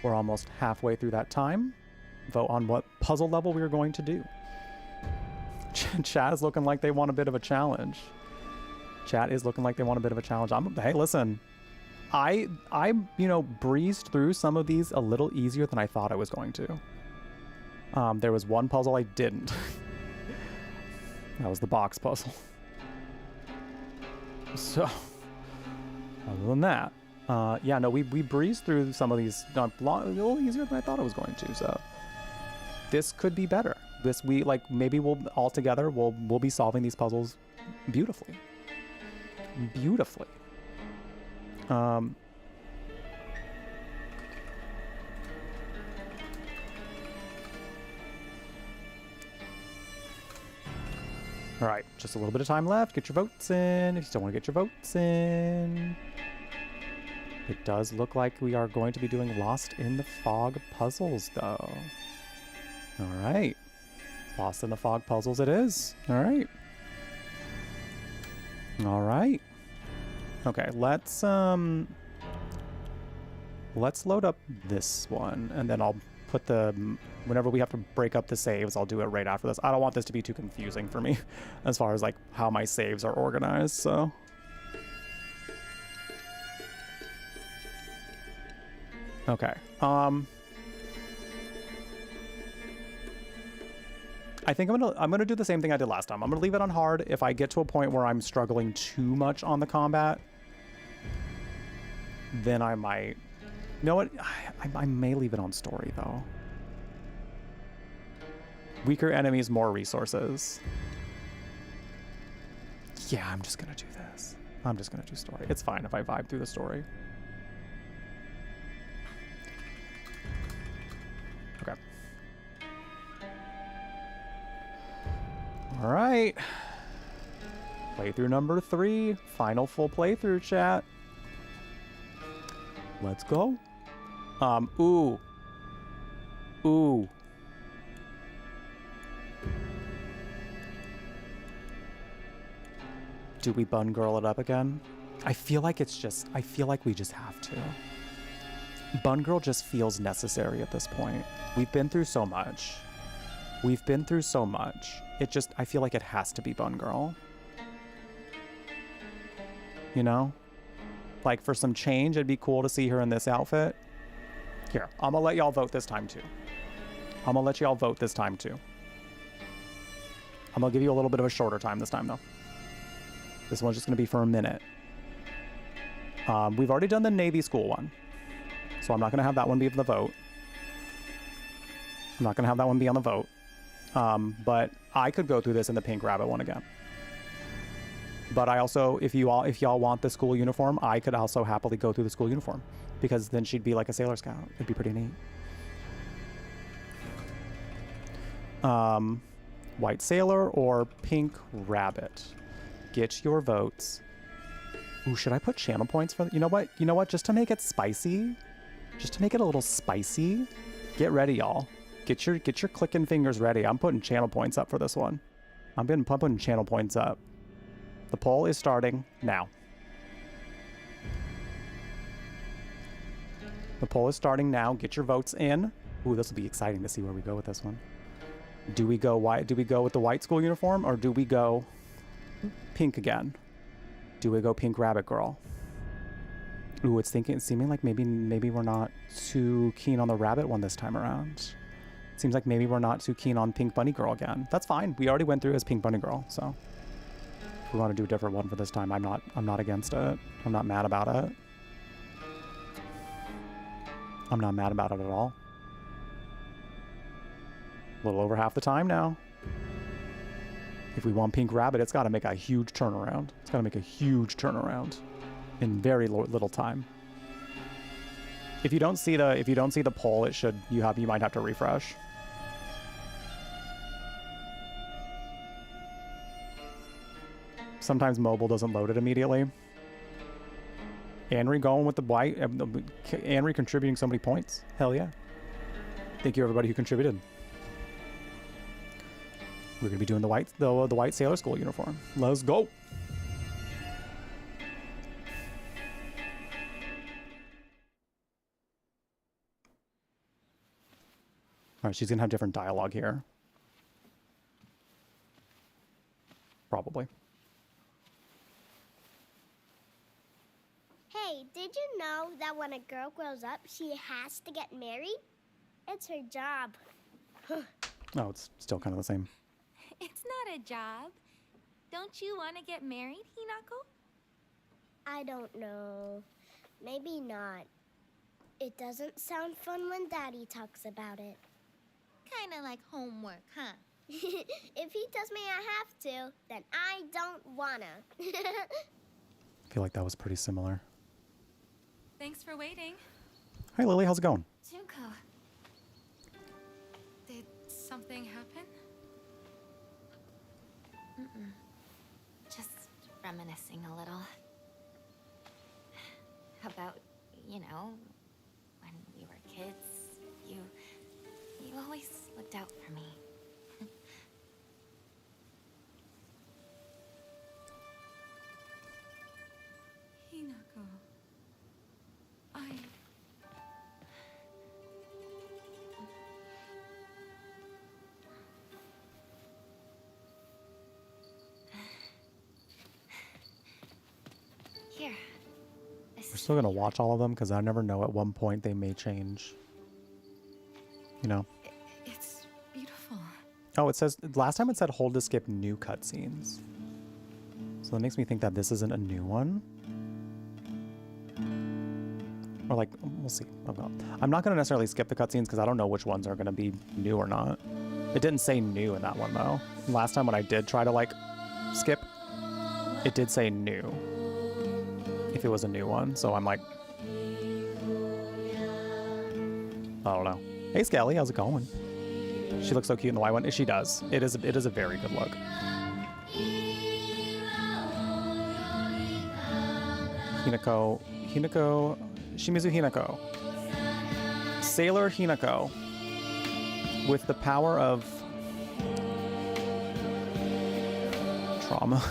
We're almost halfway through that time. Vote on what puzzle level we are going to do. Chat is looking like they want a bit of a challenge. Chat is looking like they want a bit of a challenge. Hey, listen. I you know, breezed through some of these a little easier than I thought I was going to. There was one puzzle I didn't. That was the box puzzle. So, other than that, yeah, no, we breezed through some of these a little easier than I thought I was going to. So, this could be better. Maybe we'll all together we'll be solving these puzzles beautifully. Beautifully. All right, just a little bit of time left. Get your votes in if you still want to get your votes in. It does look like we are going to be doing Lost in the Fog puzzles, though. All right. Lost in the Fog puzzles it is. All right. All right. Okay, let's load up this one, and then I'll put whenever we have to break up the saves, I'll do it right after this. I don't want this to be too confusing for me as far as like how my saves are organized, so. Okay, I think I'm gonna do the same thing I did last time. I'm gonna leave it on hard. If I get to a point where I'm struggling too much on the combat, then I might... You know what? I may leave it on story, though. Weaker enemies, more resources. Yeah, I'm just gonna do this. I'm just gonna do story. It's fine if I vibe through the story. Okay. All right. Playthrough number 3. Final full playthrough, chat. Let's go. Ooh. Ooh. Do we bun girl it up again? I feel like I feel like we just have to. Bun Girl just feels necessary at this point. We've been through so much. I feel like it has to be Bun Girl. You know? Like, for some change, it'd be cool to see her in this outfit. Here, I'm gonna let y'all vote this time, too. I'm gonna give you a little bit of a shorter time this time, though. This one's just gonna be for a minute. We've already done the Navy School one, so I'm not gonna have that one be the vote. But I could go through this in the Pink Rabbit one again. But I also, if y'all want the school uniform, I could also happily go through the school uniform, because then she'd be like a Sailor Scout. It'd be pretty neat. White Sailor or Pink Rabbit? Get your votes. Ooh, should I put channel points for... You know what? Just to make it spicy, just to make it a little spicy, get ready, y'all. Get your clicking fingers ready. I'm putting channel points up for this one. I'm putting channel points up. The poll is starting now. The poll is starting now. Get your votes in. Ooh, this will be exciting to see where we go with this one. Do we go white? Do we go with the white school uniform, or do we go pink again? Do we go Pink Rabbit Girl? Ooh, it's seeming like maybe we're not too keen on the rabbit one this time around. It seems like maybe we're not too keen on Pink Bunny Girl again. That's fine. We already went through as Pink Bunny Girl, so if we want to do a different one for this time, I'm not against it. I'm not mad about it. I'm not mad about it at all. A little over half the time now. If we want Pink Rabbit, it's got to make a huge turnaround. It's got to make a huge turnaround in very little time. If you don't see the poll, you might have to refresh. Sometimes mobile doesn't load it immediately. Anri going with the white. Anri contributing so many points. Hell yeah. Thank you everybody who contributed. We're gonna be doing the white Sailor School uniform. Let's go. All right, she's gonna have different dialogue here. Probably. Hey, did you know that when a girl grows up, she has to get married? It's her job. Oh, it's still kind of the same. It's not a job. Don't you want to get married, Hinako? I don't know. Maybe not. It doesn't sound fun when Daddy talks about it. Kinda like homework, huh? If he tells me I have to, then I don't wanna. I feel like that was pretty similar. Thanks for waiting. Hi Lily, how's it going? Junko. Did something happen? Mm-mm. Just reminiscing a little. About, when we were kids, you always looked out for me. Hinako. Here. We're still gonna watch all of them because I never know at one point they may change. It's beautiful. Oh, it says last time it said hold to skip new cutscenes. So that makes me think that this isn't a new one. Or like, we'll see. I'm not gonna necessarily skip the cutscenes because I don't know which ones are gonna be new or not. It didn't say new in that one though. Last time when I did try to skip, it did say new. If it was a new one, so I'm like, I don't know. Hey Skelly, how's it going? She looks so cute in the white one. She does. It is a very good look. Hinako, Shimizu Hinako. Sailor Hinako. With the power of trauma.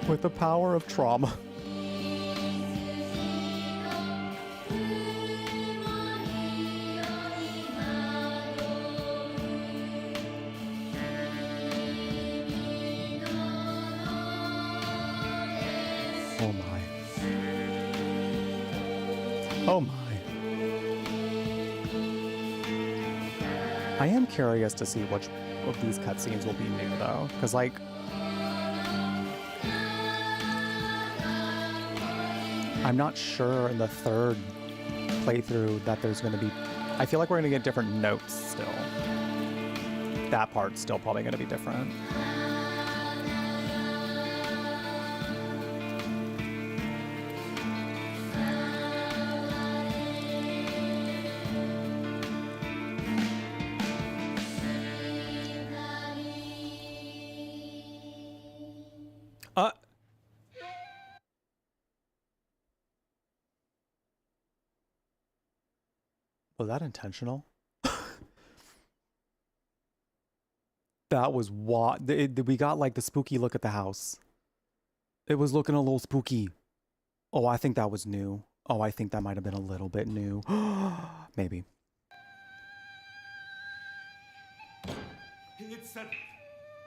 With the power of trauma. Oh my. Oh my. I am curious to see which of these cutscenes will be new though, because like I'm not sure in the third playthrough that there's going to be. I feel like we're going to get different notes still. That part's still probably going to be different. Was that intentional? That was what we got, like the spooky look at the house. It was looking a little spooky. Oh, I think that was new. Oh, I think that might have been a little bit new. Maybe. It's settled.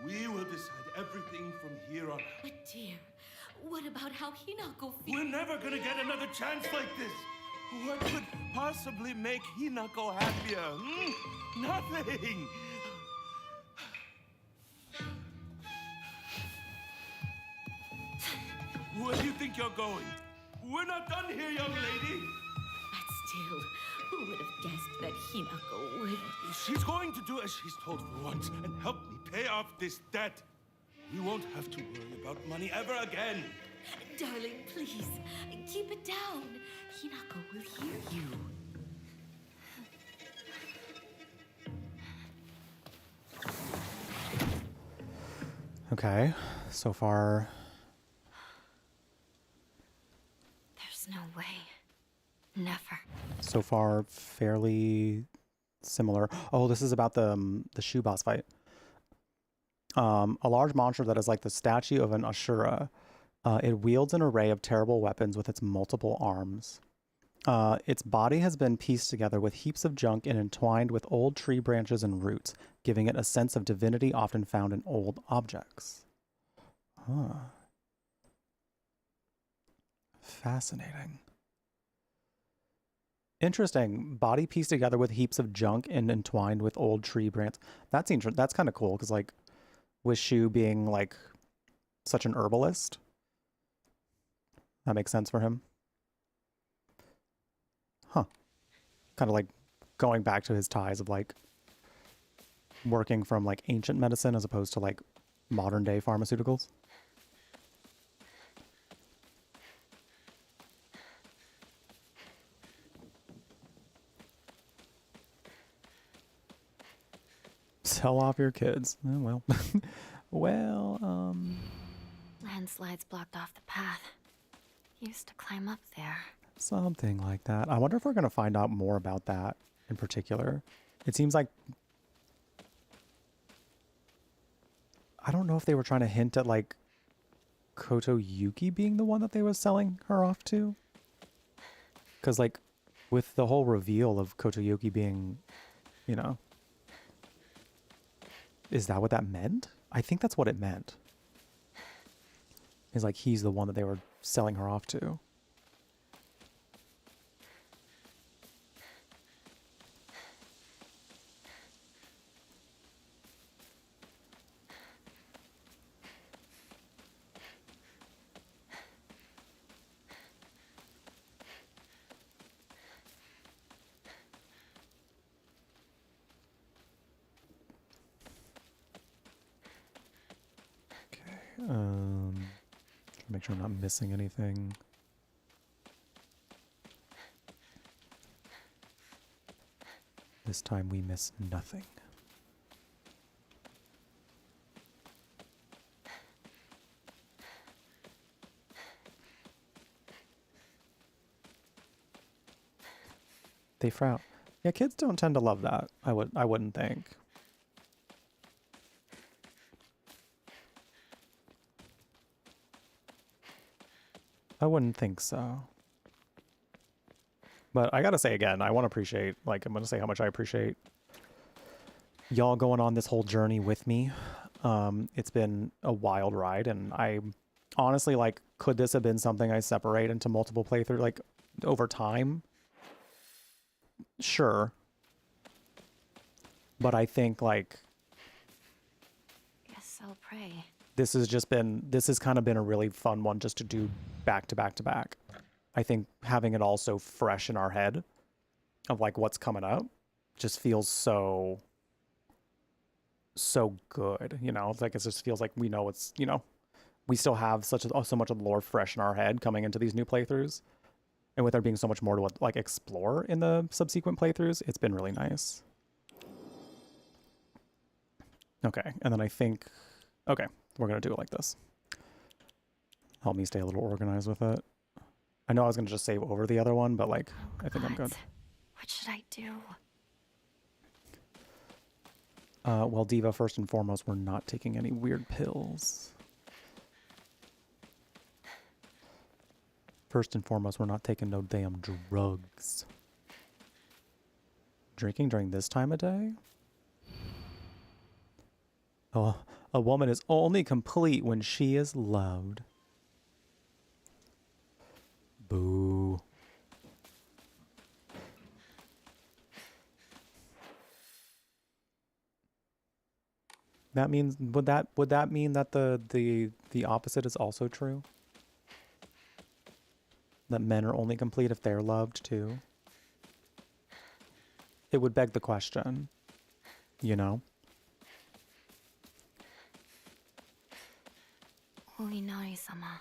We will decide everything from here on out. But dear, what about how Hinako feels? We're never gonna get another chance like this. What could possibly make Hinako happier? Nothing. Where do you think you're going? We're not done here, young lady. But still, who would have guessed that Hinako would? She's going to do as she's told for once and help me pay off this debt. We won't have to worry about money ever again. Darling, please, keep it down. Hinako will hear you. Okay, so far. There's no way. Never. So far, fairly similar. Oh, this is about the shoe boss fight. A large monster that is like the statue of an Ashura. It wields an array of terrible weapons with its multiple arms. Its body has been pieced together with heaps of junk and entwined with old tree branches and roots, giving it a sense of divinity often found in old objects. Huh. Fascinating. Interesting. Body pieced together with heaps of junk and entwined with old tree branches. That's interesting. That's kind of cool because, like, with Shu being like such an herbalist, that makes sense for him. Huh. Kind of like going back to his ties of like working from like ancient medicine as opposed to like modern day pharmaceuticals. Sell off your kids. Oh, well. Well, Landslides blocked off the path. Used to climb up there. something like that. I wonder if we're going to find out more about that in particular. It seems like, I don't know if they were trying to hint at like Koto Yuki being the one that they were selling her off to. Because like with the whole reveal of Koto Yuki being, you know, is that what that meant? I think that's what it meant. Is like he's the one that they were selling her off to. Make sure I'm not missing anything. This time we miss nothing. They frown. Yeah, kids don't tend to love that. I wouldn't think. I wouldn't think so. But I gotta say again, I want to appreciate, like, I'm gonna say how much I appreciate y'all going on this whole journey with me. It's been a wild ride, and I honestly, like, could this have been something I separate into multiple playthroughs, like, over time? Sure. But I think, like, Guess I'll pray. this has kind of been a really fun one just to do back to back to back. I think having it all so fresh in our head of, like, what's coming up just feels so good, you know? It's like, it just feels like we know it's, you know, we still have so much of the lore fresh in our head coming into these new playthroughs. And with there being so much more to, like, explore in the subsequent playthroughs, it's been really nice. Okay, and then I think, okay, we're going to do it like this. Help me stay a little organized with it. I know I was going to just save over the other one, but, like, I think I'm good. What should I do? Well, Diva, first and foremost, we're not taking any weird pills. First and foremost, we're not taking no damn drugs. Drinking during this time of day? Oh, a woman is only complete when she is loved. Boo. That means, would that mean that the opposite is also true? That men are only complete if they're loved too? It would beg the question, you know? Uinari-sama.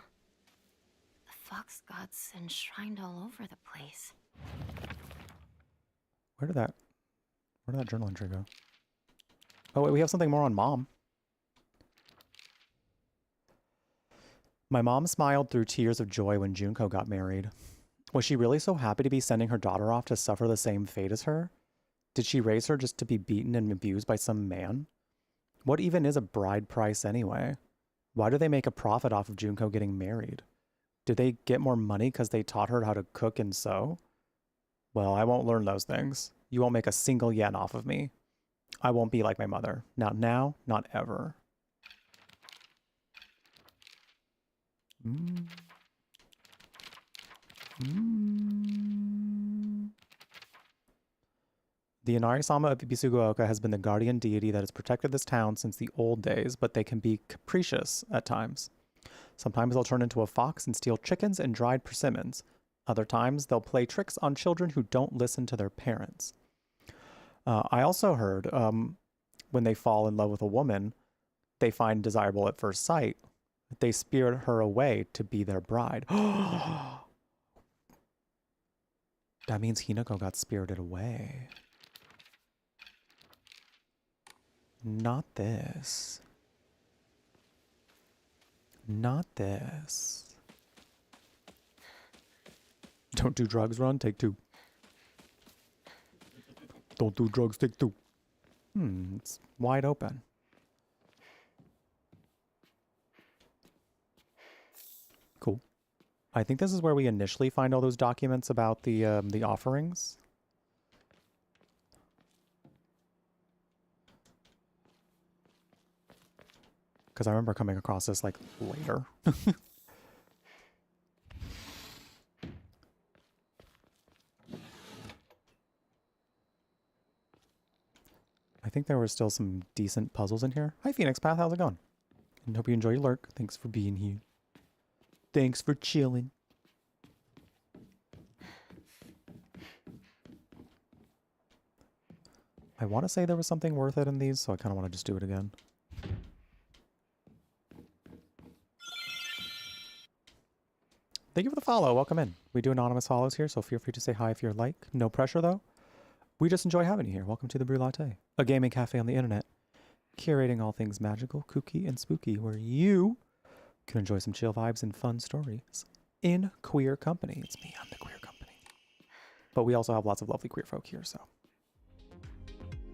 The fox god's enshrined all over the place. Where did that journal entry go? Oh wait, we have something more on Mom. My mom smiled through tears of joy when Junko got married. Was she really so happy to be sending her daughter off to suffer the same fate as her? Did she raise her just to be beaten and abused by some man? What even is a bride price anyway? Why do they make a profit off of Junko getting married? Did they get more money because they taught her how to cook and sew? Well, I won't learn those things. You won't make a single yen off of me. I won't be like my mother. Not now, not ever. The Inari-sama of Ibisugaoka has been the guardian deity that has protected this town since the old days, but they can be capricious at times. Sometimes they'll turn into a fox and steal chickens and dried persimmons. Other times they'll play tricks on children who don't listen to their parents. I also heard when they fall in love with a woman they find desirable at first sight, they spirit her away to be their bride. That means Hinako got spirited away. Not this. Not this. Don't do drugs, run, take two. Don't do drugs, take two. It's wide open. Cool. I think this is where we initially find all those documents about the offerings. Because I remember coming across this, like, later. I think there were still some decent puzzles in here. Hi, Phoenix Path. How's it going? And hope you enjoy your lurk. Thanks for being here. Thanks for chilling. I want to say there was something worth it in these, so I kind of want to just do it again. Thank you for the follow. Welcome in. We do anonymous follows here, so feel free to say hi if you're like. No pressure, though. We just enjoy having you here. Welcome to the Brew Latte, a gaming cafe on the internet, curating all things magical, kooky, and spooky, where you can enjoy some chill vibes and fun stories in queer company. It's me, I'm the queer company. But we also have lots of lovely queer folk here, so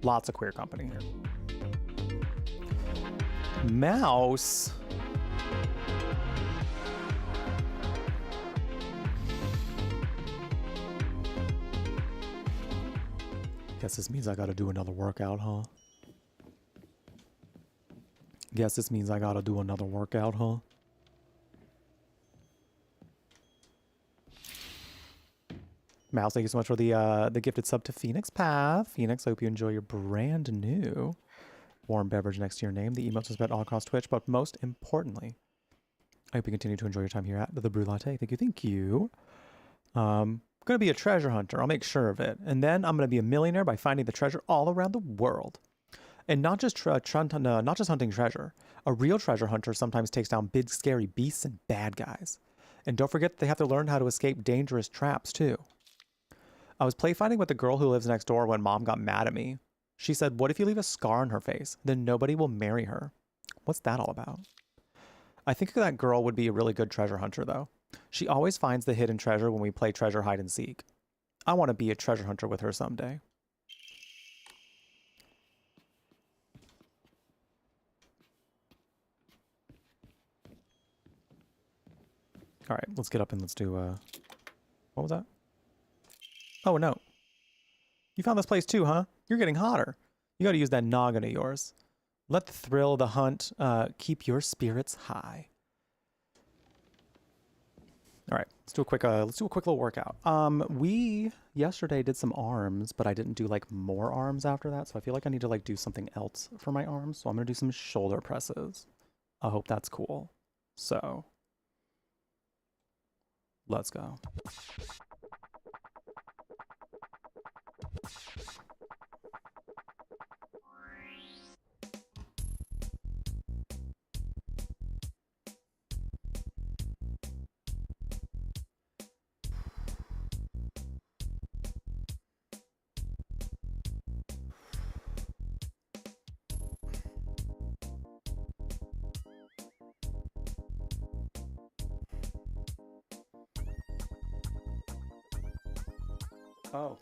lots of queer company here. Mouse. Guess this means I gotta do another workout, huh? Guess this means I gotta do another workout, huh? Mouse, thank you so much for the gifted sub to Phoenix Path. Phoenix, I hope you enjoy your brand new warm beverage next to your name. The emotes are spread all across Twitch, but most importantly, I hope you continue to enjoy your time here at the Brew Latte. Thank you, thank you. I'm gonna be a treasure hunter. I'll make sure of it, and then I'm gonna be a millionaire by finding the treasure all around the world, and not just hunting treasure. A real treasure hunter sometimes takes down big, scary beasts and bad guys, and don't forget they have to learn how to escape dangerous traps too. I was play fighting with the girl who lives next door when Mom got mad at me. She said, "What if you leave a scar on her face? Then nobody will marry her." What's that all about? I think that girl would be a really good treasure hunter, though. She always finds the hidden treasure when we play treasure hide and seek. I want to be a treasure hunter with her someday. All right, let's get up and let's do, what was that? Oh, no. You found this place too, huh? You're getting hotter. You gotta use that noggin of yours. Let the thrill of the hunt keep your spirits high. All right, let's do a quick little workout. We yesterday did some arms, but I didn't do like more arms after that, so I feel like I need to like do something else for my arms. So I'm gonna do some shoulder presses. I hope that's cool. So let's go. Oh.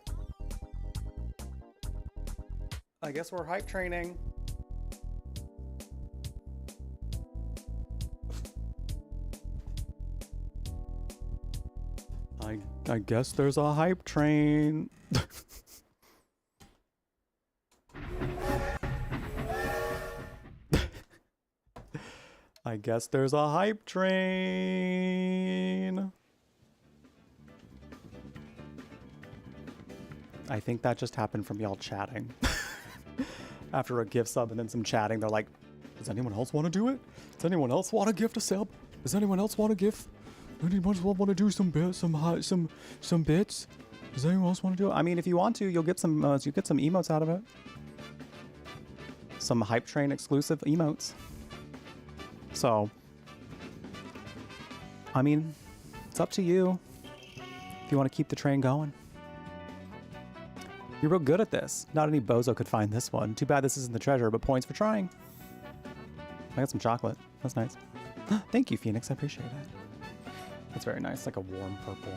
I guess we're hype training. I guess there's a hype train. I guess there's a hype train. I think that just happened from y'all chatting. After a gift sub and then some chatting, they're like, does anyone else want to do it? Does anyone else want to gift a sub? Does anyone else want to gift? Anyone want to do some bits? Some bits? Does anyone else want to do it? I mean, if you want to, you'll get some emotes out of it. Some hype train exclusive emotes. So, I mean, it's up to you if you want to keep the train going. You're real good at this. Not any bozo could find this one. Too bad this isn't the treasure, but points for trying. I got some chocolate. That's nice. Thank you, Phoenix. I appreciate it. That's very nice, like a warm purple.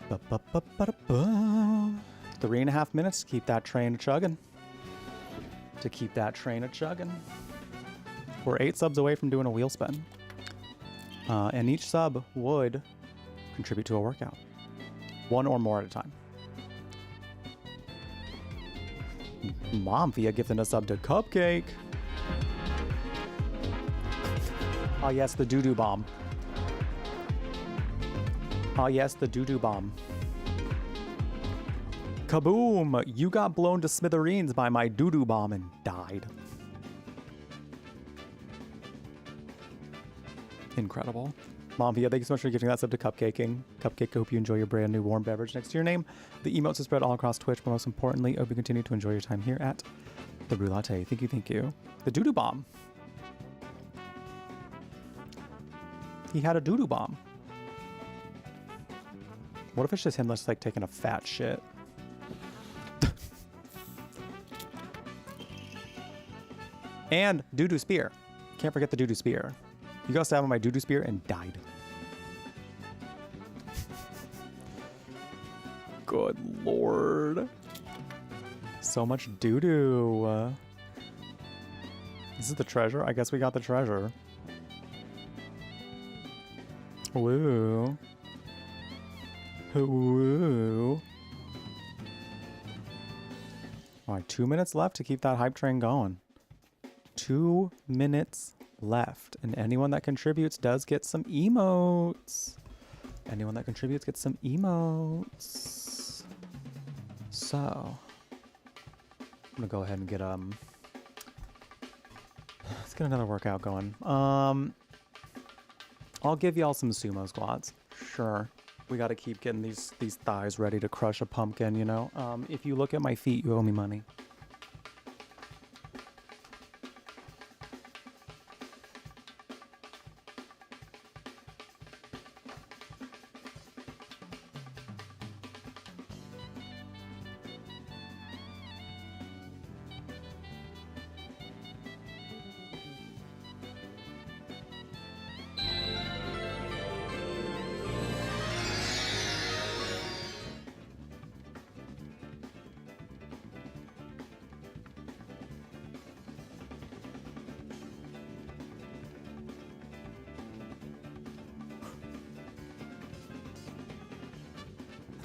3.5 minutes to keep that train a-chugging. We're 8 subs away from doing a wheel spin. And each sub would contribute to a workout. 1 or more at a time. Mom via gifting a sub to Cupcake. Oh yes, the doo-doo bomb. Oh yes, the doo-doo bomb. Kaboom! You got blown to smithereens by my doo-doo bomb and died. Incredible. Mom via, thank you so much for gifting that sub to Cupcaking. Cupcake, I hope you enjoy your brand new warm beverage next to your name. The emotes are spread all across Twitch, but most importantly, I hope you continue to enjoy your time here at the Brew Latte. Thank you, thank you. The doo-doo bomb. He had a doo-doo bomb. What if it's just him that's like taking a fat shit? And doo-doo spear. Can't forget the doo-doo spear. You got stabbed with my doo-doo spear and died. Good lord. So much doo-doo. This is the treasure? I guess we got the treasure. Woo. Woo. All right, 2 minutes left to keep that hype train going. 2 minutes left. And anyone that contributes does get some emotes. Anyone that contributes gets some emotes. So, I'm gonna go ahead and get let's get another workout going. I'll give y'all some sumo squats. Sure. We got to keep getting these thighs ready to crush a pumpkin, you know. If you look at my feet, you owe me money.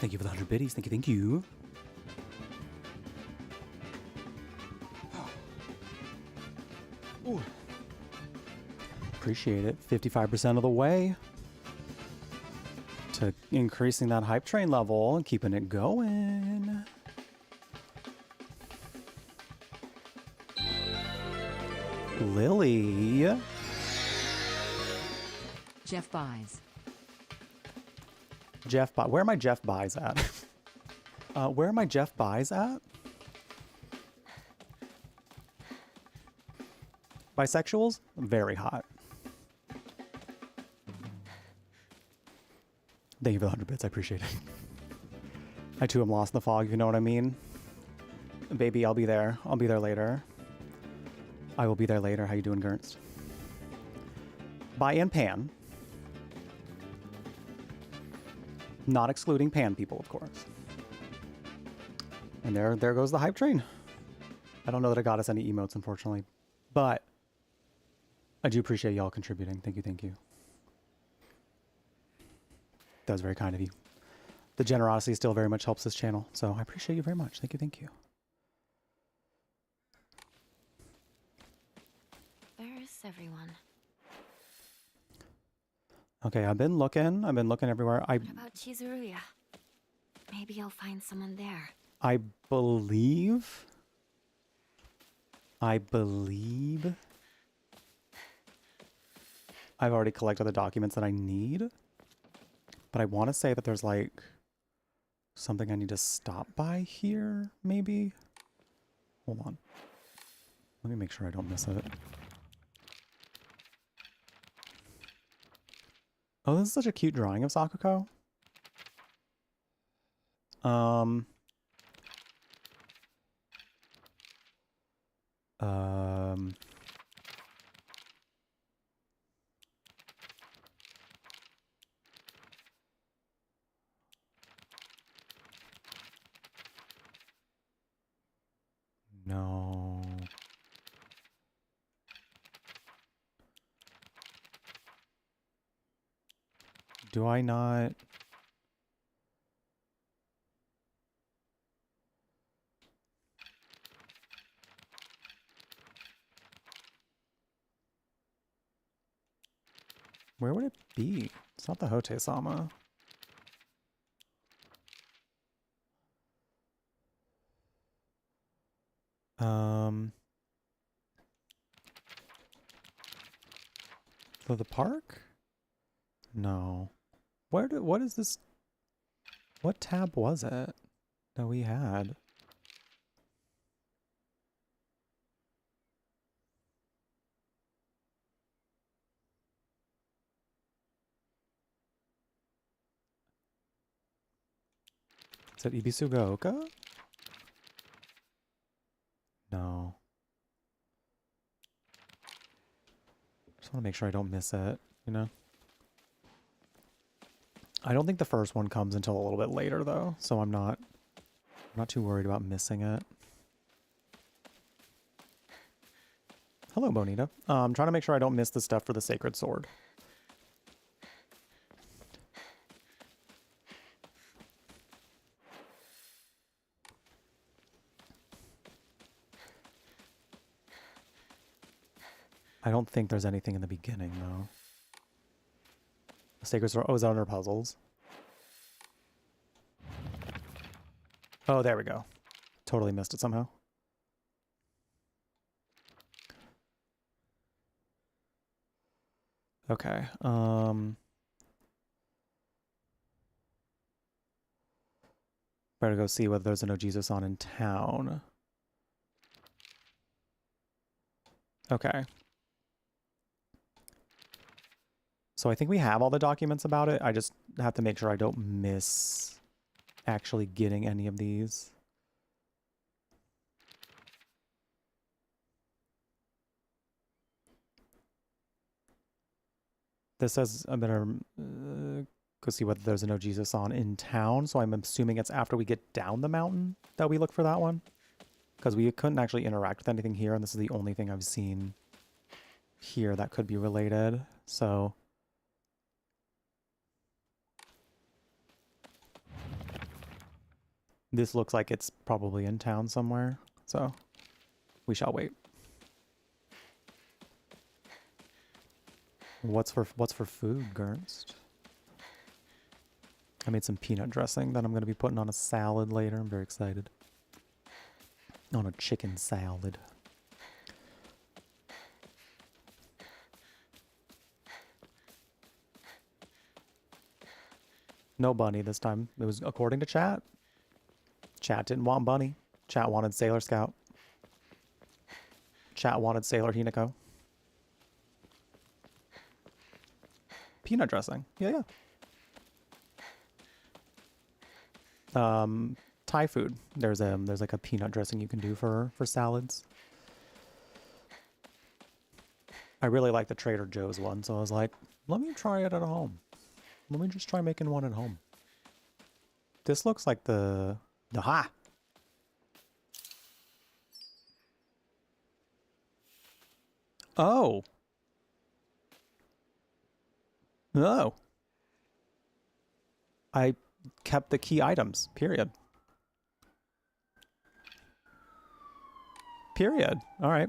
Thank you for the 100 biddies. Thank you, thank you. Ooh. Appreciate it. 55% of the way to increasing that hype train level and keeping it going. Lily. Jeff buys. Jeff buy. Where are my Jeff buys at? Where are my Jeff buys at? Bisexuals? Very hot. Thank you for the 100 bits. I appreciate it. I too am lost in the fog, if you know what I mean. Baby, I'll be there. I'll be there later. I will be there later. How you doing, Gernst? Bi and pan. Not excluding pan people, of course. And there goes the hype train. I don't know that it got us any emotes, unfortunately. But I do appreciate y'all contributing. Thank you, thank you. That was very kind of you. The generosity still very much helps this channel, so I appreciate you very much. Thank you, thank you. Where is everyone? Okay, I've been looking everywhere. What about Chizuruya? Maybe I'll find someone there. I believe I've already collected the documents that I need, but I want to say that there's like something I need to stop by here, maybe? Hold on. Let me make sure I don't miss it. Oh, this is such a cute drawing of Sakuko. No. Do I not? Where would it be? It's not the Hote-sama. For the park? No. What is this? What tab was it that we had? Is it Ibisugaoka? No. Just want to make sure I don't miss it, you know? I don't think the first one comes until a little bit later though, so I'm not too worried about missing it. Hello, Bonita. I'm trying to make sure I don't miss the stuff for the Sacred Sword. I don't think there's anything in the beginning, though. The sacred sword. Oh, is that under puzzles? Oh, there we go. Totally missed it somehow. Okay. Better go see whether there's a No Jesus on in town. Okay. So I think we have all the documents about it. I just have to make sure I don't miss actually getting any of these. This says I'm gonna go see whether there's a No Jesus on in town. So I'm assuming it's after we get down the mountain that we look for that one. Because we couldn't actually interact with anything here, and this is the only thing I've seen here that could be related. So this looks like it's probably in town somewhere. So we shall wait. What's for food, Gernst? I made some peanut dressing that I'm going to be putting on a salad later. I'm very excited. On a chicken salad. No bunny this time. It was according to chat. Chat didn't want bunny. Chat wanted Sailor Scout. Chat wanted Sailor Hinako. Peanut dressing. Yeah, yeah. Thai food. There's like a peanut dressing you can do for salads. I really like the Trader Joe's one, so I was like, let me try it at home. Let me just try making one at home. This looks like the ha. Oh. Oh. I kept the key items, period. Period. All right.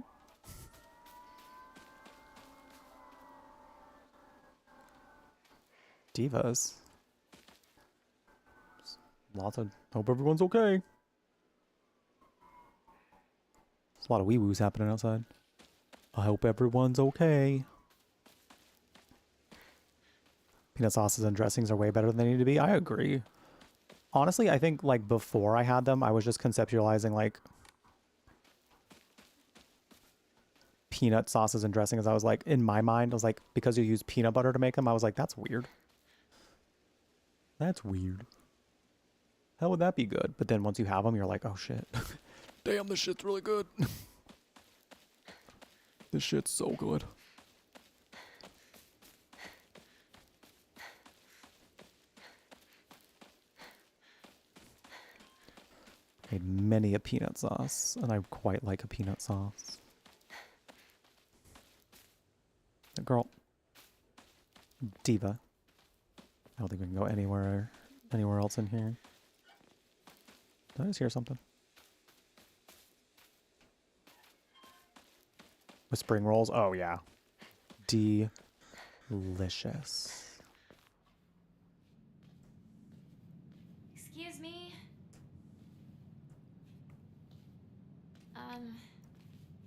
Divas. Lots of... Hope everyone's okay. There's a lot of wee-woos happening outside. I hope everyone's okay. Peanut sauces and dressings are way better than they need to be. I agree. Honestly, I think, like, before I had them, I was just conceptualizing, like, peanut sauces and dressings. I was like, in my mind, I was like, because you use peanut butter to make them, I was like, that's weird. That's weird. How would that be good? But then once you have them, you're like, oh shit. Damn, this shit's really good. This shit's so good. Made many a peanut sauce, and I quite like a peanut sauce. Girl. Diva. I don't think we can go anywhere else in here. Did I just hear something? With spring rolls? Oh, yeah. Delicious. Excuse me?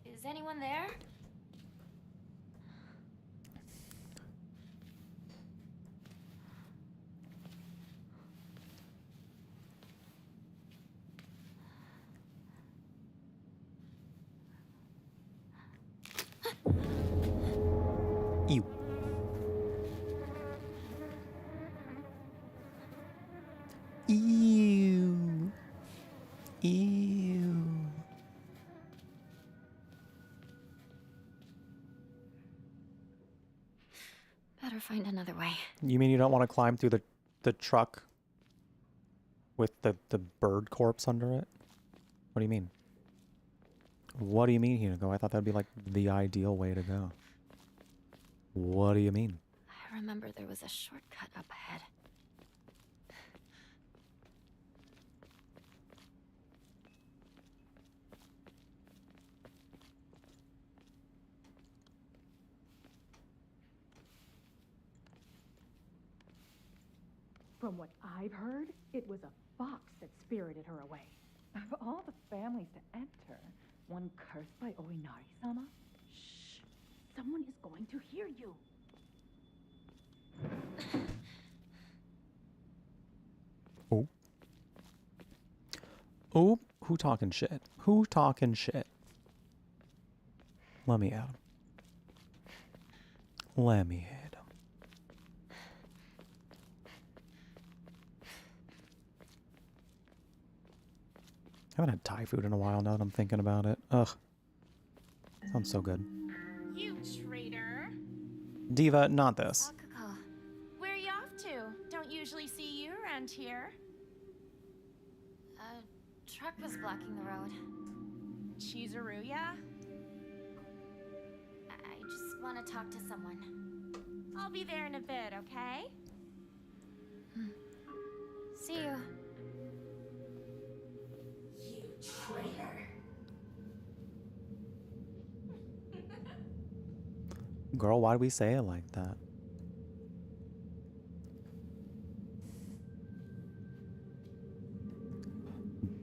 Is anyone there? Ew. Ew. Ew. Better find another way. You mean you don't want to climb through the truck with the bird corpse under it? What do you mean? What do you mean, Hinako? I thought that'd be like the ideal way to go. What do you mean? I remember there was a shortcut up ahead. From what I've heard, it was a fox that spirited her away. Of all the families to enter, one cursed by Oinari-sama? Shh! Someone is going to hear you. Oh. Oh, who talking shit? Who talking shit? Let me at him. Let me hit him. I haven't had Thai food in a while now that I'm thinking about it. Ugh. Sounds so good. You traitor. Diva, not this. Bakugo, where are you off to? Don't usually see you around here. A truck was blocking the road. Chizuruya? I just want to talk to someone. I'll be there in a bit, okay? See you. You traitor. Girl, why do we say it like that?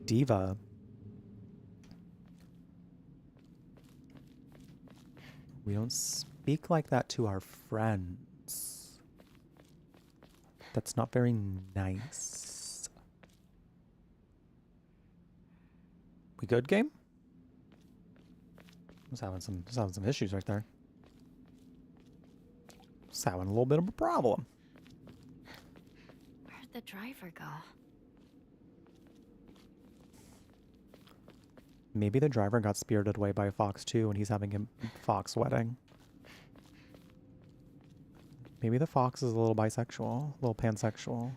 Diva. We don't speak like that to our friends. That's not very nice. We good, game? Just having some issues right there. Just having a little bit of a problem. Where'd the driver go? Maybe the driver got spirited away by a fox too, and he's having a fox wedding. Maybe the fox is a little bisexual, a little pansexual.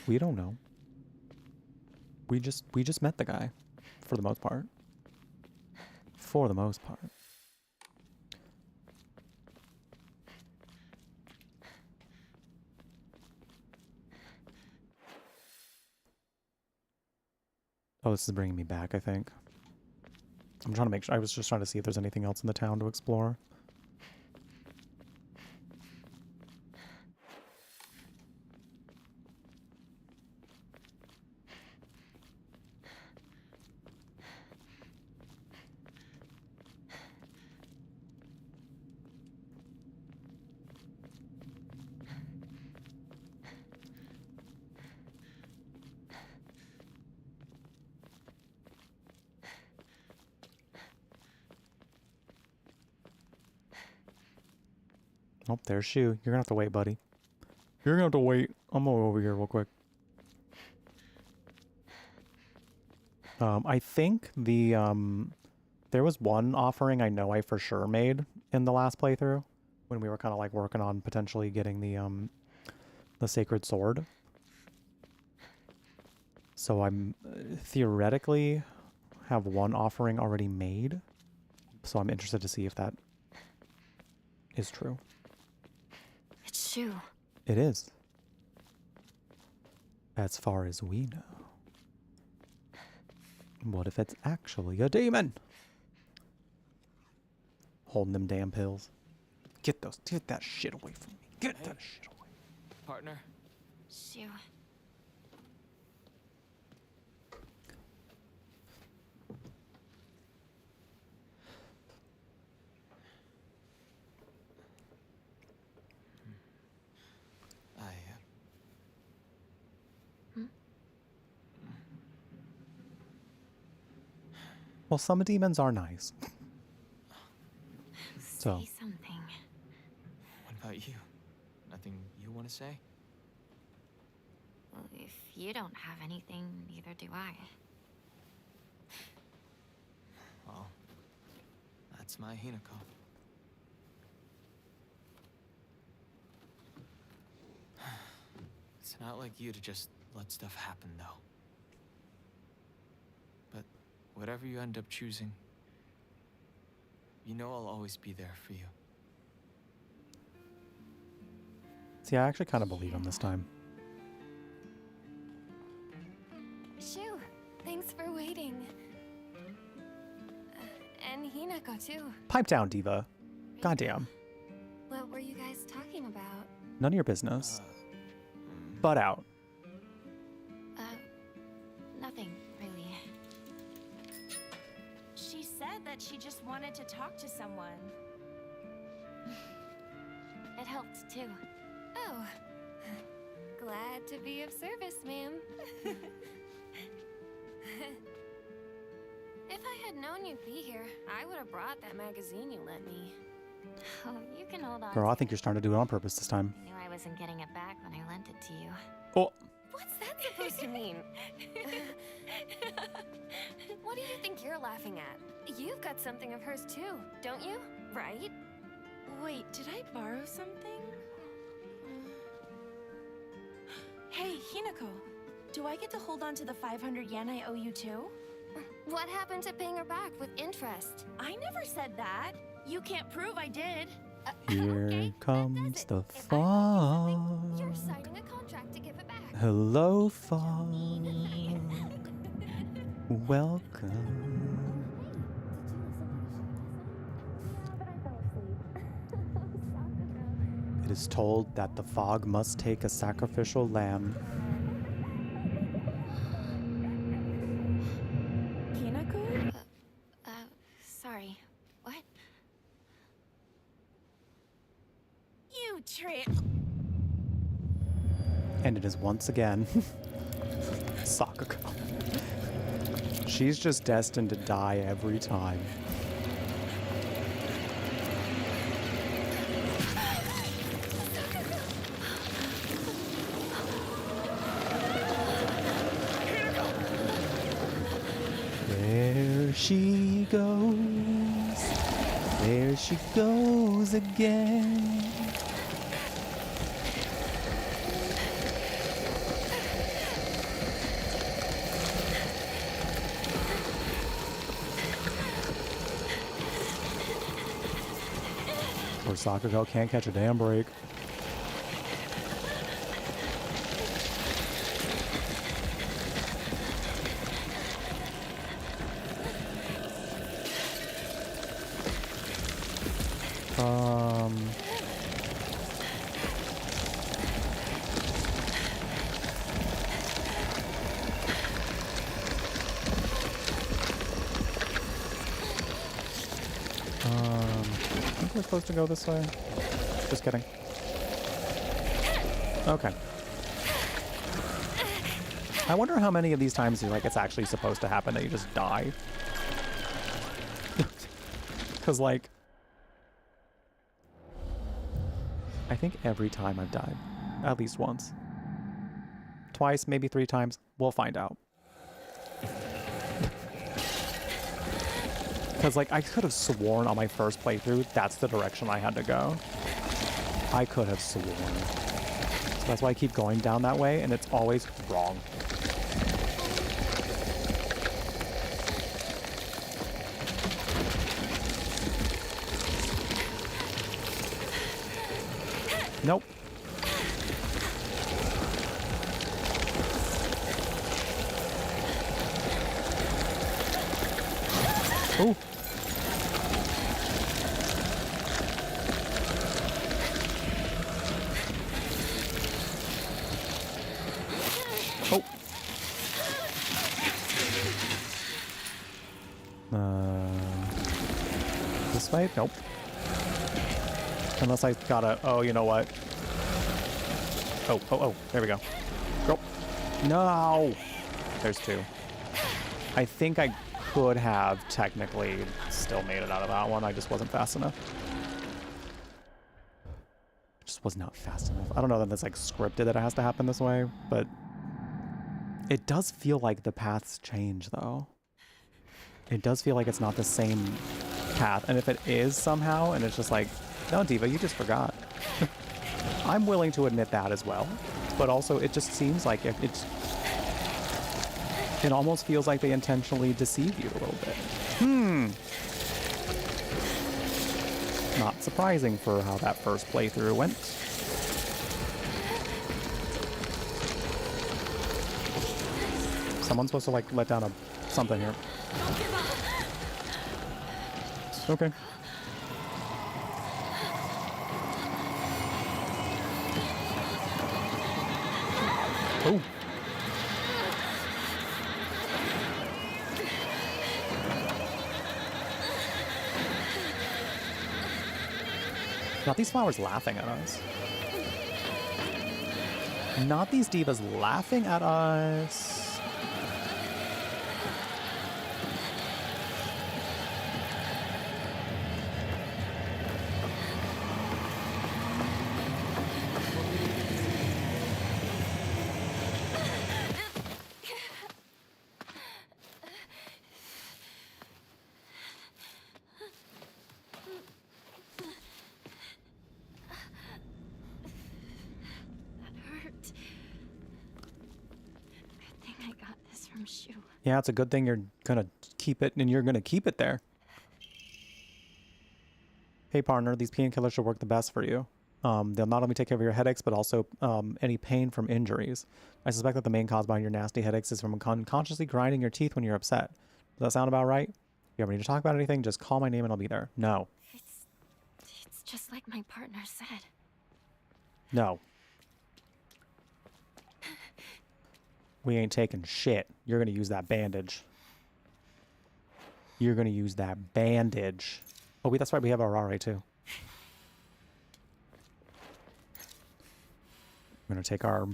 We don't know. We just met the guy, for the most part. For the most part. Oh, this is bringing me back, I think. I'm trying to make sure. I was just trying to see if there's anything else in the town to explore. Oh, there's Shu. You're gonna have to wait, buddy. You're gonna have to wait. I'm gonna go over here real quick. I think the there was one offering I know I for sure made in the last playthrough when we were kind of like working on potentially getting the sacred sword. So I'm theoretically have one offering already made. So I'm interested to see if that is true. It's Shu. It is. As far as we know. What if it's actually a demon? Holding them damn pills. Get that shit away from me. Get that shit away. Partner? Shu. Well, some demons are nice. So. Say something. What about you? Nothing you want to say? Well, if you don't have anything, neither do I. Well, that's my Hinako. It's not like you to just let stuff happen, though. But whatever you end up choosing, you know I'll always be there for you. See, I actually kind of believe him this time. Shu, thanks for waiting. And Hinako too. Pipe down, Diva. Goddamn. None of your business. Butt out. Nothing, really. She said that she just wanted to talk to someone. It helped too. Oh. Glad to be of service, ma'am. If I had known you'd be here, I would have brought that magazine you lent me. Oh, you can hold on. Girl, I think you're starting to do it on purpose this time. I knew I wasn't getting it back when I lent it to you. Oh. What's that supposed to mean? What do you think you're laughing at? You've got something of hers too, don't you? Right? Wait, did I borrow something? Hey, Hinako. Do I get to hold on to the 500 yen I owe you too? What happened to paying her back with interest? I never said that. You can't prove I did. Here comes the fog. You're signing a contract to give it back. Hello, fog. Welcome. It is told that the fog must take a sacrificial lamb. Hinako? Sorry. What? You trip. And it is once again Sakako. She's just destined to die every time. There she goes. There she goes again. Poor Sakako can't catch a damn break. I think we're supposed to go this way. Just kidding. Okay. I wonder how many of these times you're like it's actually supposed to happen that you just die. Because like I think every time I've died. At least once. Twice, maybe 3 times. We'll find out. Because, like, I could have sworn on my first playthrough that's the direction I had to go. I could have sworn. So that's why I keep going down that way, and it's always wrong. Nope. Ooh. Oh. This way? Nope. Unless I gotta... Oh, you know what? Oh, there we go. Go. No! There's 2. I think I could have technically still made it out of that one. I just wasn't fast enough. Just was not fast enough. I don't know that that's like scripted that it has to happen this way, but it does feel like the paths change though. It does feel like it's not the same path. And if it is somehow, and it's just like, no, Diva, you just forgot. I'm willing to admit that as well. But also it just seems like it almost feels like they intentionally deceive you a little bit. Not surprising for how that first playthrough went. Someone's supposed to like let down something here. Okay. Oh. Not these flowers laughing at us. Not these divas laughing at us. Yeah, it's a good thing you're gonna keep it, and you're gonna keep it there. Hey partner, these painkillers should work the best for you. They'll not only take care of your headaches, but also any pain from injuries. I suspect that the main cause behind your nasty headaches is from unconsciously grinding your teeth when you're upset. Does that sound about right? If you ever need to talk about anything, just call my name and I'll be there. No. It's just like my partner said. No. We ain't taking shit. You're gonna use that bandage. You're gonna use that bandage. Oh, wait, that's right. We have our RA too. We're gonna take our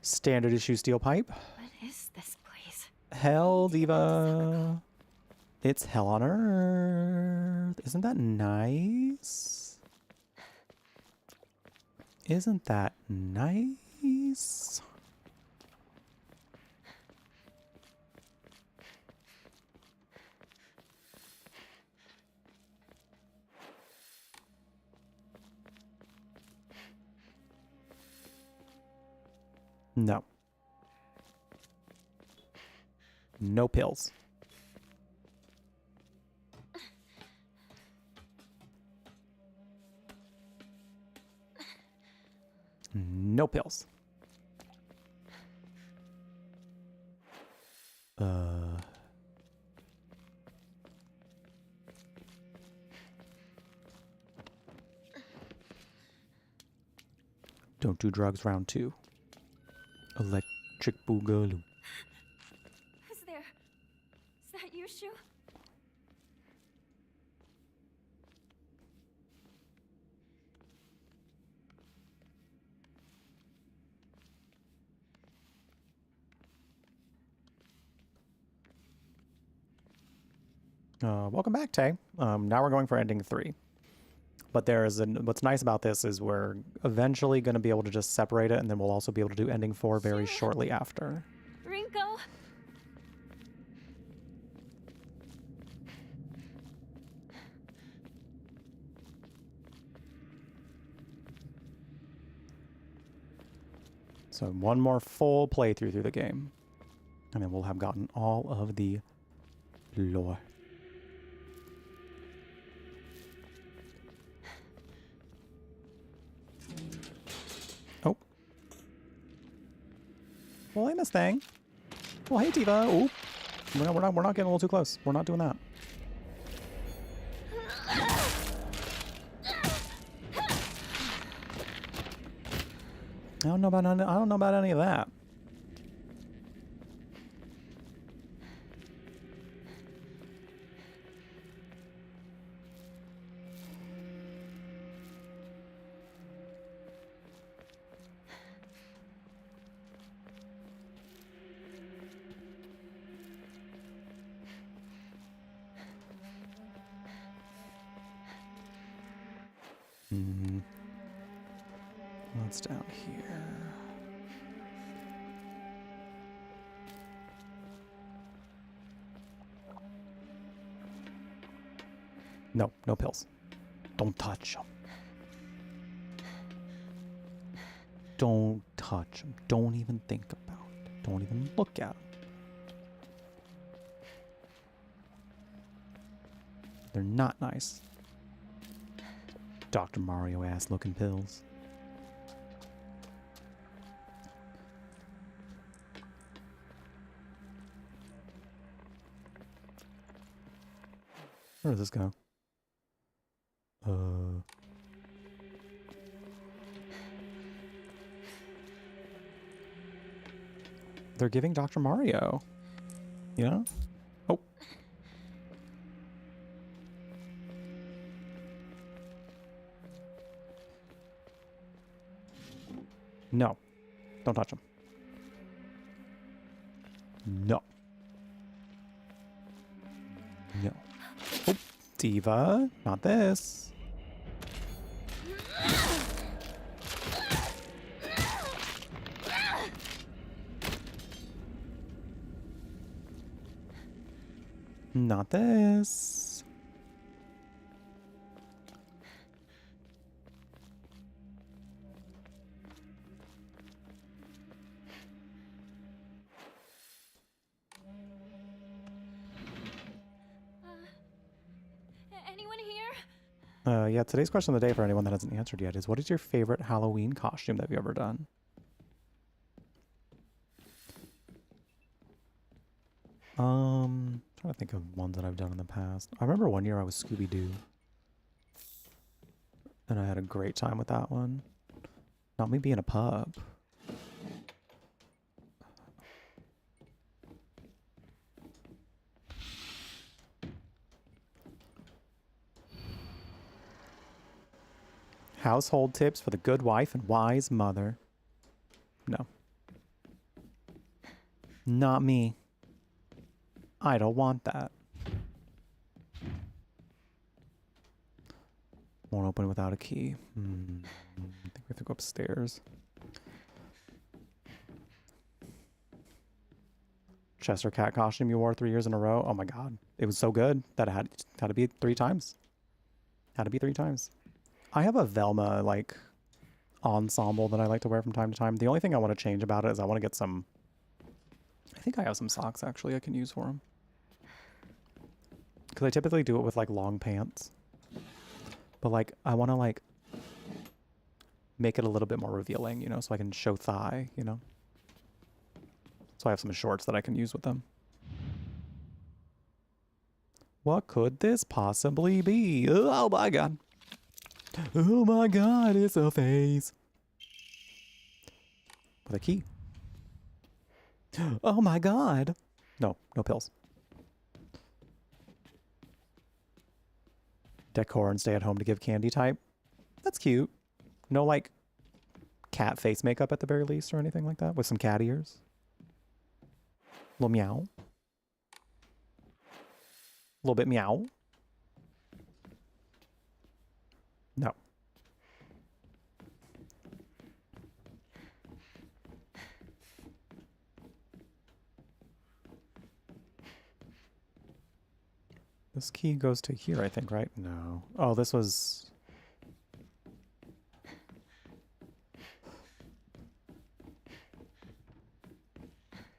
standard issue steel pipe. What is this place? Hell, Diva. It's hell on earth. Isn't that nice? Isn't that nice? No. No pills. No pills. Don't do drugs round 2. Electric Boogaloo. Who's there? Is that you, Shu? Welcome back, Tay. Now we're going for ending 3. But what's nice about this is we're eventually going to be able to just separate it, and then we'll also be able to do ending 4 very shortly after. Rinko! So one more full playthrough through the game, and then we'll have gotten all of the lore. Oh. Well, hey, Miss Thing. Well, hey, Diva. Oh. We're not getting a little too close. We're not doing that. I don't know about any of that. What's down here? No, no pills. Don't touch them. Don't touch them. Don't even think about it. Don't even look at them. They're not nice. Dr. Mario ass looking pills. Where does this go? They're giving Dr. Mario. You know? Oh. No. Don't touch him. No. No. Oh, Diva. Not this. Not this. Anyone here? Yeah, today's question of the day for anyone that hasn't answered yet is, what is your favorite Halloween costume that you've ever done? Trying to think of ones that I've done in the past. I remember one year I was Scooby-Doo. And I had a great time with that one. Not me being a pup. Household tips for the good wife and wise mother. No. Not me. I don't want that. Won't open without a key. I think we have to go upstairs. Chester Cat costume you wore 3 years in a row. Oh my god. It was so good that it had to be 3 times. Had to be 3 times. I have a Velma, like, ensemble that I like to wear from time to time. The only thing I want to change about it is I want to get some... I think I have some socks, actually, I can use for them. Because I typically do it with, like, long pants. But, like, I want to, like, make it a little bit more revealing, you know, so I can show thigh, you know. So I have some shorts that I can use with them. What could this possibly be? Oh, my God. Oh, my God, it's a face. With a key. Oh, my God. No, no pills. Decor and stay at home to give candy type. That's cute. No, like, cat face makeup at the very least or anything like that with some cat ears. Little meow. A little bit meow. No. This key goes to here, I think, right? No. Oh, this was...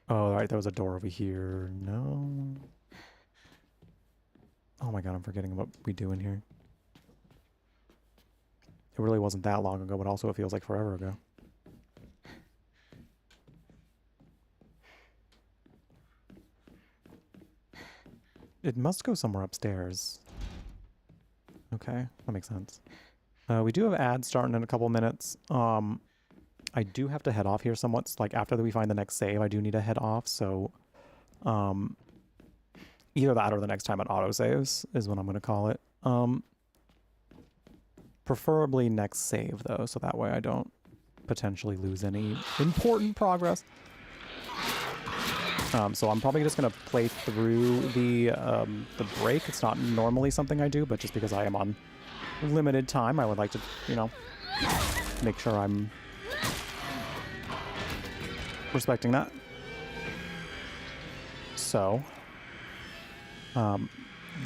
Oh, right, there was a door over here. No. Oh my god, I'm forgetting what we do in here. It really wasn't that long ago, but also it feels like forever ago. It must go somewhere upstairs. Okay, that makes sense. We do have ads starting in a couple minutes. I do have to head off here somewhat. Like, after we find the next save, I do need to head off, so... either that or the next time it autosaves is what I'm going to call it. Preferably next save, though, so that way I don't potentially lose any important progress. So I'm probably just going to play through the break. It's not normally something I do, but just because I am on limited time, I would like to, you know, make sure I'm respecting that. So,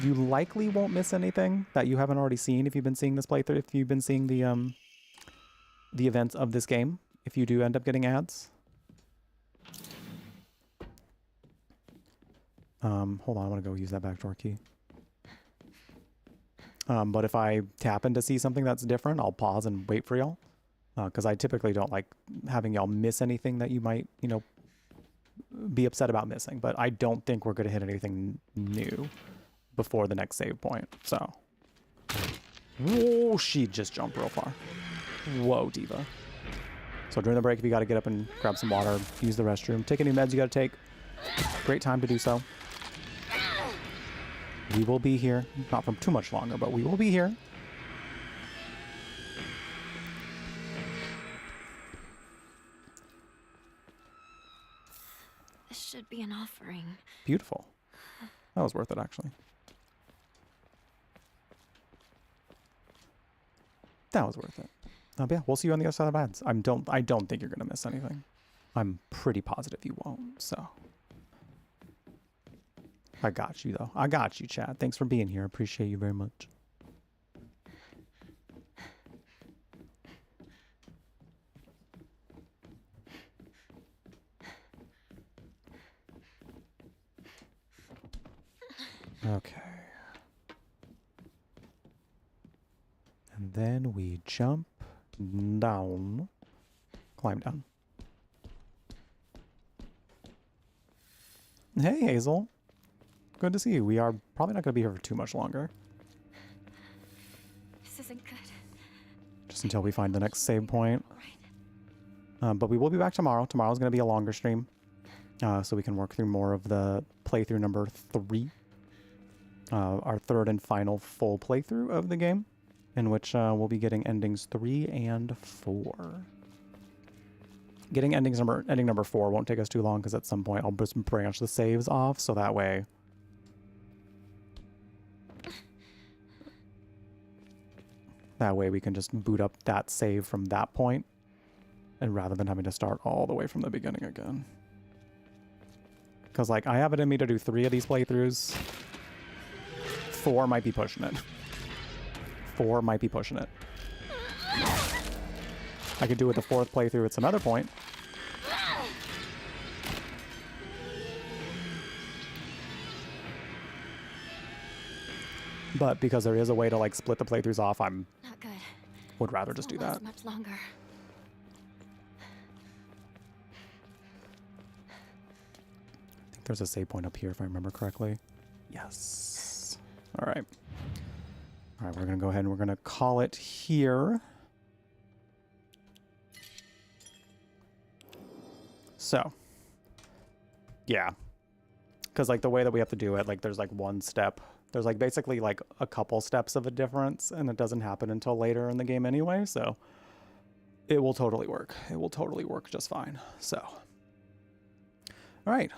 you likely won't miss anything that you haven't already seen if you've been seeing this playthrough, if you've been seeing the events of this game, if you do end up getting ads. Hold on, I want to go use that backdoor key. But if I happen to see something that's different, I'll pause and wait for y'all. Because I typically don't like having y'all miss anything that you might, you know, be upset about missing. But I don't think we're going to hit anything new before the next save point. So. Whoa, she just jumped real far. Whoa, Diva. So during the break, if you got to get up and grab some water, use the restroom, take any meds you got to take, great time to do so. We will be here, not for too much longer, but we will be here. This should be an offering. Beautiful. That was worth it, actually. That was worth it. But yeah, we'll see you on the other side of the ads. I don't think you're gonna miss anything. I'm pretty positive you won't. So I got you though. I got you, chat. Thanks for being here. Appreciate you very much. Okay. And then we jump down, climb down. Hey, Hazel. Good to see you. We are probably not going to be here for too much longer. This isn't good. Just until we find the next save point. But we will be back tomorrow. Tomorrow's going to be a longer stream. So we can work through more of the playthrough number 3. Our third and final full playthrough of the game, in which we'll be getting endings 3 and 4. Getting ending number 4 won't take us too long, because at some point I'll just branch the saves off, so that way we can just boot up that save from that point, and rather than having to start all the way from the beginning again. Because like I have it in me to do 3 of these playthroughs. 4 might be pushing it. 4 might be pushing it. I could do it the 4th playthrough at some other point. But because there is a way to like split the playthroughs off, Not good. would rather just do that. Much longer. I think there's a save point up here if I remember correctly. Yes. All right. All right, we're going to go ahead and we're going to call it here. So, yeah. Because, like, the way that we have to do it, like, there's, like, one step. There's, like, basically, like, a couple steps of a difference, and it doesn't happen until later in the game anyway, so it will totally work. It will totally work just fine. So, all right.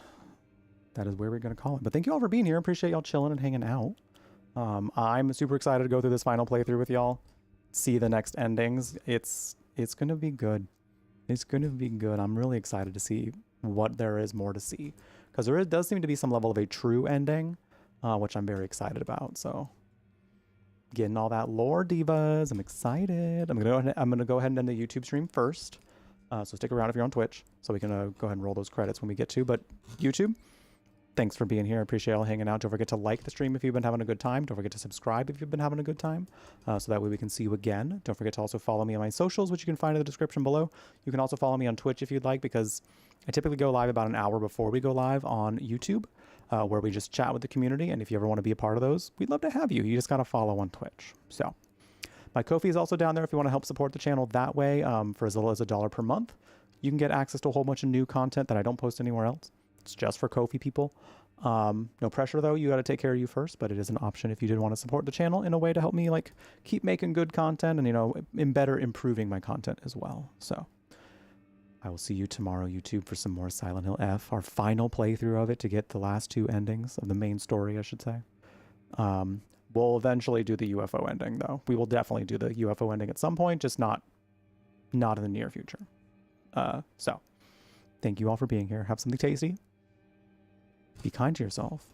That is where we're going to call it. But thank you all for being here. Appreciate y'all chilling and hanging out. I'm super excited to go through this final playthrough with y'all. See the next endings. It's going to be good. It's going to be good. I'm really excited to see what there is more to see. Because there does seem to be some level of a true ending, which I'm very excited about. So, getting all that lore, divas. I'm excited. I'm gonna go ahead and end the YouTube stream first. So stick around if you're on Twitch, so we can go ahead and roll those credits when we get to. But YouTube, thanks for being here. I appreciate y'all hanging out. Don't forget to like the stream if you've been having a good time. Don't forget to subscribe if you've been having a good time, so that way we can see you again. Don't forget to also follow me on my socials, which you can find in the description below. You can also follow me on Twitch if you'd like, because I typically go live about an hour before we go live on YouTube, where we just chat with the community. And if you ever want to be a part of those, we'd love to have you. You just got to follow on Twitch. So my Ko-fi is also down there if you want to help support the channel that way, for as little as $1 per month. You can get access to a whole bunch of new content that I don't post anywhere else. It's just for Ko-fi people. No pressure though. You got to take care of you first, but it is an option if you did want to support the channel in a way to help me like keep making good content and, you know, better improving my content as well. So I will see you tomorrow, YouTube, for some more Silent Hill F, our final playthrough of it to get the last 2 endings of the main story, I should say. We'll eventually do the UFO ending though. We will definitely do the UFO ending at some point, just not in the near future. So thank you all for being here. Have something tasty. Be kind to yourself.